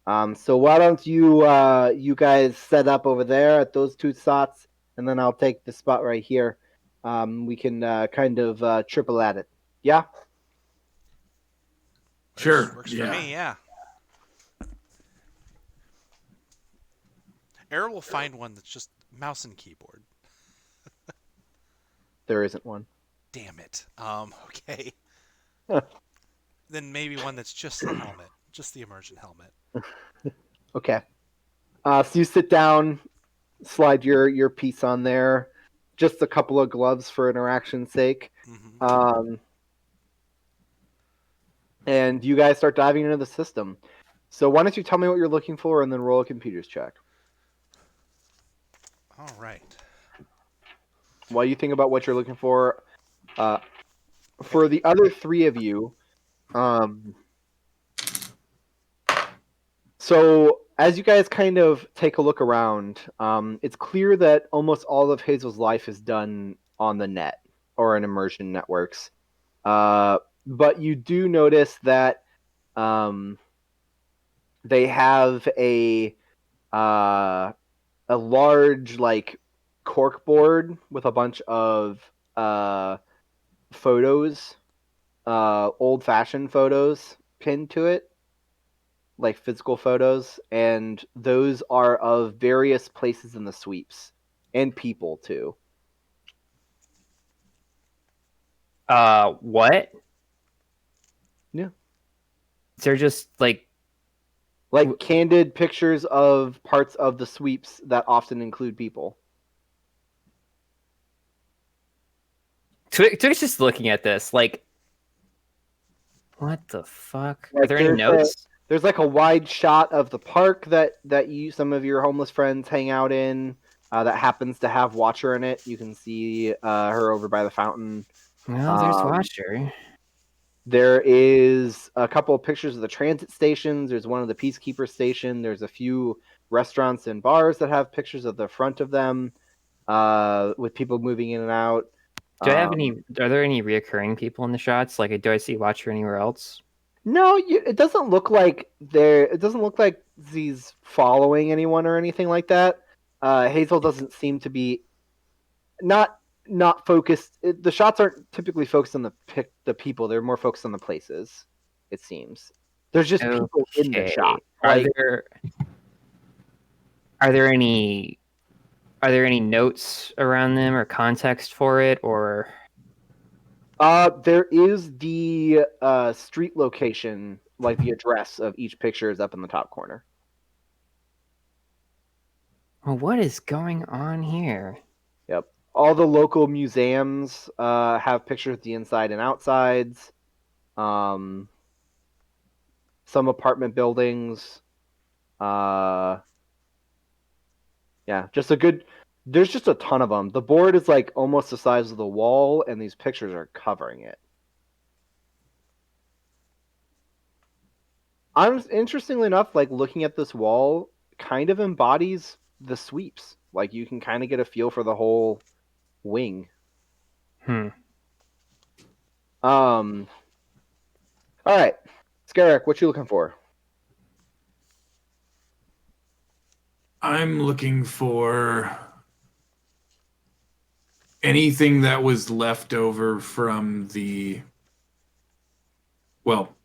So why don't you guys set up over there at those two spots, and then I'll take the spot right here. We can kind of triple at it. Yeah? Sure. Works for me, yeah. Aer will find one that's just mouse and keyboard. There isn't one. Damn it. Okay. Then maybe one that's just the helmet. Just the immersion helmet. Okay. So you sit down, slide your piece on there, just a couple of gloves for interaction's sake. Mm-hmm. And you guys start diving into the system. So why don't you tell me what you're looking for and then roll a computers check. All right. While you think about what you're looking for the other three of you, so as you guys kind of take a look around, it's clear that almost all of Hazel's life is done on the net or in immersion networks. But you do notice that they have a large like cork board with a bunch of photos, old-fashioned photos pinned to it, like physical photos, and those are of various places in the sweeps and people too. What? Yeah. They're just like candid pictures of parts of the sweeps that often include people. Twig's just looking at this like What the fuck? Are Like, there any notes? there's like a wide shot of the park that some of your homeless friends hang out in. That happens to have Watcher in it. You can see her over by the fountain. Well, there's Um, Watcher. There is a couple of pictures of the transit stations. There's one of the Peacekeeper station. There's a few restaurants and bars that have pictures of the front of them, with people moving in and out. Do I have Um, any? Are there any reoccurring people in the shots? Like, do I see Watcher anywhere else? No, it doesn't look like there. It doesn't look like he's following anyone or anything like that. Hazel doesn't seem to be not focused. The shots aren't typically focused on the people. They're more focused on the places. It seems there's just people in the shot. Are Like, there are there any notes around them or context for it, or there is the street location, like the address of each picture is up in the top corner. well, what is going on here? Yep. All the local museums have pictures of the inside and outsides. Some apartment buildings. Yeah, just a good. There's just a ton of them. The board is like almost the size of the wall, and these pictures are covering it. Interestingly enough, like looking at this wall, kind of embodies the sweeps. Like you can kind of get a feel for the whole wing. Hmm. All right, Scarrick, what you looking for? I'm looking for anything that was left over from the. Well,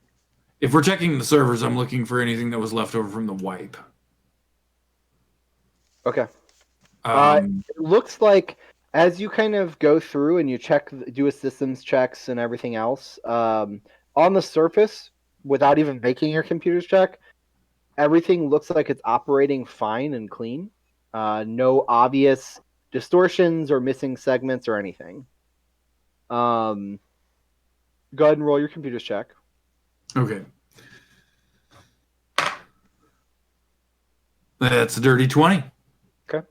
if we're checking the servers, I'm looking for anything that was left over from the wipe. Okay. Um, It looks like as you kind of go through and you do a systems checks and everything else, on the surface, without even making your computer's check, everything looks like it's operating fine and clean. No obvious distortions or missing segments or anything. Go ahead and roll your computer's check. okay. That's a dirty 20. Okay.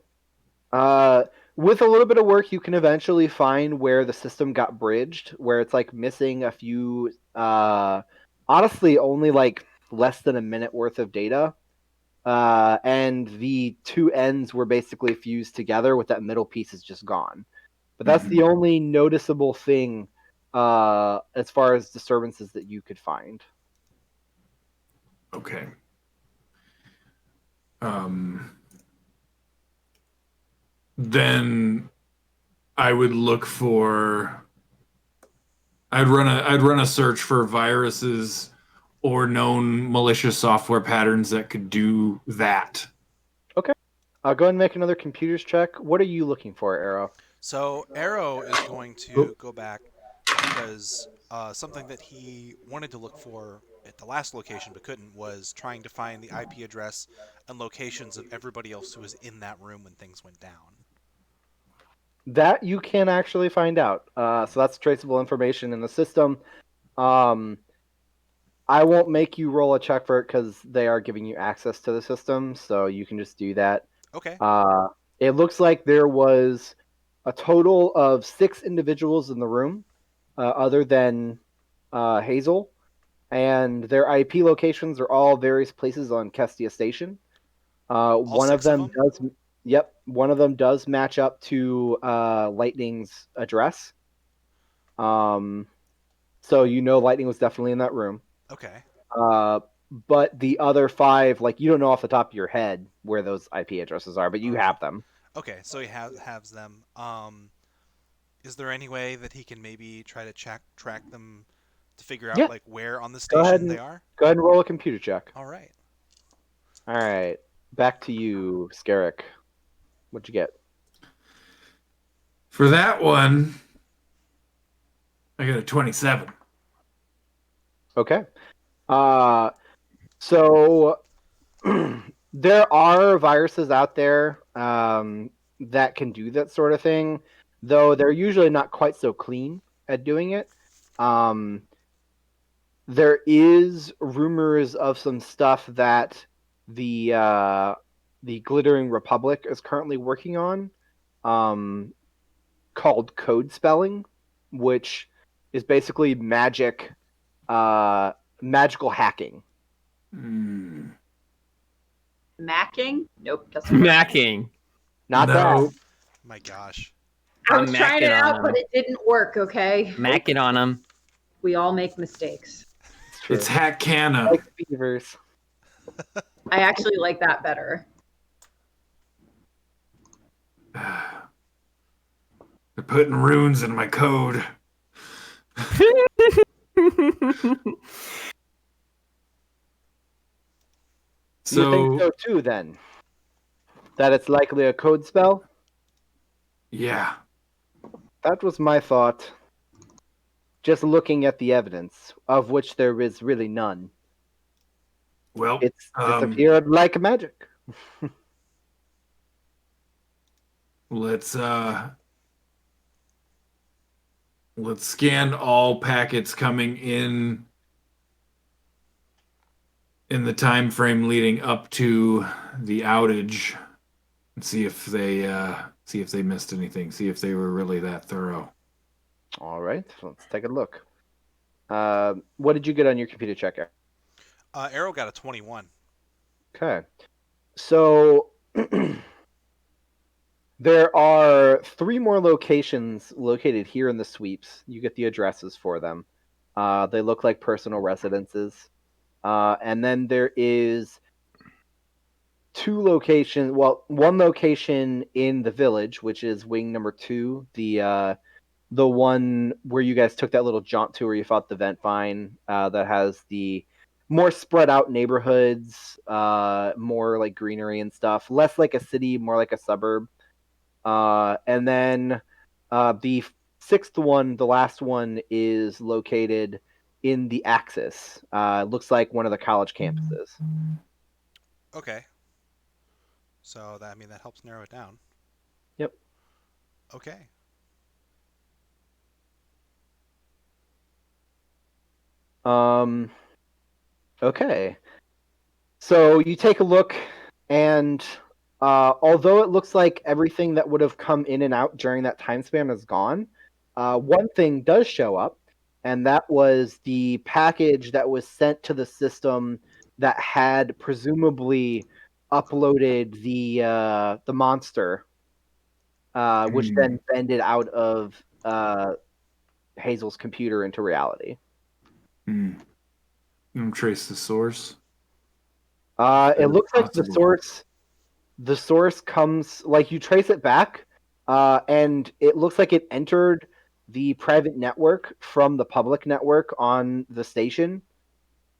With a little bit of work, you can eventually find where the system got bridged, where it's like missing a few, honestly, only like less than a minute worth of data. And the two ends were basically fused together with that middle piece is just gone. But that's the only noticeable thing as far as disturbances that you could find. Okay. Then I would look for. I'd run a search for viruses or known malicious software patterns that could do that. Okay. Go ahead and make another computer's check. What are you looking for, Arrow? So Arrow is going to go back because something that he wanted to look for at the last location but couldn't was trying to find the IP address and locations of everybody else who was in that room when things went down. That you can actually find out. So that's traceable information in the system. I won't make you roll a check for it because they are giving you access to the system, so you can just do that. Okay. It looks like there was a total of 6 individuals in the room, other than Hazel, and their IP locations are all various places on Kestia Station. One of 6 of them them? does. Yep, one of them does match up to Lightning's address. So you know Lightning was definitely in that room. Okay. But the other 5, like you don't know off the top of your head where those IP addresses are, but you have them. Okay, so he has them. Is there any way that he can maybe try to track them to figure out Yeah. like where on the Go ahead station and they are? Go ahead and roll a computer check. All right. All right, back to you, Scarrick. What'd you get? For that one, I got a 27. Okay. So there are viruses out there that can do that sort of thing, though they're usually not quite so clean at doing it. there is rumors of some stuff that the Glittering Republic is currently working on, called code spelling, which is basically magical hacking. Hmm. Macking? Nope, doesn't work. Macking. Not No. My gosh. I I'm was trying it macking on out, but them. it didn't work, okay? Macking on them. We all make mistakes. It's true. It's Hackana. Like beavers. I actually like that better. They're putting runes in my code. You think So, so too, then? That it's likely a code spell? yeah. That was my thought. Just looking at the evidence, of which there is really none. Well, It's disappeared like magic. let's scan all packets coming in the time frame leading up to the outage and see if they missed anything, see if they were really that thorough. All right, let's take a look. What did you get on your computer checker? Arrow got a 21. Okay. So there are 3 more locations located here in the sweeps. You get the addresses for them. They look like personal residences. And then there is 2 locations. Well, 1 location in the village, which is wing number 2. The one where you guys took that little jaunt to where you fought the vent vine, that has the more spread out neighborhoods, more like greenery and stuff, less like a city, more like a suburb. And then the 6th one, the last one, is located in the Axis. Looks like one of the college campuses. Okay. So that helps narrow it down. Yep. Okay. Okay. So you take a look, and although it looks like everything that would have come in and out during that time span is gone, one thing does show up, and that was the package that was sent to the system that had presumably uploaded the monster, which then bended out of Hazel's computer into reality. You can trace the source. It looks like the Possible. source comes, like, you trace it back, and it looks like it entered the private network from the public network on the station.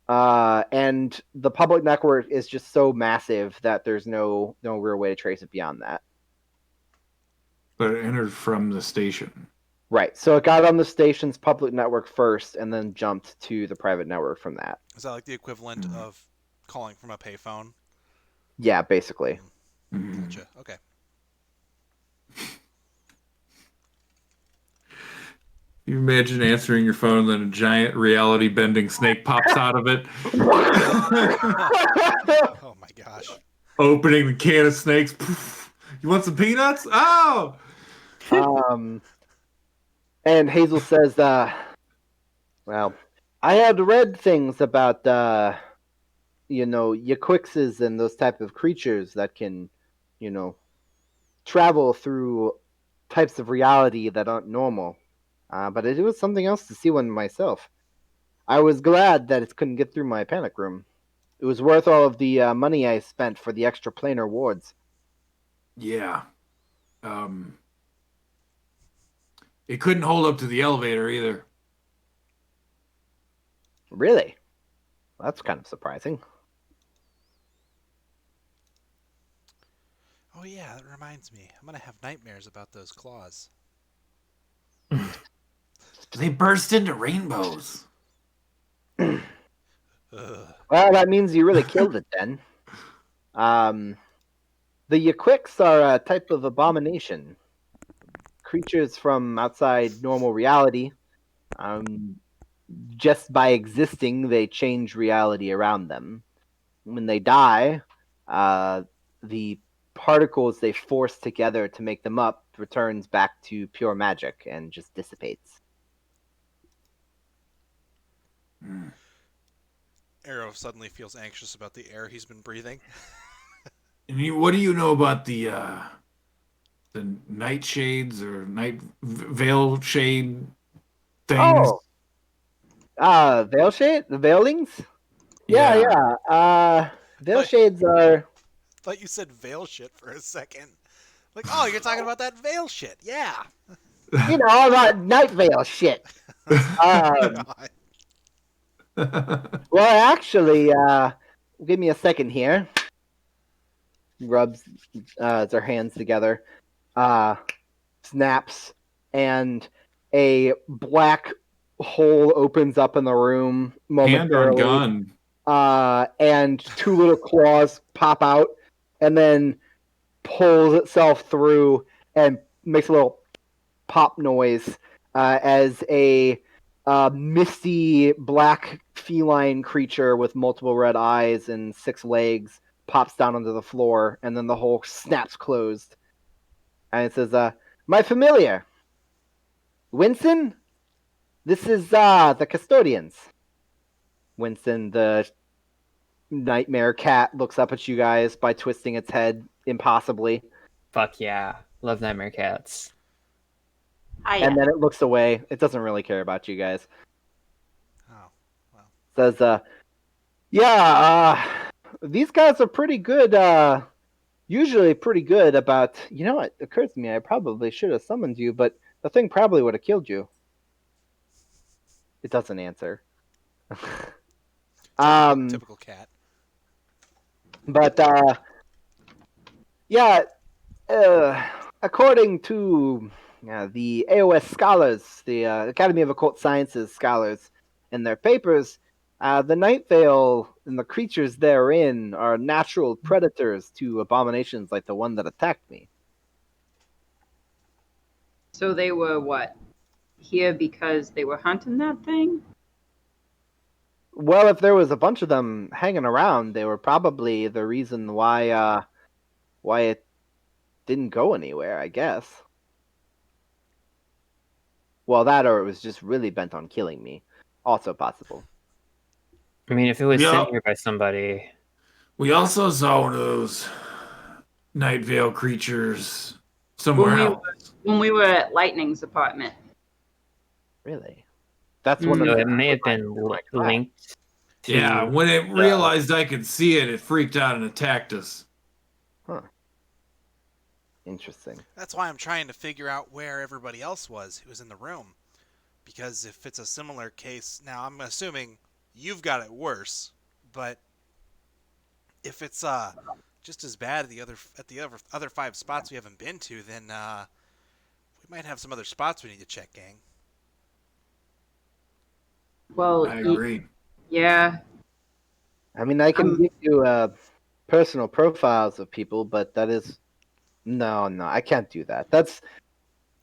And the public network is just so massive that there's no real way to trace it beyond that. But it entered from the station. Right. So it got on the station's public network first and then jumped to the private network from that. Is that like the equivalent of calling from a payphone? Yeah, basically. Gotcha. Okay. You imagine answering your phone and then a giant reality bending snake pops out of it. Oh my gosh. Opening the can of snakes. You want some peanuts? Oh! And Hazel says, well, I had read things about, Yaquixes and those type of creatures that can, travel through types of reality that aren't normal. But it was something else to see one myself. I was glad that it couldn't get through my panic room. It was worth all of the money I spent for the extra planar wards. Yeah. It couldn't hold up to the elevator either. Really? That's kind of surprising. Oh yeah, that reminds me. I'm gonna have nightmares about those claws. They burst into rainbows. Ugh. Well, that means you really killed it then. The Yaquix are a type of abomination. Creatures from outside normal reality. just by existing, they change reality around them. When they die, the particles they force together to make them up returns back to pure magic and just dissipates. Arrow suddenly feels anxious about the air he's been breathing. And what do you know about the nightshades or night veil shade things? Veil shade, the veilings. Yeah. Veil shades are. Thought you said veil shit for a second. Like, oh, you're talking about that veil shit. Yeah. You know, all that night veil shit. God. Well, actually, give me a second here. Rubs their hands together, snaps, and a black hole opens up in the room Hand on momentarily. gun. And two little claws pop out, and then pulls itself through and makes a little pop noise as a misty black feline creature with multiple red eyes and 6 legs pops down onto the floor, and then the hole snaps closed. And it says, "My familiar, Winston, this is the Kestodians." Winston, the nightmare cat, looks up at you guys by twisting its head impossibly. Fuck yeah. Love Nightmare Cats. And then it looks away. It doesn't really care about you guys. Oh, well. Says, these guys are pretty good, usually pretty good about, you know, it occurs to me, I probably should have summoned you, but the thing probably would have killed you. It doesn't answer. Typical cat. But, according to the AOS scholars, the Academy of Occult Sciences scholars, in their papers, the Night Veil and the creatures therein are natural predators to abominations like the one that attacked me. So they were what? Here because they were hunting that thing? Well, if there was a bunch of them hanging around, they were probably the reason why it didn't go anywhere, I guess. Well, that or it was just really bent on killing me. Also possible. I mean, if it was Yeah. sent here by somebody. We also saw one of those night veil creatures somewhere else. When we were at Lightning's apartment. Really? That's So one of it the may have been linked to. Yeah, when it realized I could see it, it freaked out and attacked us. Huh. Interesting. That's why I'm trying to figure out where everybody else was who was in the room. Because if it's a similar case, now I'm assuming you've got it worse, but if it's just as bad at the other 5 spots we haven't been to, then we might have some other spots we need to check, gang. Well, I agree. Yeah. I mean, I can give you personal profiles of people, but that is no, I can't do that. It's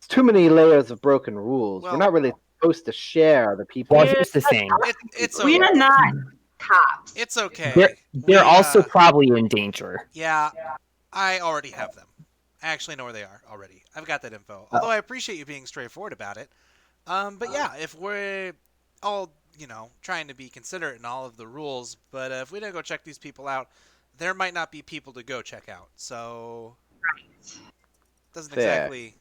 too many layers of broken rules. Well, we're not really supposed to share the people. Well, here's the thing. It's We okay. are not cops. It's okay. They're also probably in danger. Yeah, I already have them. I actually know where they are already. I've got that info. Although I appreciate you being straightforward about it. But yeah, if we're all, trying to be considerate in all of the rules, but if we don't go check these people out, there might not be people to go check out. So it doesn't exactly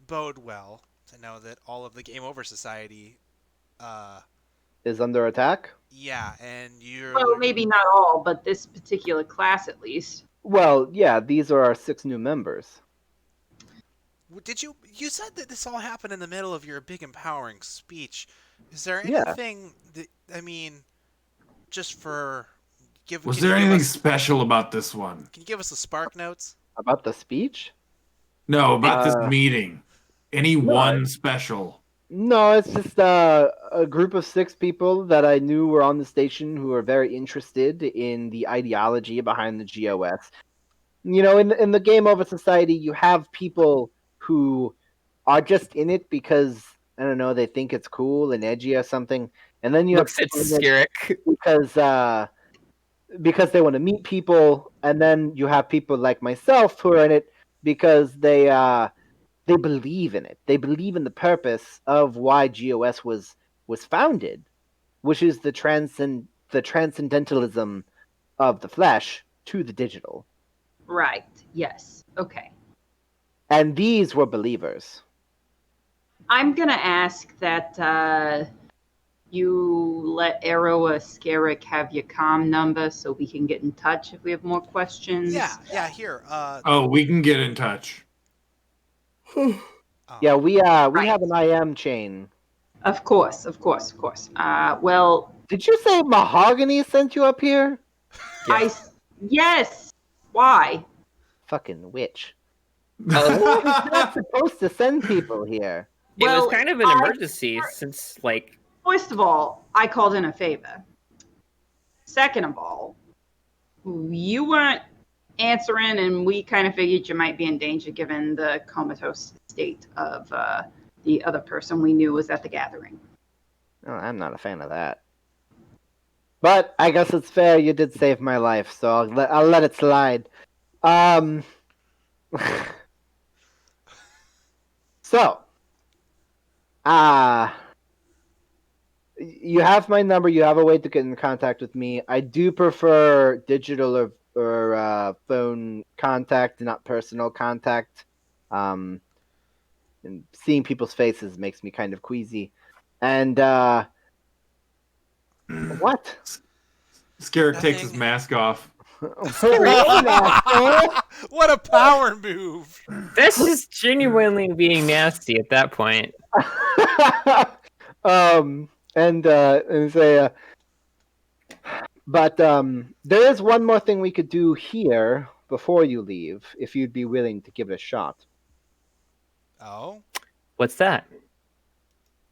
bode well to know that all of the Game Over Society is under attack. Yeah, and you're... Well, maybe not all, but this particular class at least. Well, yeah, these are our 6 new members. Did you said that this all happened in the middle of your big empowering speech. Is there Yeah. anything that, just for... Was there anything special about this one? Can you give us the spark notes? About the speech? No, about this meeting. Any one special? No, it's just a group of 6 people that I knew were on the station who are very interested in the ideology behind the GOS. In the Game Over Society, you have people who are just in it because, I don't know, they think it's cool and edgy or something. and then you Looks have at people in it Skerrick. because they want to meet people, and then you have people like myself who are in it because they believe in it. They believe in the purpose of why GOS was founded, which is the transcendentalism of the flesh to the digital. Right. Yes. Okay. And these were believers. I'm gonna ask that you let Arrow Skerrick have your comm number so we can get in touch if we have more questions. Yeah, here. Oh, we can get in touch. Oh. Yeah, we Right. have an IM chain. Of course. Well, Did you say Mahogany sent you up here? yes. Why? Fucking witch. Oh, You're not supposed to send people here. it Well, was kind of an emergency since, like, First of all, I called in a favor. Second of all, you weren't answering, and we kind of figured you might be in danger given the comatose state of the other person we knew was at the gathering. Oh, I'm not a fan of that. But I guess it's fair. You did save my life, so I'll let it slide. So, you have my number. You have a way to get in contact with me. I do prefer digital or phone contact, not personal contact. And seeing people's faces makes me kind of queasy. And what? Skerrick takes his Nothing. mask off. What a power move! that's just genuinely being nasty at that point. And say, but there is one more thing we could do here before you leave, if you'd be willing to give it a shot. Oh? What's that?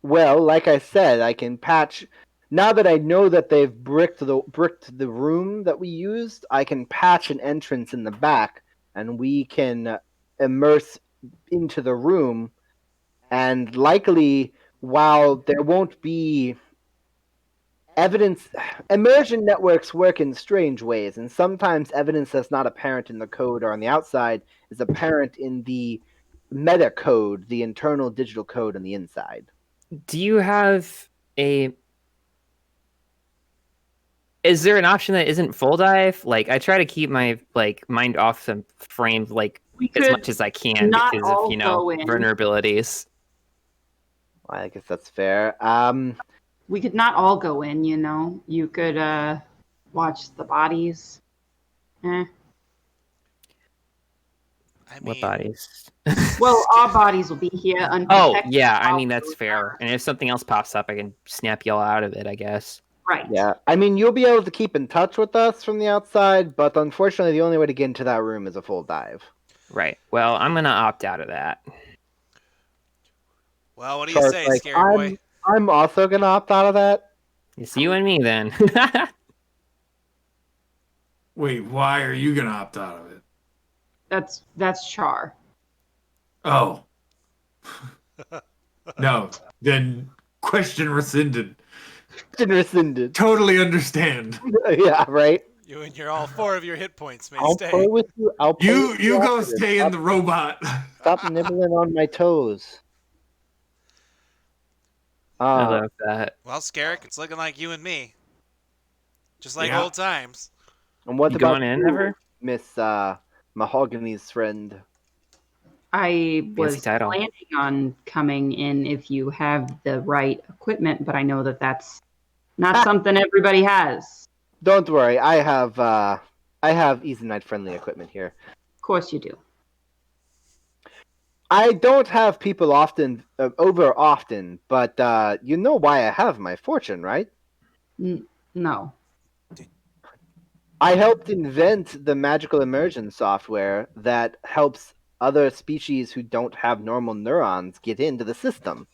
Well, like I said, I can patch. Now that I know that they've bricked the room that we used, I can patch an entrance in the back, and we can immerse into the room. And likely, while there won't be evidence, immersion networks work in strange ways, and sometimes evidence that's not apparent in the code or on the outside is apparent in the meta code, the internal digital code on the inside. Do you have a? Is there an option that isn't full dive? Like, I try to keep my mind off some frames We as could much as I can not because all of go in. vulnerabilities. Well, I guess that's fair. We could not all go in, you know. You could watch the bodies. I What mean, bodies? Well, our bodies will be here Oh unprotected. yeah, I mean that's fair. And if something else pops up, I can snap y'all out of it, I guess. Right. Yeah, I mean, you'll be able to keep in touch with us from the outside, but unfortunately, the only way to get into that room is a full dive. Right. Well, I'm gonna opt out of that. well, what do you Char's say, like, scary boy? I'm also gonna opt out of that. It's you and me then. Wait, why are you gonna opt out of it? That's Char. Oh. No. Then question rescinded. Rescinded. Totally understand. Yeah, right. You and all 4 of your hit points may I'll stay. play with you. I'll play You with go after this. stay in the robot. Stop nibbling on my toes. I love that. Well, Skerrick, it's looking like you and me. Just like Yeah. old times. And what You about going in, you, ever? Miss Mahogany's friend? I was title. planning on coming in if you have the right equipment, but I know that that's not something everybody has. Don't worry, I have Eezonite friendly equipment here. Of course you do. I don't have people over often, but you know why I have my fortune, right? No. I helped invent the magical immersion software that helps other species who don't have normal neurons get into the system.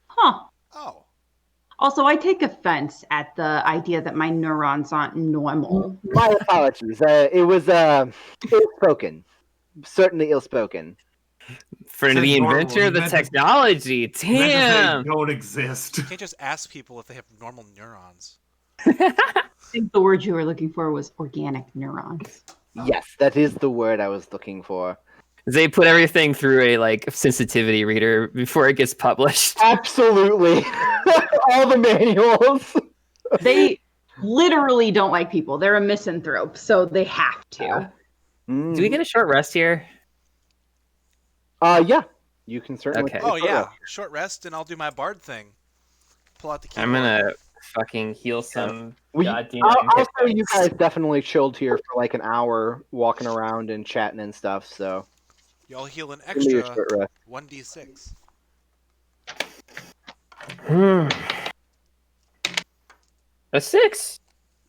Huh. Oh. Also, I take offense at the idea that my neurons aren't normal. My apologies. It was ill-spoken. Certainly ill-spoken. For Said the normal. inventor of the You meant to- technology. You meant to say Damn. don't exist. You can't just ask people if they have normal neurons. I think the word you were looking for was organic neurons. Yes, that is the word I was looking for. They put everything through a like sensitivity reader before it gets published. Absolutely. All the manuals. They literally don't like people. They're a misanthrope, so they have to. Do we get a short rest here? Yeah. You can certainly. Okay. take a Oh short yeah, rest. short rest, and I'll do my bard thing. Pull out the keyboard. I'm gonna fucking heal some We, goddamn. I'll hit say you points. guys definitely chilled here for like an hour, walking around and chatting and stuff. So Y'all heal an give me your extra short rest. 1d6. A 6.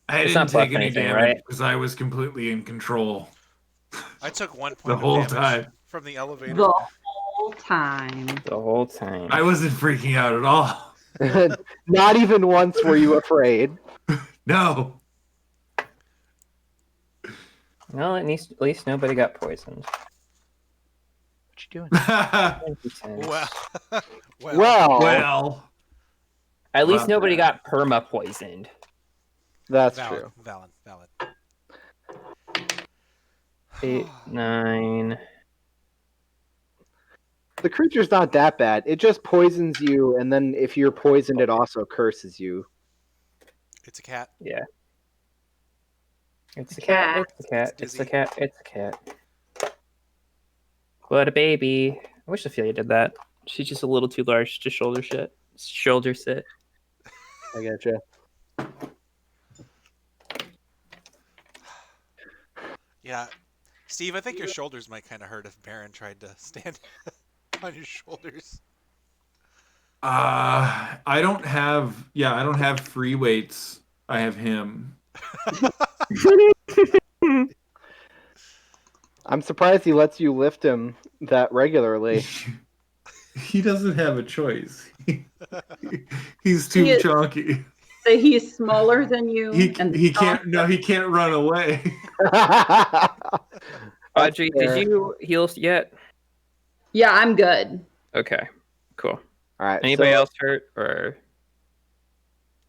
I It's didn't not plus take any anything, damage right? because I was completely in control I took 1 point the of whole damage time. from the elevator. The whole time. The whole time. I wasn't freaking out at all. Not even once were you afraid. No. Well, at least nobody got poisoned. What you doing? Well, Well, At least Wow. nobody got perma poisoned. That's valid, true. valid. 8, 9. The creature's not that bad. It just poisons you, and then if you're poisoned, it also curses you. It's a cat. Yeah. It's a cat. cat. It's a cat. It's It's a dizzy. cat. It's a cat. What a baby. I wish Ophelia did that. She's just a little too large to shoulder sit. I gotcha. Yeah. Steve, I think your shoulders might kind of hurt if Baron tried to stand on your shoulders. I don't have free weights. I have him. I'm surprised he lets you lift him that regularly. He doesn't have a choice. He's too He is- chunky. So he's smaller than you. and He can't. No, he can't run away. Audrey, fair. did you heal yet? Yeah, I'm good. Okay, cool. All right. Anybody so, else hurt, or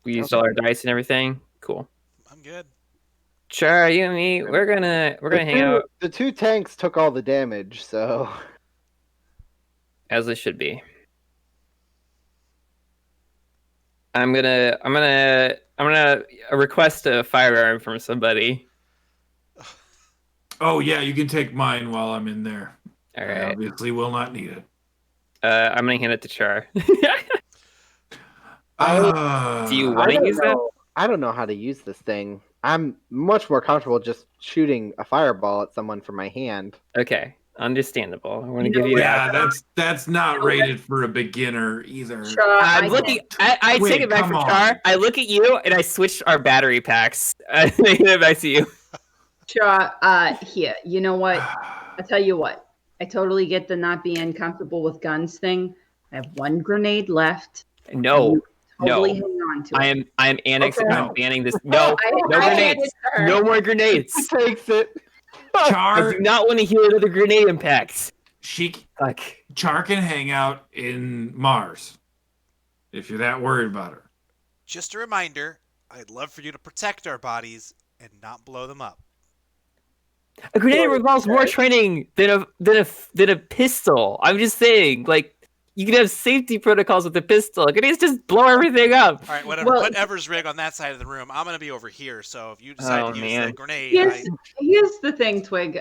we used all our dice and everything? Cool. I'm good. Sure, you and me, we're gonna hang out The two tanks took all the damage, so as it should be. I'm gonna request a firearm from somebody. Oh yeah, you can take mine while I'm in there. All I right. obviously will not need it. I'm gonna hand it to Char. Do you Uh, want to use that? I don't know how to use this thing. I'm much more comfortable just shooting a fireball at someone from my hand. Okay, understandable. I want to You give know you yeah, that. that's not rated for a beginner either. I'm looking. I Wait, take it back come from on. Char. I look at you and I switch our battery packs. I hand it back to you. Here, you know what? I'll tell you what. I totally get the not being comfortable with guns thing. I have one grenade left. No, Totally no. hang on to it. I am annexing. Okay. I'm banning this. No, no I grenades. handed her. No more grenades. He takes it. I Char, do not want to hear another grenade impact. Fuck. Char can hang out in Mars if you're that worried about her. Just a reminder, I'd love for you to protect our bodies and not blow them up. A grenade involves more training than a pistol. I'm just saying, like, you can have safety protocols with a pistol. Grenades just blow everything up. All right, whatever. Well- Put Ever's rig on that side of the room. I'm going to be over here, so if you decide Oh, to use man. the grenade, Here's the thing, Twig.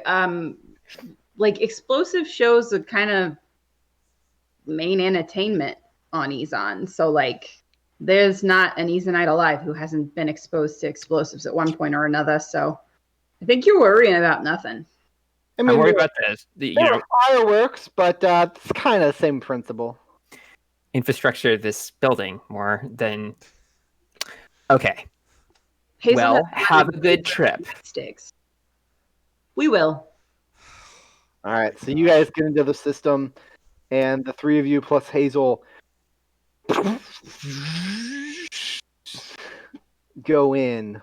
Like explosive shows are kind of main entertainment on Ezon. So like there's not an Eezonite alive who hasn't been exposed to explosives at one point or another. So I think you're worrying about nothing. I I'm mean, worried about this. You know, fireworks, but it's kind of the same principle. infrastructure of this building more than. Okay. Hazel Well, has have a good trip. sticks. We will. All right, so you guys get into the system, and the three of you plus Hazel go in.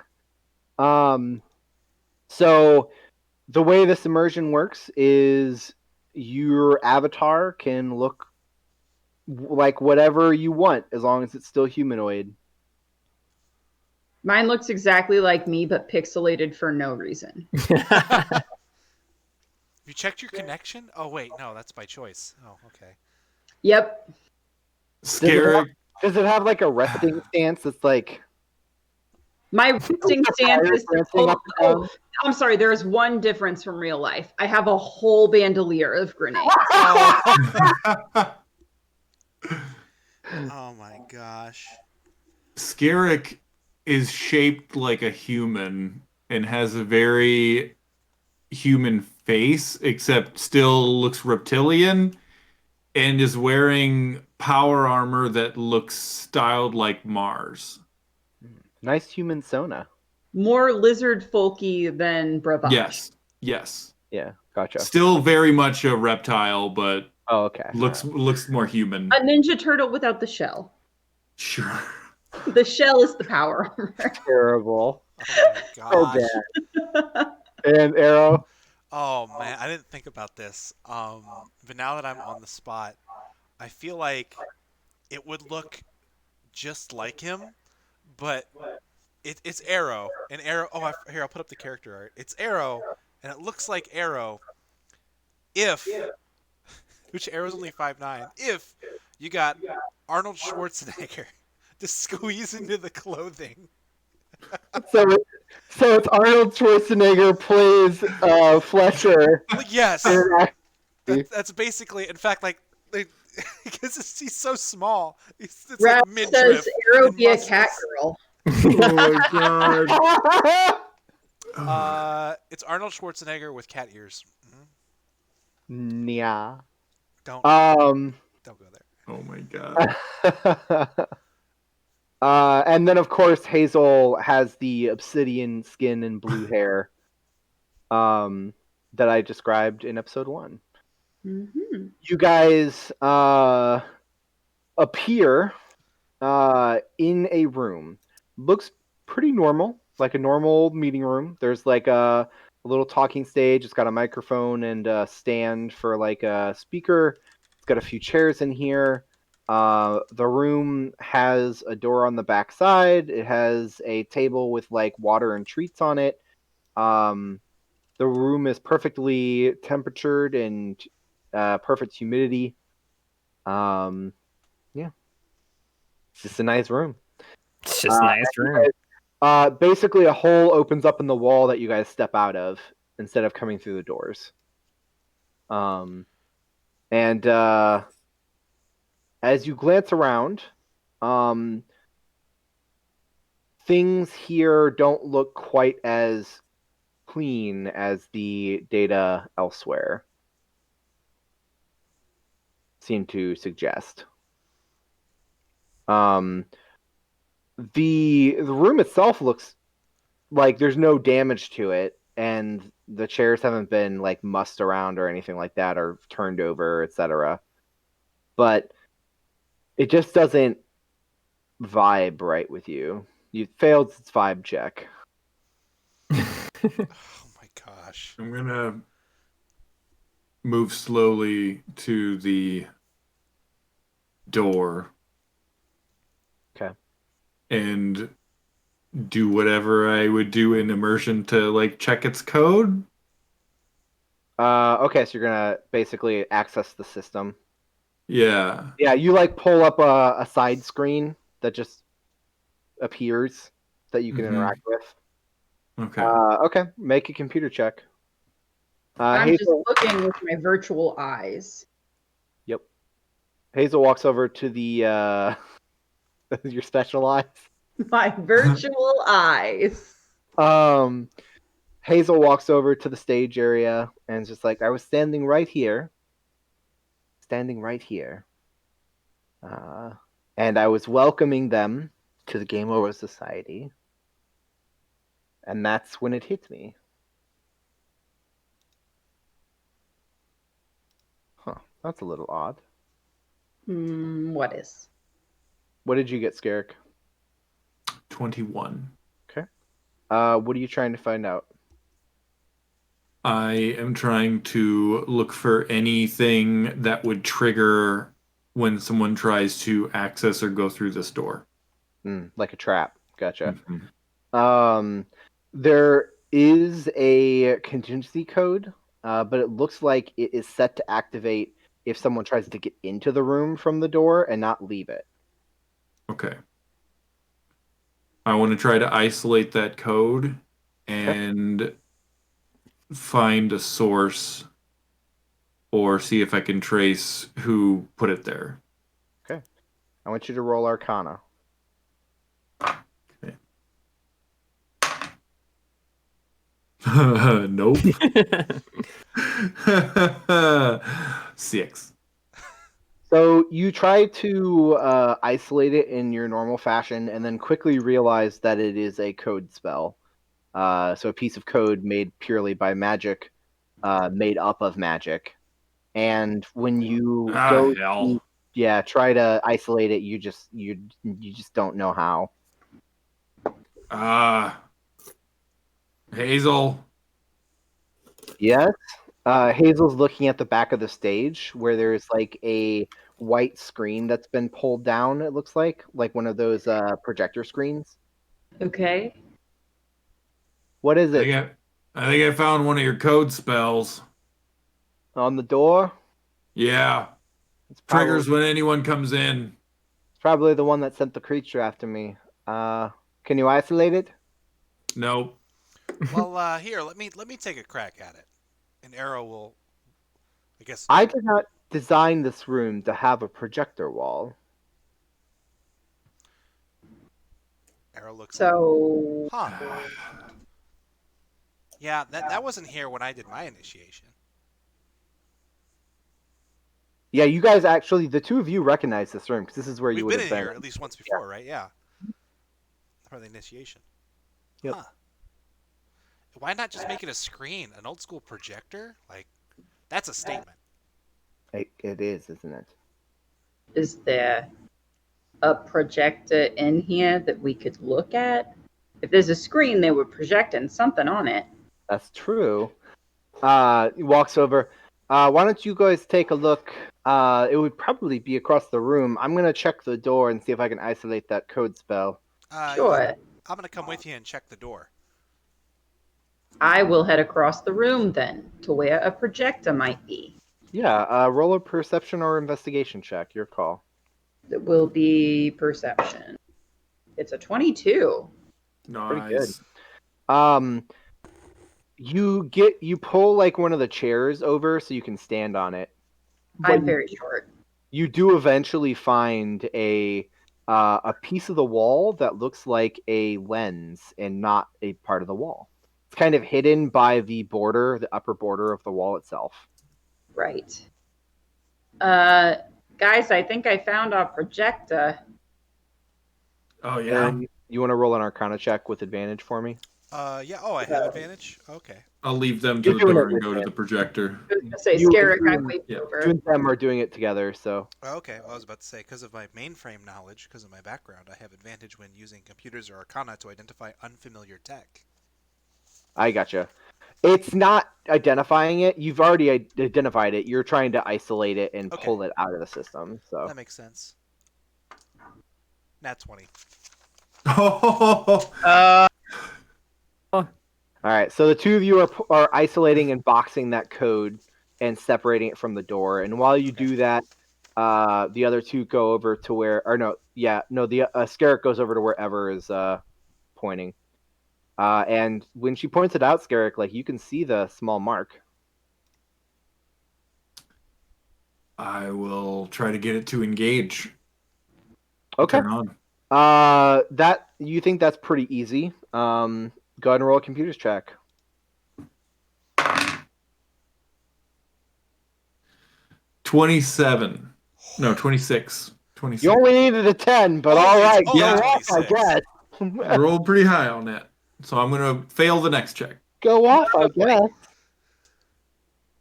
So the way this immersion works is your avatar can look like whatever you want as long as it's still humanoid. Mine looks exactly like me, but pixelated for no reason. Have you checked your connection? Oh wait, no, that's by choice. Oh, okay. Yep. Scarrick. Does it have like a resting stance that's like My resting stance is to prancing pull. up and down? Oh, I'm sorry. There's one difference from real life. I have a whole bandolier of grenades. Oh my gosh. Scarrick is shaped like a human and has a very human face, except still looks reptilian, and is wearing power armor that looks styled like Mars. Nice human sona. More lizard folky than Bravage. Yes, yes. Yeah, gotcha. Still very much a reptile, but Oh, okay. looks more human. A Ninja Turtle without the shell. Sure. The shell is the power armor. Terrible. Oh my So gosh. bad. And Arrow. Oh man, I didn't think about this. But now that I'm on the spot, I feel like it would look just like him, but it's Arrow. And Arrow. Oh, here I'll put up the character art. It's Arrow, and it looks like Arrow. If which Arrow's only 5'9". If you got Arnold Schwarzenegger to squeeze into the clothing. So it's Arnold Schwarzenegger plays Fletcher. Yes, that's basically. In fact, like because he's so small, it's Raz like midriff. says Arrow and be a muscles. cat girl. Oh my god. It's Arnold Schwarzenegger with cat ears. Yeah. Don't go there. Oh my god. And then of course Hazel has the obsidian skin and blue hair that I described in episode 1. Mm-hmm. You guys appear in a room. Looks pretty normal, like a normal meeting room. There's like a little talking stage. It's got a microphone and a stand for like a speaker. It's got a few chairs in here. The room has a door on the back side. It has a table with like water and treats on it. The room is perfectly temperatured and perfect humidity. Yeah, it's just a nice room. It's just a nice room. Basically, a hole opens up in the wall that you guys step out of instead of coming through the doors. And as you glance around, things here don't look quite as clean as the data elsewhere seem to suggest. The room itself looks like there's no damage to it, and the chairs haven't been like mussed around or anything like that, or turned over, etc. But it just doesn't vibe right with you. You failed its vibe check. Oh my gosh. I'm gonna move slowly to the door. Okay. And do whatever I would do in immersion to like check its code. Okay, so you're gonna basically access the system. Yeah. Yeah, you like pull up a side screen that just appears that you can interact with. Okay. Okay, make a computer check. I'm just Hazel, looking with my virtual eyes. Yep. Hazel walks over to the your special eyes. My virtual eyes. Hazel walks over to the stage area and is just like, I was standing right here. And I was welcoming them to the Game Over Society. And that's when it hit me. Huh, that's a little odd. What is? What did you get, Scarrick? 21. Okay. What are you trying to find out? I am trying to look for anything that would trigger when someone tries to access or go through this door. Like a trap. Gotcha. Mhm. There is a contingency code, but it looks like it is set to activate if someone tries to get into the room from the door and not leave it. Okay. I want to try to isolate that code and find a source or see if I can trace who put it there. Okay. I want you to roll Arcana. Okay. Nope. 6. So you try to isolate it in your normal fashion and then quickly realize that it is a code spell. So a piece of code made purely by magic, made up of magic. And when you go Hell. to, try to isolate it, you just don't know how. Hazel. Yes. Hazel's looking at the back of the stage where there's like a white screen that's been pulled down, it looks like one of those projector screens. Okay. What is it? I think I found one of your code spells. On the door? Yeah. It's probably, Triggers when anyone comes in. it's probably the one that sent the creature after me. Can you isolate it? Nope. Well, here, let me take a crack at it. And Arrow will, I guess. I did not design this room to have a projector wall. Arrow looks. So, Huh. Yeah, that wasn't here when I did my initiation. Yeah, you guys actually, the two of you recognize this room because this is where you We've would been have in been. here at least once before, right? Yeah. For the initiation. Yep. Huh. Why not just make it a screen, an old school projector? Like, that's a statement. It is, isn't it? is there a projector in here that we could look at? If there's a screen, they were projecting something on it. That's true. He walks over. Why don't you guys take a look? It would probably be across the room. I'm gonna check the door and see if I can isolate that code spell. Sure. I'm going to come with you and check the door. I will head across the room then to where a projector might be. Yeah, roll a perception or investigation check. Your call. It will be perception. It's a 22. Pretty good. Nice. You pull like one of the chairs over so you can stand on it. I'm very short. You do eventually find a piece of the wall that looks like a lens and not a part of the wall. It's kind of hidden by the border, the upper border of the wall itself. Right. Guys, I think I found our projector. Oh, yeah? You want to roll an Arcana check with advantage for me? Yeah. Oh, I have advantage? Okay. I'll leave them to You're the doing door it and with go to him. the projector. I was going to say, You- Scarrick, I you- waved yeah. over. You and them are doing it together, so Okay. Well, I was about to say, because of my mainframe knowledge, because of my background, I have advantage when using computers or Arcana to identify unfamiliar tech. I gotcha. It's not identifying it. You've already identified it. You're trying to isolate it and Okay. pull it out of the system. So That makes sense. Nat 20. all right. So the two of you are isolating and boxing that code and separating it from the door. And while you do that, the other two go over to where, or no, the Scarrick goes over to wherever is pointing. And when she points it out, Scarrick, like you can see the small mark. I will try to get it to engage. Okay. Turn on. That you think that's pretty easy. Go ahead and roll a computers check. 27. No, 26. 26. You only needed a 10, but Oh, all it's right, only go off, I 26. guess. I rolled pretty high on that. So I'm going to fail the next check. Go off, I guess.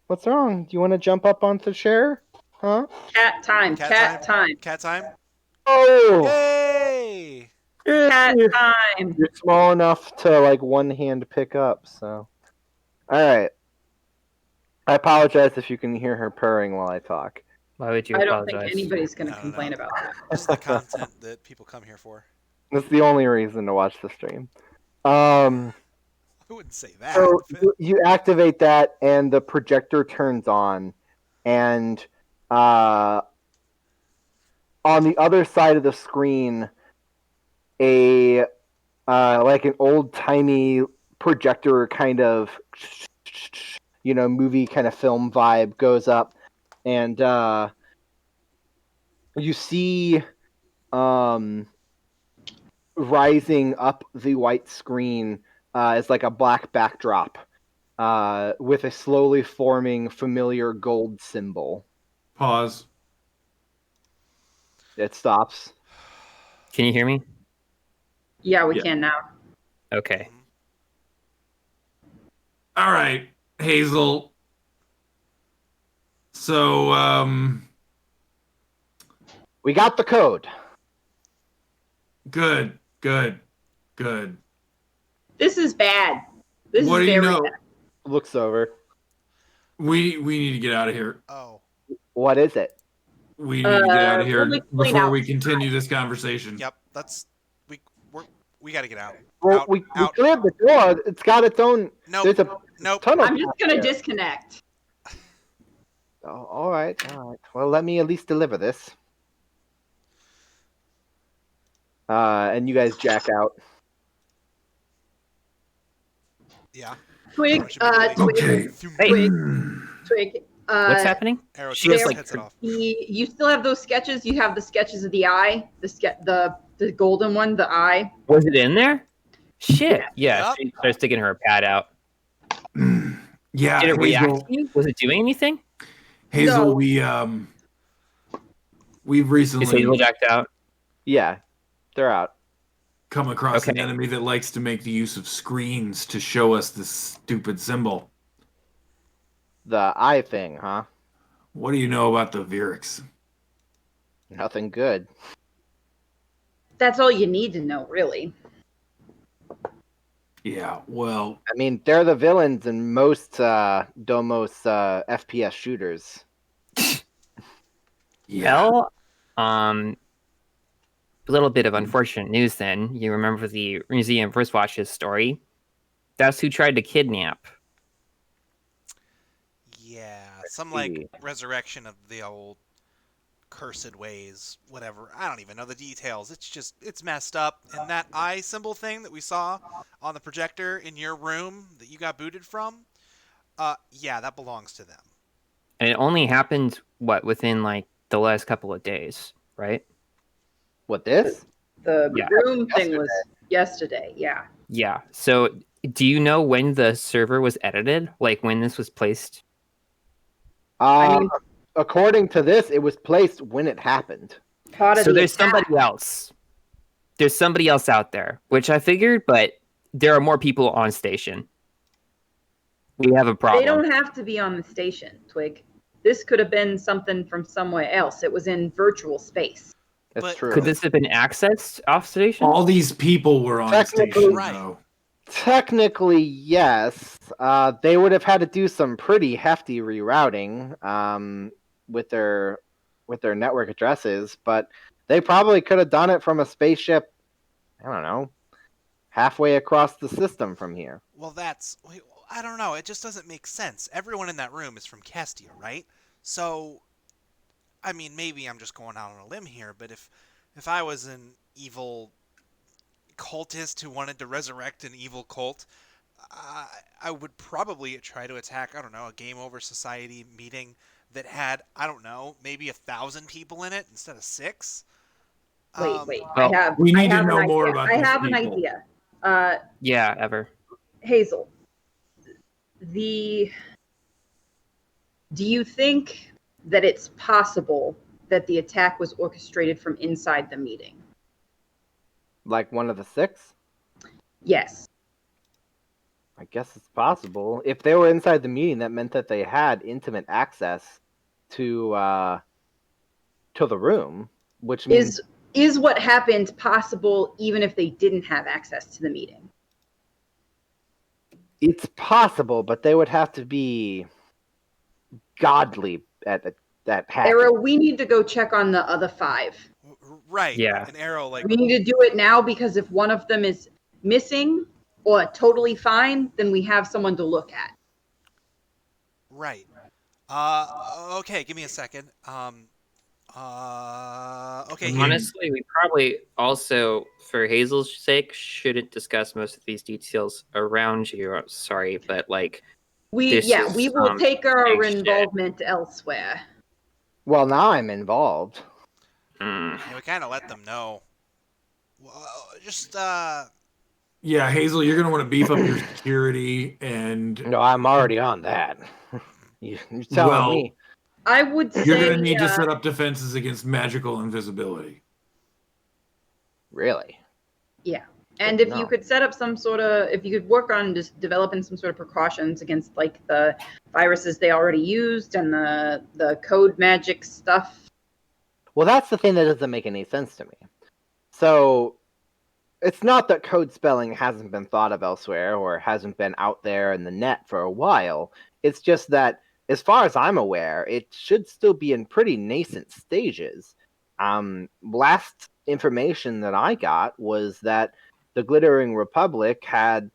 What's wrong? Do you want to jump up onto the chair? Huh? Cat time. Cat time. Cat time? Oh! Yay! Cat time. You're small enough to like one hand pick up, so. All right. I apologize if you can hear her purring while I talk. Why would you I don't think apologize? anybody's going to No. complain about that. This is the content that people come here for. That's the only reason to watch the stream. Um, I wouldn't say that. so you activate that, and the projector turns on, and on the other side of the screen, a like an old timey projector kind of movie kind of film vibe goes up, and you see rising up the white screen is like a black backdrop with a slowly forming familiar gold symbol. Pause. It stops. Can you hear me? Yeah, we Yeah. can now. Okay. All right, Hazel. So, We got the code. good. This is bad. This What is do you very know? bad. Looks over. We need to get out of here. Oh, What is it? We need to get out of here we'll explain before we outside. continue this conversation. yep. We got to get out. Well, Out, we out. cleared the door. It's got its own. Nope. There's a Nope. tunnel. I'm just going to here. disconnect. Oh, all right. Well, let me at least deliver this. And you guys jack out. Yeah. Twig, Should be really- Okay. Twig, Twig. What's happening? Arrow She just just, like, hits it off. You still have those sketches? You have the sketches of the eye, the golden one, the eye. Was it in there? Shit. Yeah. Yep. She starts taking her pad out. Yeah, Did it react Hazel. to you? Was it doing anything? Hazel, No. we've Is recently Hazel jacked out? Yeah, they're out. come across an Okay. enemy that likes to make the use of screens to show us this stupid symbol. The eye thing, huh? What do you know about the Virix? Nothing good. That's all you need to know, really. Yeah, well, I mean, they're the villains in most Domos FPS shooters. yeah. Well, a little bit of unfortunate news then. You remember the Museum First Watch's story? That's who tried to kidnap. Yeah. Some like see. resurrection of the old cursed ways, whatever. I don't even know the details. It's messed up. And that eye symbol thing that we saw on the projector in your room that you got booted from, yeah, that belongs to them. And it only happened, within like the last couple of days, right? What, this? The Yeah. room thing was yesterday, yeah. Yeah. So do you know when the server was edited? Like when this was placed? I mean, According to this, it was placed when it happened. part of So the there's attack. somebody else. There's somebody else out there, which I figured, but there are more people on station. We have a problem. They don't have to be on the station, Twig. This could have been something from somewhere else. It was in virtual space. That's But- true. Could this have been accessed off station? All these people were on Technically- station, Right. though. Technically, yes. They would have had to do some pretty hefty rerouting with their network addresses, but they probably could have done it from a spaceship, I don't know, halfway across the system from here. Well, I don't know. It just doesn't make sense. Everyone in that room is from Kestia, right? So, I mean, maybe I'm just going out on a limb here, but if I was an evil cultist who wanted to resurrect an evil cult, I would probably try to attack, I don't know, a Game Over Society meeting that had, I don't know, maybe 1,000 people in it instead of 6. Wait. well, we need I to have know an more idea. about I these have an people. idea. Yeah, ever. Hazel, do you think that it's possible that the attack was orchestrated from inside the meeting? Like one of the 6? Yes. I guess it's possible. If they were inside the meeting, that meant that they had intimate access to the room, which means Is what happened possible even if they didn't have access to the meeting? it's possible, but they would have to be godly at hacking. Arrow, we need to go check on the other 5. Right. Yeah. An arrow like We need to do it now because if one of them is missing or totally fine, then we have someone to look at. right. Okay, give me a second. Okay, here. Honestly, we probably also, for Hazel's sake, shouldn't discuss most of these details around you. I'm sorry, but like, We this is we will take our big shit. involvement elsewhere. Well, now I'm involved. Mm. Yeah, we kind of let them know. Well, just Yeah, Hazel, you're gonna want to beef up your security and No, I'm already on that. You're telling well, me. I would you're say gonna need to set up defenses against magical invisibility. Really? yeah. And if No. you could set up some sort of, if you could work on just developing some sort of precautions against like the viruses they already used and the code magic stuff. Well, that's the thing that doesn't make any sense to me. So, it's not that code spelling hasn't been thought of elsewhere or hasn't been out there in the net for a while. It's just that, as far as I'm aware, it should still be in pretty nascent stages. Last information that I got was that the Glittering Republic had,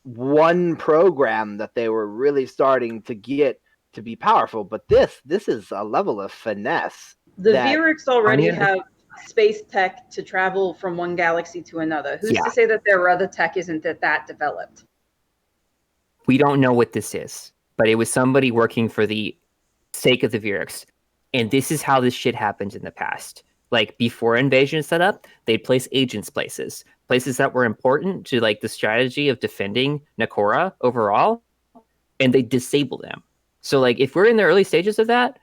one program that they were really starting to get to be powerful. But this is a level of finesse. The that Virics already I'm gonna- have space tech to travel from one galaxy to another. Who's Yeah. to say that their other tech isn't that developed? We don't know what this is, but it was somebody working for the sake of the Virics. And this is how this shit happens in the past. Like, before invasion set up, they'd place agents places that were important to like the strategy of defending Nakora overall, and they disable them. So like, if we're in the early stages of that,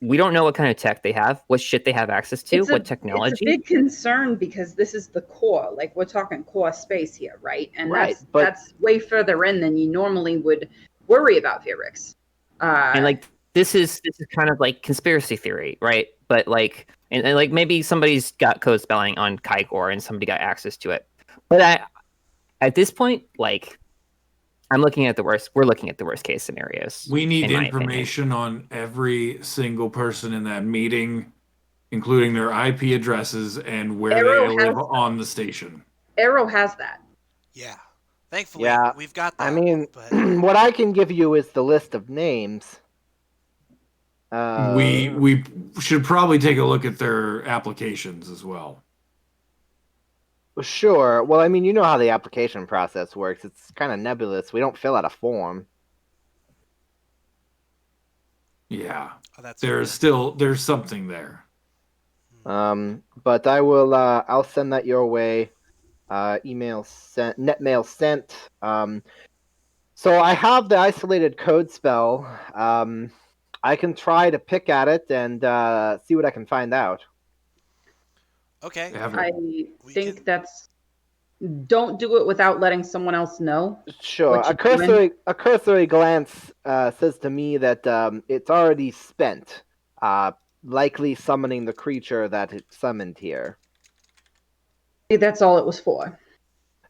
we don't know what kind of tech they have, what shit they have access to, what technology. It's a big concern because this is the core. Like, we're talking core space here, right? And Right, but- that's way further in than you normally would worry about Virics. And like, this is kind of like conspiracy theory, right? But like, and like maybe somebody's got code spelling on Kaigor and somebody got access to it. But at this point, like, I'm looking at the worst. We're looking at the worst case scenarios. We need in my information on every single person in that meeting, including their IP addresses and where Arrow they live has- on the station. Arrow has that. yeah. Thankfully, Yeah, we've got that. I mean, but what I can give you is the list of names. We should probably take a look at their applications as well. Sure. Well, I mean, you know how the application process works. It's kind of nebulous. We don't fill out a form. Yeah, oh, that's there's something there. But I will. I'll send that your way. Email sent. Netmail sent. So I have the isolated code spell. I can try to pick at it and see what I can find out. okay. I We think can- that's. Don't do it without letting someone else know. Sure. What you doing? A cursory glance says to me that it's already spent, likely summoning the creature that it summoned here. That's all it was for.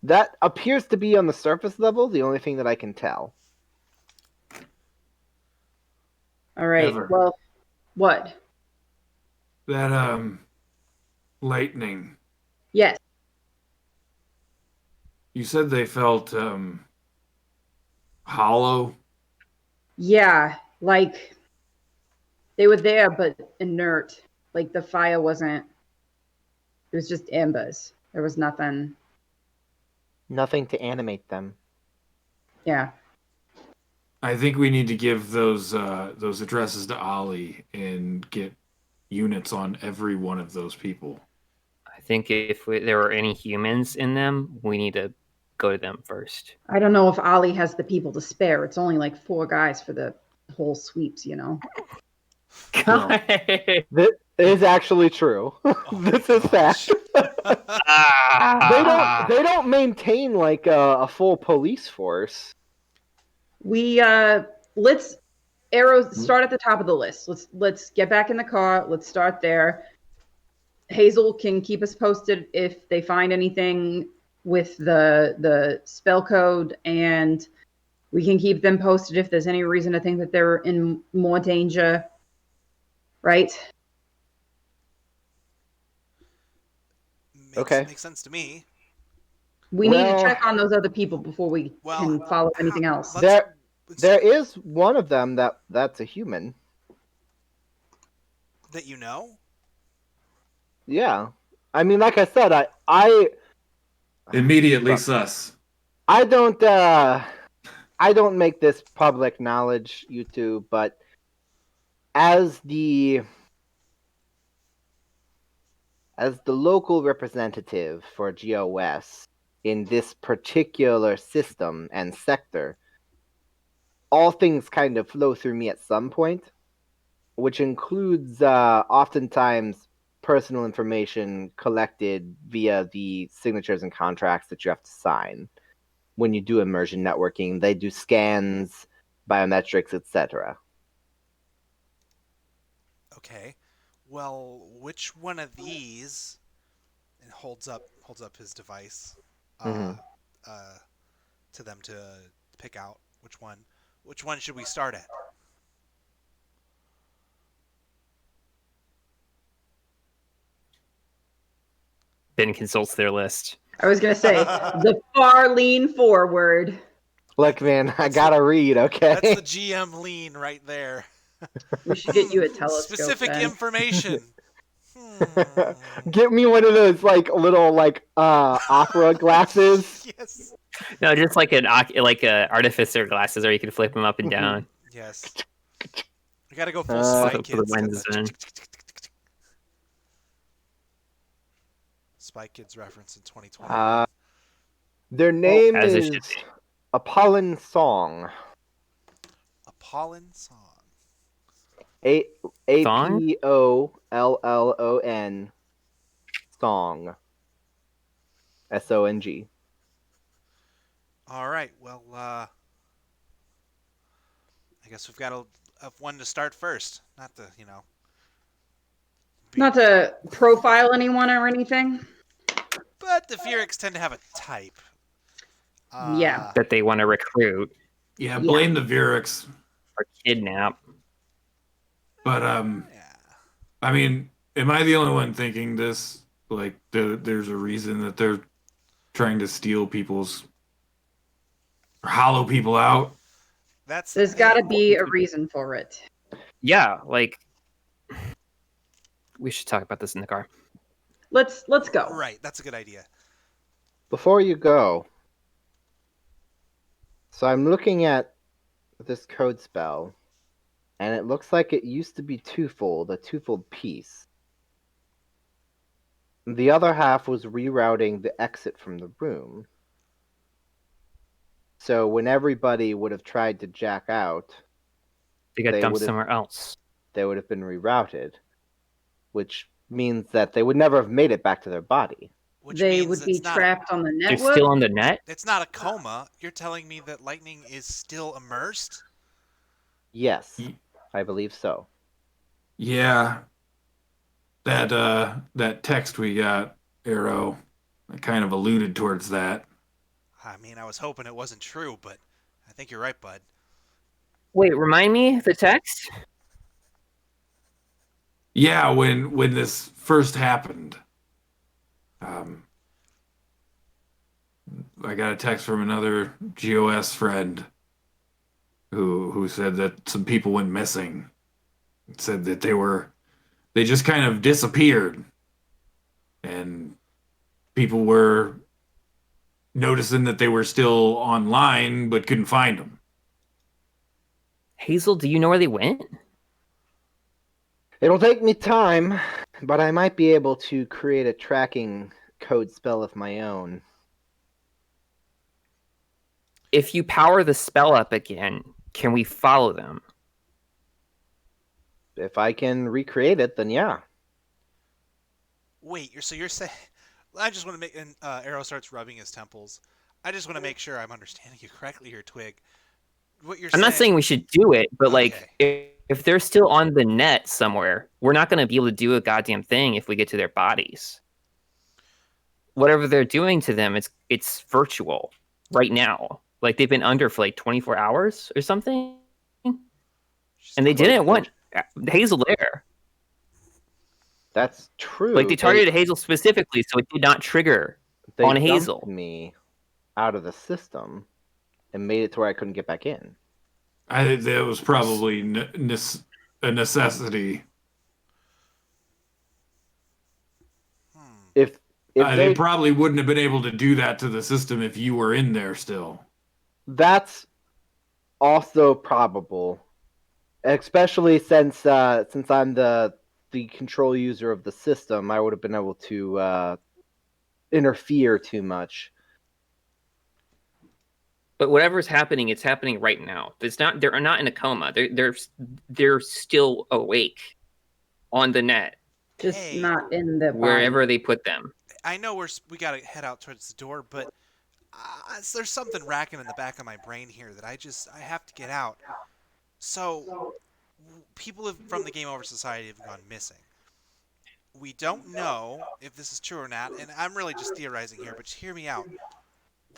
That appears to be on the surface level, the only thing that I can tell. All right. Ever. Well, what? That lightning. Yes. You said they felt hollow. Yeah. Like they were there, but inert. Like the fire wasn't. It was just embers. There was nothing. Nothing to animate them. Yeah. I think we need to give those addresses to Ollie and get units on every one of those people. I think if there were any humans in them, we need to go to them first. I don't know if Ollie has the people to spare. It's only like 4 guys for the whole sweeps, you know. Well, This is actually true. This is fact. They don't maintain like a full police force. We let's arrows start at the top of the list. Let's get back in the car. Let's start there. Hazel can keep us posted if they find anything with the spell code, and We can keep them posted if there's any reason to think that they're in more danger. Right? Okay. Makes sense to me. We need to Well- check on those other people before we can follow anything else. let's- There is one of them that's a human. That you know? Yeah. I mean, like I said, I Immediately sus. I don't make this public knowledge, you two, but as the local representative for GOS in this particular system and sector, all things kind of flow through me at some point, which includes oftentimes personal information collected via the signatures and contracts that you have to sign when you do immersion networking. They do scans, biometrics, etc. Okay. Well, which one of these? And holds up his device Mhm. to them to pick out which one. Which one should we start at? Ben consults their list. I was going to say, the far lean forward. Look, man, I gotta read, okay? That's the GM lean right there. We should get you a telescope. Specific then. information. Get me one of those little opera glasses. Yes. No, just like a artificer glasses, or you can flip them up and down. Yes. I gotta go full Uh, Spy for the Kids. Got lenses the in. Spy Kids reference in 2020. Their name as it is should be. Apollon Song. Apollon Song. Song? Apollon Song. SONG. All right. Well, I guess we've got one to start first. Not to, Not to profile anyone or anything. But the Fearix tend to have a type. Yeah. That they want to recruit Yeah, blame the Virix. or kidnap. But Yeah. I mean, am I the only one thinking this? Like, there's a reason that they're trying to steal people's, or hollow people out. There's got to be a reason for it. Yeah, we should talk about this in the car. Let's go. Right. That's a good idea. Before you go, so I'm looking at this code spell, and it looks like it used to be a twofold piece. The other half was rerouting the exit from the room. So when everybody would have tried to jack out, They got They dumped would've- somewhere else. they would have been rerouted, which means that they would never have made it back to their body. Which They means would be it's not trapped on the They're network. still on the net. It's not a coma. You're telling me that Lightning is still immersed? Yes, I believe so. Yeah. That text we got, Arrow, I kind of alluded towards that. I mean, I was hoping it wasn't true, but I think you're right, bud. Wait, remind me the text. Yeah, when this first happened, I got a text from another GOS friend who said that some people went missing. Said that they just kind of disappeared, and people were noticing that they were still online but couldn't find them. Hazel, do you know where they went? It'll take me time, but I might be able to create a tracking code spell of my own. If you power the spell up again, can we follow them? If I can recreate it, then yeah. Wait, you're saying... I just want to make... And Arrow starts rubbing his temples. I just want to make sure I'm understanding you correctly here, Twig. What you're I'm not saying we should do it, but Okay. if they're still on the net somewhere, we're not going to be able to do a goddamn thing if we get to their bodies. Whatever they're doing to them, it's virtual right now. Like they've been under for like 24 hours or something, She's and they not didn't good. want Hazel there. That's true. Like they targeted Hazel specifically, so it did not trigger They on dumped Hazel. me out of the system and made it to where I couldn't get back in. I think that was probably a necessity. If They probably wouldn't have been able to do that to the system if you were in there still. That's also probable, especially since I'm the control user of the system. I would have been able to interfere too much. But whatever's happening, it's happening right now. It's not. They're not in a coma. They're still awake on the net, Just Hey. not in the wherever body. they put them. I know we gotta head out towards the door, but there's something racking in the back of my brain here that I have to get out. So, people from the Game Over Society have gone missing. We don't know if this is true or not, and I'm really just theorizing here, but just hear me out.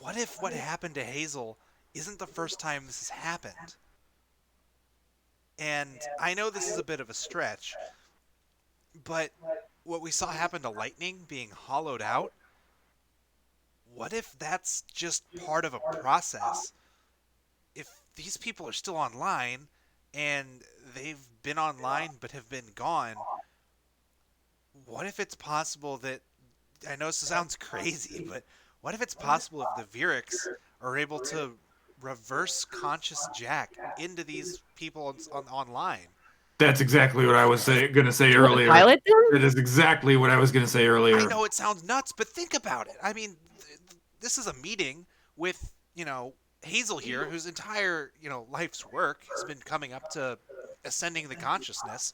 What if what happened to Hazel isn't the first time this has happened? And I know this is a bit of a stretch, but what we saw happen to Lightning being hollowed out, what if that's just part of a process? If these people are still online and they've been online but have been gone, what if it's possible that, I know this sounds crazy, but what if it's possible if the Virics are able to reverse conscious jack into these people online? That's exactly what I was going to say You want to earlier. pilot them? It is exactly what I was going to say earlier. I know it sounds nuts, but think about it. I mean, this is a meeting with, Hazel here, whose entire, life's work has been coming up to ascending the consciousness.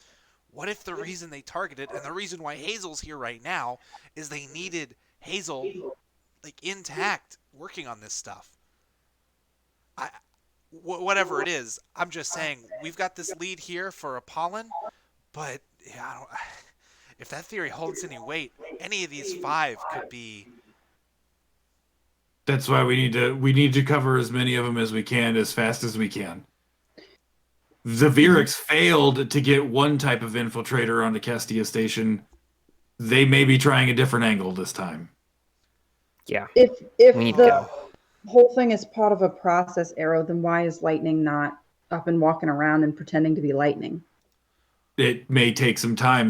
What if the reason they targeted, and the reason why Hazel's here right now, is they needed Hazel, intact, working on this stuff? Whatever it is, I'm just saying, we've got this lead here for Apollon, but if that theory holds any weight, any of these 5 could be... That's why we need to cover as many of them as we can as fast as we can. The Virics failed to get one type of infiltrator on the Kestia station. They may be trying a different angle this time. Yeah. If We need the whole thing is part of a process, Arrow, then why is Lightning not up and walking around and pretending to be Lightning? It may take some time.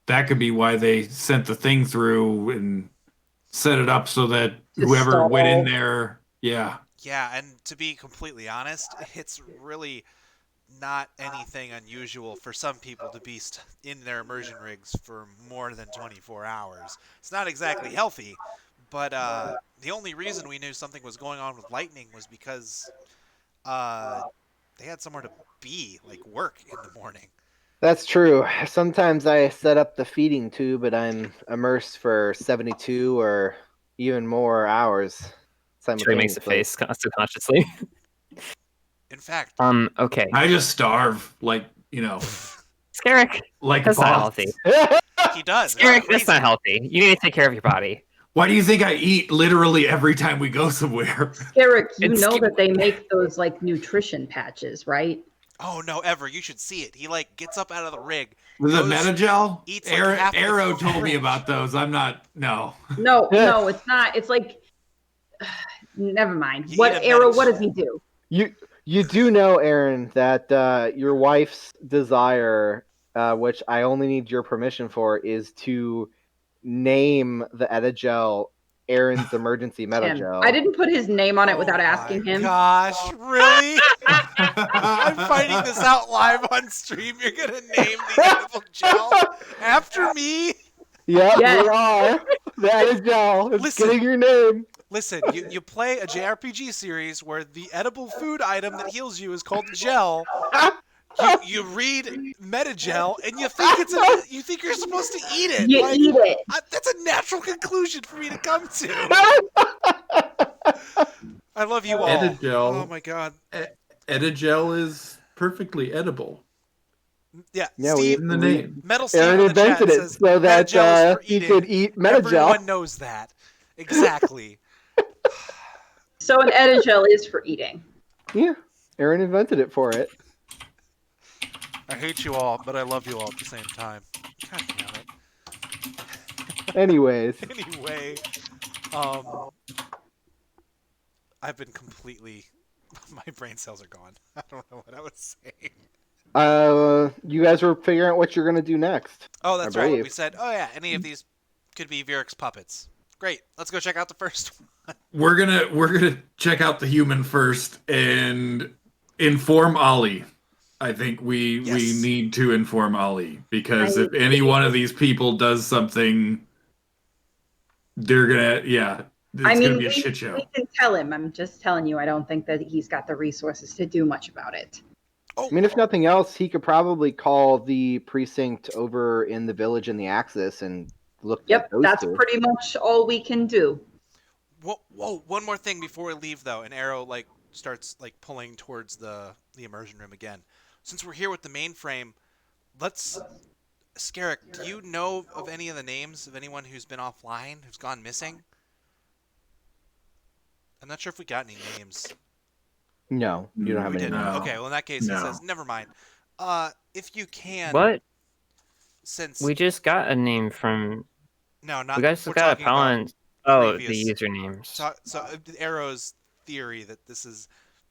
That could be why they sent the thing through and set it up so that whoever went in there, yeah. Yeah, and to be completely honest, it's really not anything unusual for some people to be in their immersion rigs for more than 24 hours. It's not exactly healthy, but the only reason we knew something was going on with Lightning was because they had somewhere to be, work in the morning. That's true. Sometimes I set up the feeding tube and I'm immersed for 72 or even more hours Trey makes a face subconsciously. In fact, okay. I just starve, Scarrick, like that's a not boss. healthy. he does. Scarrick, that's not healthy. You need to take care of your body. Why do you think I eat literally every time we go somewhere? Eric, you It's know that they make those nutrition patches, right? Oh no, Ever, you should see it. He gets up out of the rig. With a goes- Metagel? eats, half the Arrow food. told me about those. I'm not, no. No, it's not. It's never mind. You What eat a Arrow? Metagel. What does he do? You do know, Aaron, that your wife's desire, which I only need your permission for, is to name the Etagel Aaron's emergency Tim. Metagel. I didn't put his name on it without asking him. Gosh, really? I'm finding this out live on stream. You're gonna name the edible gel after me? Yep, Yes. we are. The Etagel. It's Listen. getting your name. Listen, you play a JRPG series where the edible food item that heals you is called gel. You read Metagel and you think you're supposed to eat it. You eat it. That's a natural conclusion for me to come to. I love you all. Etagel. Oh my god. Etagel is perfectly edible. Yeah, Yeah, Steve, In the name. Metal Steve Aaron in the chat invented it says so that Metagel is for he eating. could eat Metagel. Everyone knows that. Exactly. So an Edagel is for eating. Yeah, Aaron invented it for it. I hate you all, but I love you all at the same time. God damn it. Anyways, Anyway, I've been completely. My brain cells are gone. I don't know what I was saying. you guys were figuring out what you're gonna do next. Oh, that's I right. believe. We said, oh yeah, any of these could be Virix puppets. Great. Let's go check out the first one. We're gonna check out the human first and inform Ollie. I think we Yes. need to inform Ollie because I- if any one of these people does something, they're gonna it's gonna be a shit show. we can tell him. I'm just telling you, I don't think that he's got the resources to do much about it. Oh, I mean, if nothing else, he could probably call the precinct over in the village in the Axis and look Yep, at those that's two. pretty much all we can do. whoa! One more thing before we leave, though. And Arrow starts pulling towards the immersion room again. Since we're here with the mainframe, let's. Scarrick, do you know of any of the names of anyone who's been offline, who's gone missing? I'm not sure if we got any names. No, you don't have We any. didn't. No. Okay, well in that case, he No. says, never mind. If you can, What? since We just got a name from. no, not We guys we're got a talking about Paladin. Oh, previous. the usernames. So Arrow's theory that this is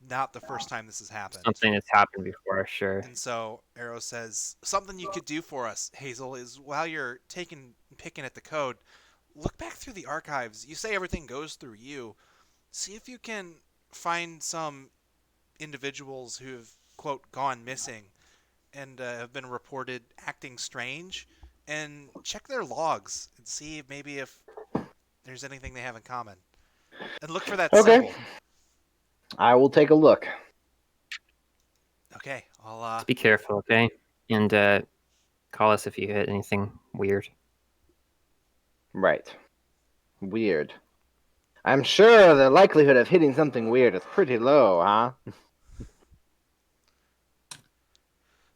not the first time this has happened. Something that's happened before, sure. And so Arrow says, something you could do for us, Hazel, is while you're picking at the code, look back through the archives. You say everything goes through you. See if you can find some individuals who have, quote, gone missing and have been reported acting strange, and check their logs and see maybe if there's anything they have in common. And look for that Okay. symbol. I will take a look. Okay, I'll Just be careful, okay? And call us if you hit anything weird. Right. Weird. I'm sure the likelihood of hitting something weird is pretty low, huh?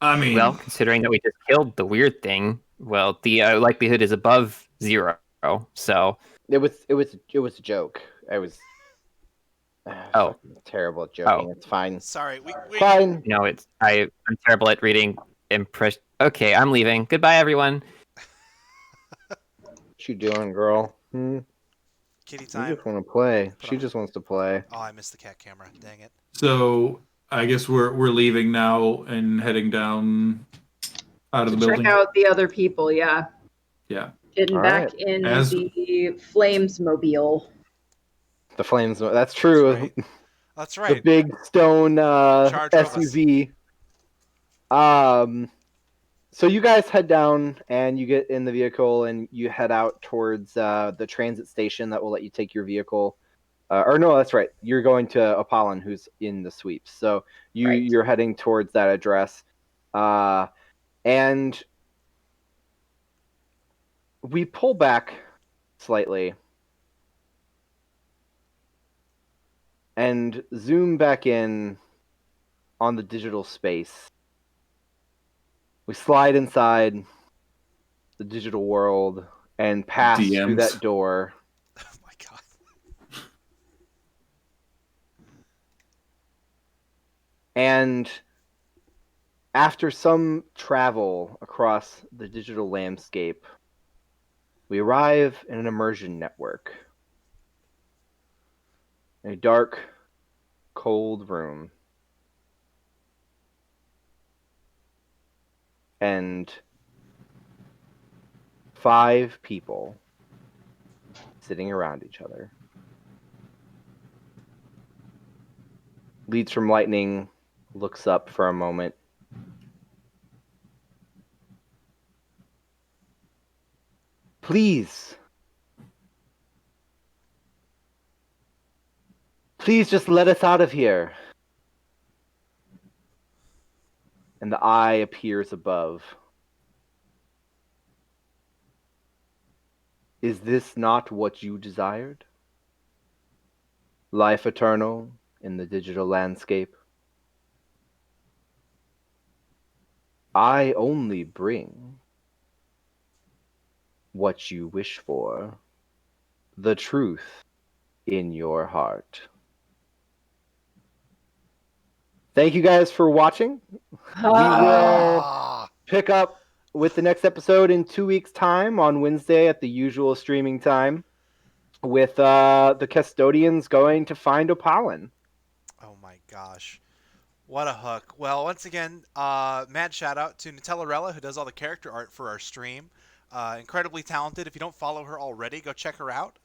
I mean, Well, considering that we just killed the weird thing, well, the likelihood is above 0. So It was a joke. I was Oh. fucking terrible at joking. It's fine. sorry, we Fine. I'm terrible at reading impression. Okay, I'm leaving. Goodbye, everyone. What you doing, girl? kitty You time. just want to play. Put She on- just wants to play. Oh, I missed the cat camera. Dang it. so I guess we're leaving now and heading down out of To the building. check out the other people, yeah. Yeah. Getting All back right. in As- the Flames mobile. The flames. That's true. That's right. That's The right. big stone Charge drove us. SUV. So you guys head down and you get in the vehicle and you head out towards the transit station that will let you take your vehicle. Or no, that's right. You're going to Apollon, who's in the sweeps. So you're heading towards that address, and we pull back slightly and zoom back in on the digital space. We slide inside the digital world and pass through DMs. that door. Oh my god. And after some travel across the digital landscape, we arrive in an immersion network. A dark, cold room. And 5 people sitting around each other. Leads from Lightning looks up for a moment. Please just let us out of here. And the eye appears above. Is this not what you desired? Life eternal in the digital landscape? I only bring what you wish for, the truth in your heart. Thank you guys for watching. We will pick up with the next episode in 2 weeks' time on Wednesday at the usual streaming time, with the Kestodians going to find Opalin. Oh my gosh. What a hook. Well, once again, mad shout out to Nutellarella, who does all the character art for our stream. Incredibly talented. If you don't follow her already, go check her out.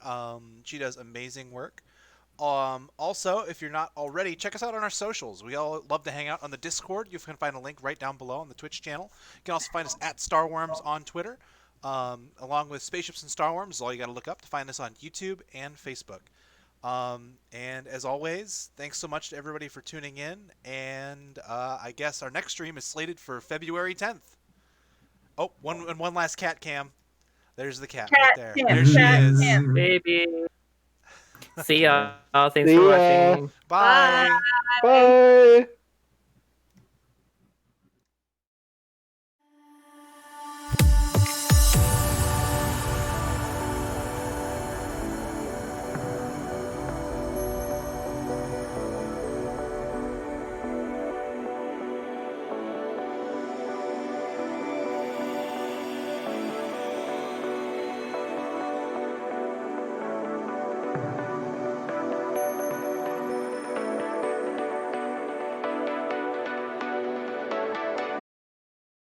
She does amazing work. Also, if you're not already, check us out on our socials. We all love to hang out on the Discord. You can find a link right down below on the Twitch channel. You can also find us at Starwyrms on Twitter, along with Spaceships and Starwyrms is all you got to look up to find us on YouTube and Facebook. And as always, thanks so much to everybody for tuning in. And I guess our next stream is slated for February 10th. Oh, one last cat cam. There's the cat right there. There she is. Baby. See y'all. Thanks See for ya. watching. Bye. Bye.